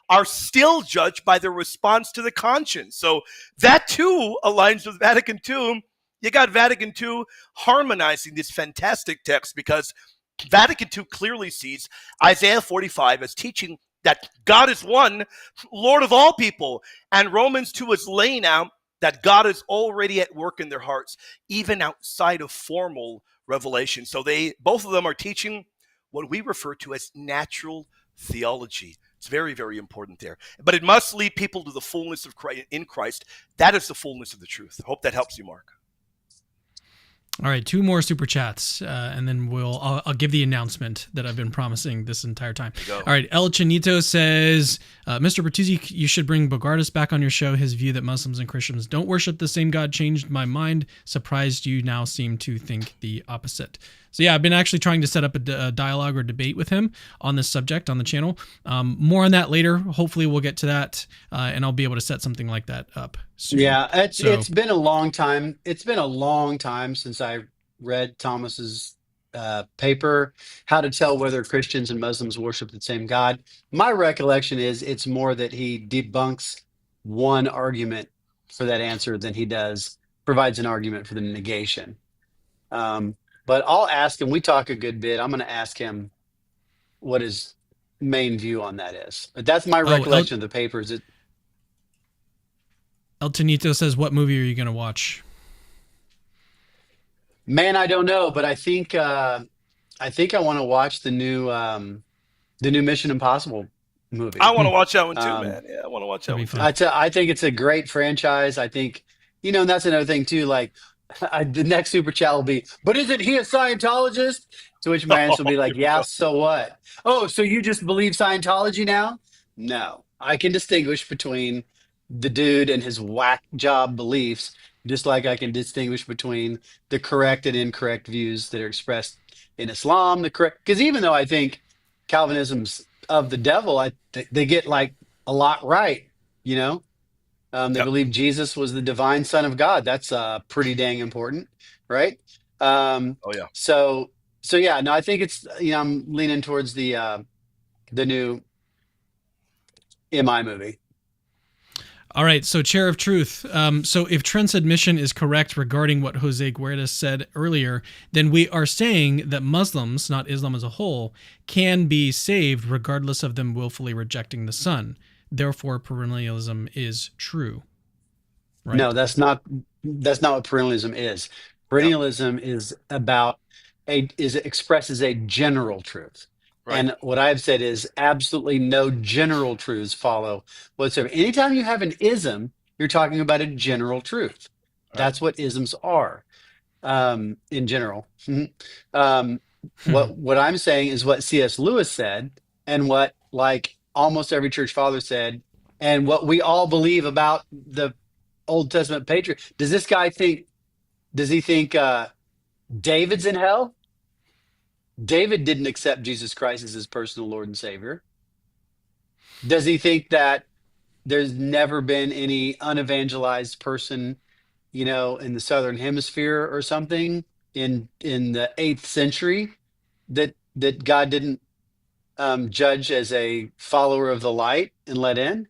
Speaker 2: are still judged by their response to the conscience. So that too aligns with Vatican II. You got Vatican II harmonizing this fantastic text, because Vatican II clearly sees Isaiah 45 as teaching that God is one, Lord of all people. And Romans 2 is laying out that God is already at work in their hearts, even outside of formal revelation. So both of them are teaching what we refer to as natural theology. It's very, very important there. But it must lead people to the fullness of Christ in Christ. That is the fullness of the truth. I hope that helps you, Mark.
Speaker 1: All right, two more super chats, and then I'll give the announcement that I've been promising this entire time. All right, El Chinito says, Mr. Bertuzzi, you should bring Bogardus back on your show. His view that Muslims and Christians don't worship the same God changed my mind. Surprised you now seem to think the opposite. So yeah, I've been actually trying to set up a dialogue or debate with him on this subject on the channel. More on that later. Hopefully we'll get to that, and I'll be able to set something like that up soon.
Speaker 3: Yeah, it's been a long time. It's been a long time since I read Thomas's paper, How to Tell Whether Christians and Muslims Worship the Same God. My recollection is it's more that he debunks one argument for that answer than he provides an argument for the negation. But I'll ask him, we talk a good bit. I'm going to ask him what his main view on that is. But that's my recollection of the papers.
Speaker 1: El Tonito says, what movie are you going to watch?
Speaker 3: Man, I don't know, but I think I want to watch the new Mission Impossible movie.
Speaker 2: I want to watch that one too, man. Yeah, I want to watch that one too.
Speaker 3: I think it's a great franchise. I think, and that's another thing too, like, the next super chat will be, but isn't he a Scientologist? To which my answer will be like, yeah, so what? Oh, so you just believe Scientology now? No, I can distinguish between the dude and his whack job beliefs, just like I can distinguish between the correct and incorrect views that are expressed in Islam. Because even though I think Calvinism's of the devil, they get like a lot right, They believe Jesus was the divine Son of God. That's pretty dang important, right?
Speaker 2: Oh yeah.
Speaker 3: So yeah. No, I think it's I'm leaning towards the new MI movie.
Speaker 1: All right, so Chair of Truth. So if Trent's admission is correct regarding what Jose Guerra said earlier, then we are saying that Muslims, not Islam as a whole, can be saved regardless of them willfully rejecting the Son. Therefore, perennialism is true. Right?
Speaker 3: No, that's not what perennialism is. Perennialism is expresses a general truth. Right. And what I've said is absolutely no general truths follow whatsoever. Anytime you have an ism, you're talking about a general truth. Right. That's what isms are, in general. What I'm saying is what C.S. Lewis said, and what like almost every church father said, and what we all believe about the Old Testament patriarch. Does he think David's in hell? David didn't accept Jesus Christ as his personal Lord and Savior. Does he think that there's never been any unevangelized person, in the Southern Hemisphere or something in the 8th century that God didn't judge as a follower of the light and let in?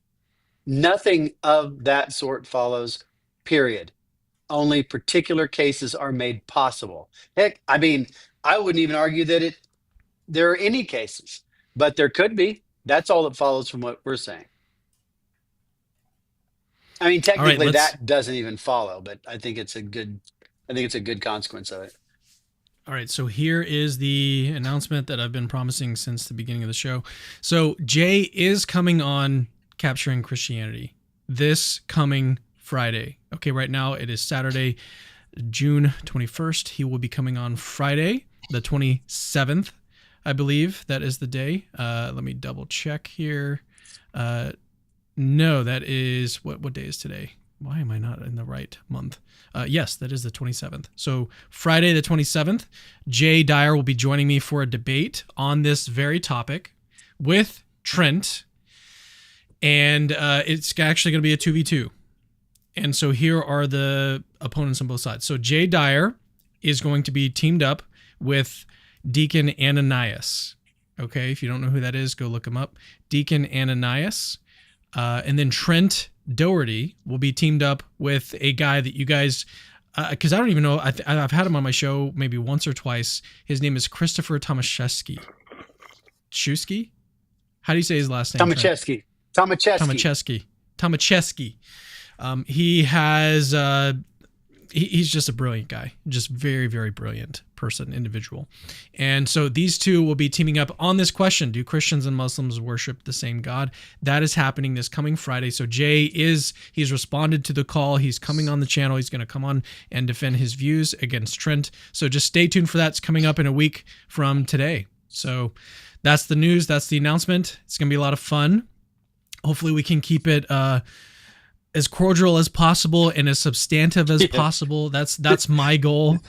Speaker 3: Nothing of that sort follows, period. Only particular cases are made possible. Heck, I mean, I wouldn't even argue that there are any cases, but there could be. That's all that follows from what we're saying. I mean,
Speaker 1: All right,
Speaker 3: technically that doesn't even follow, but I think it's a good consequence of it.
Speaker 1: All right, so here is the announcement that I've been promising since the beginning of the show. So Jay is coming on Capturing Christianity this coming Friday. Okay, right now it is Saturday, June 21st. He will be coming on Friday, the 27th, I believe. That is the day. Let me double check here. No, that is, what day is today? Why am I not in the right month? Yes, that is the 27th. So Friday the 27th, Jay Dyer will be joining me for a debate on this very topic with Trent. And it's actually going to be a 2v2. And so here are the opponents on both sides. So Jay Dyer is going to be teamed up with Deacon Ananias. Okay, if you don't know who that is, go look him up. Deacon Ananias. And then Trent Dougherty will be teamed up with a guy that you guys, because I don't even know, I've had him on my show maybe once or twice. His name is Christopher Tomaszewski. Chusky? How do you say his last name?
Speaker 3: Tomaszewski.
Speaker 1: He has, he's just a brilliant guy, just very, very brilliant person, individual. And so these two will be teaming up on this question. Do Christians and Muslims worship the same God? That is happening this coming Friday. So he's responded to the call. He's coming on the channel. He's going to come on and defend his views against Trent. So just stay tuned for that. It's coming up in a week from today. So that's the news. That's the announcement. It's going to be a lot of fun. Hopefully we can keep it, as cordial as possible and as substantive as possible. That's my goal.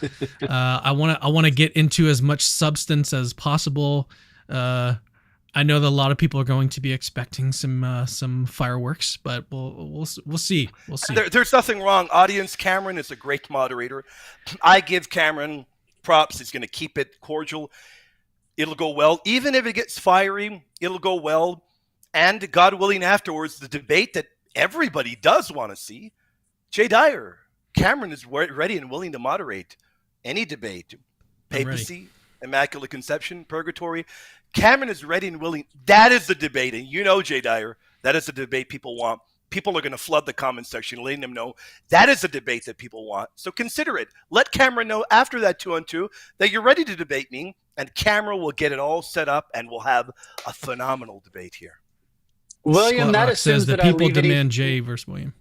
Speaker 1: I want to get into as much substance as possible. I know that a lot of people are going to be expecting some fireworks, but we'll see. We'll see.
Speaker 2: There's nothing wrong. Audience, Cameron is a great moderator. I give Cameron props. He's going to keep it cordial. It'll go well. Even if it gets fiery, it'll go well. And God willing, afterwards, the debate that everybody does want to see. Jay Dyer, Cameron is ready and willing to moderate any debate. Papacy, Immaculate Conception, Purgatory. Cameron is ready and willing. That is the debate. And Jay Dyer, that is the debate people want. People are going to flood the comment section, letting them know that is the debate that people want. So consider it. Let Cameron know after that 2-on-2 that you're ready to debate me, and Cameron will get it all set up, and we'll have a phenomenal debate here.
Speaker 3: William, that assumes
Speaker 1: says the
Speaker 3: that
Speaker 1: people demand Jay versus William.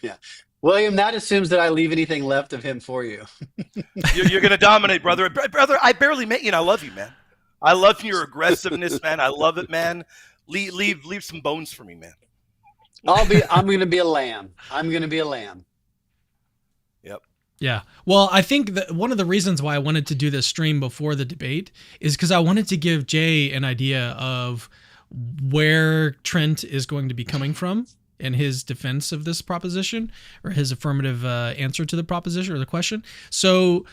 Speaker 3: Yeah. William, that assumes that I leave anything left of him for you.
Speaker 2: You're going to dominate, brother. Brother, I barely met you, and I love you, man. I love your aggressiveness, man. I love it, man. Leave some bones for me, man.
Speaker 3: I'm going to be a lamb.
Speaker 2: Yep.
Speaker 1: Yeah. Well, I think that one of the reasons why I wanted to do this stream before the debate is because I wanted to give Jay an idea of where Trent is going to be coming from in his defense of this proposition, or his affirmative answer to the proposition or the question. So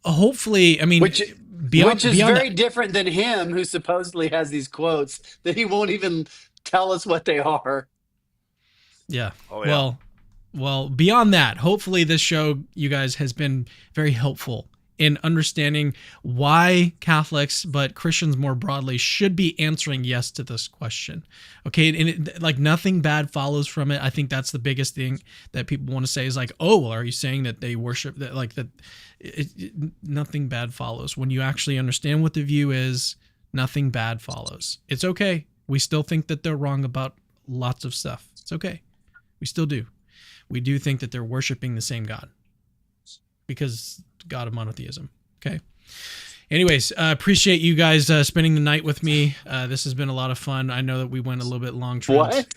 Speaker 1: hopefully, I mean,
Speaker 3: which is very different than him, who supposedly has these quotes that he won't even tell us what they are.
Speaker 1: Yeah.
Speaker 2: Oh, yeah.
Speaker 1: Well, beyond that, hopefully this show, you guys, has been very helpful in understanding why Catholics, but Christians more broadly, should be answering yes to this question. Okay, and nothing bad follows from it. I think that's the biggest thing that people want to say is like, oh, well, are you saying that they worship that? Like that, nothing bad follows. When you actually understand what the view is, nothing bad follows. It's okay. We still think that they're wrong about lots of stuff. It's okay. We still do. We do think that they're worshiping the same God, because God of monotheism. Okay. Anyways, appreciate you guys spending the night with me. This has been a lot of fun. I know that we went a little bit long. Trent.
Speaker 3: What?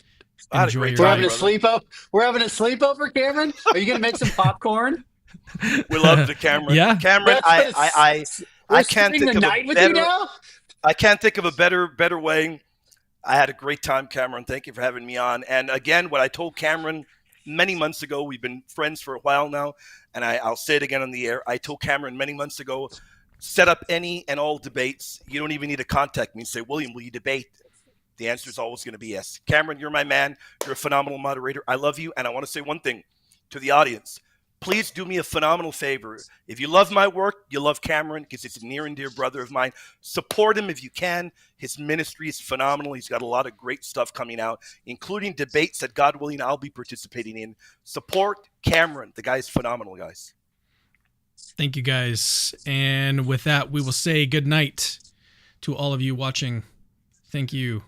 Speaker 1: Enjoy your
Speaker 3: We're having a sleepover. We're having a sleepover, Cameron. Are you going to make some popcorn?
Speaker 2: We love the Cameron.
Speaker 1: Yeah,
Speaker 2: Cameron. I can't think of a better.
Speaker 3: Now?
Speaker 2: I can't think of a better way I had a great time, Cameron. Thank you for having me on. And again, what I told Cameron many months ago, we've been friends for a while now, and I'll say it again on the air. I told Cameron many months ago, set up any and all debates. You don't even need to contact me and say, William, will you debate? The answer is always going to be yes. Cameron, you're my man. You're a phenomenal moderator. I love you. And I want to say one thing to the audience. Please do me a phenomenal favor. If you love my work, you love Cameron because he's a near and dear brother of mine. Support him if you can. His ministry is phenomenal. He's got a lot of great stuff coming out, including debates that, God willing, I'll be participating in. Support Cameron. The guy's phenomenal, guys.
Speaker 1: Thank you, guys. And with that, we will say good night to all of you watching. Thank you.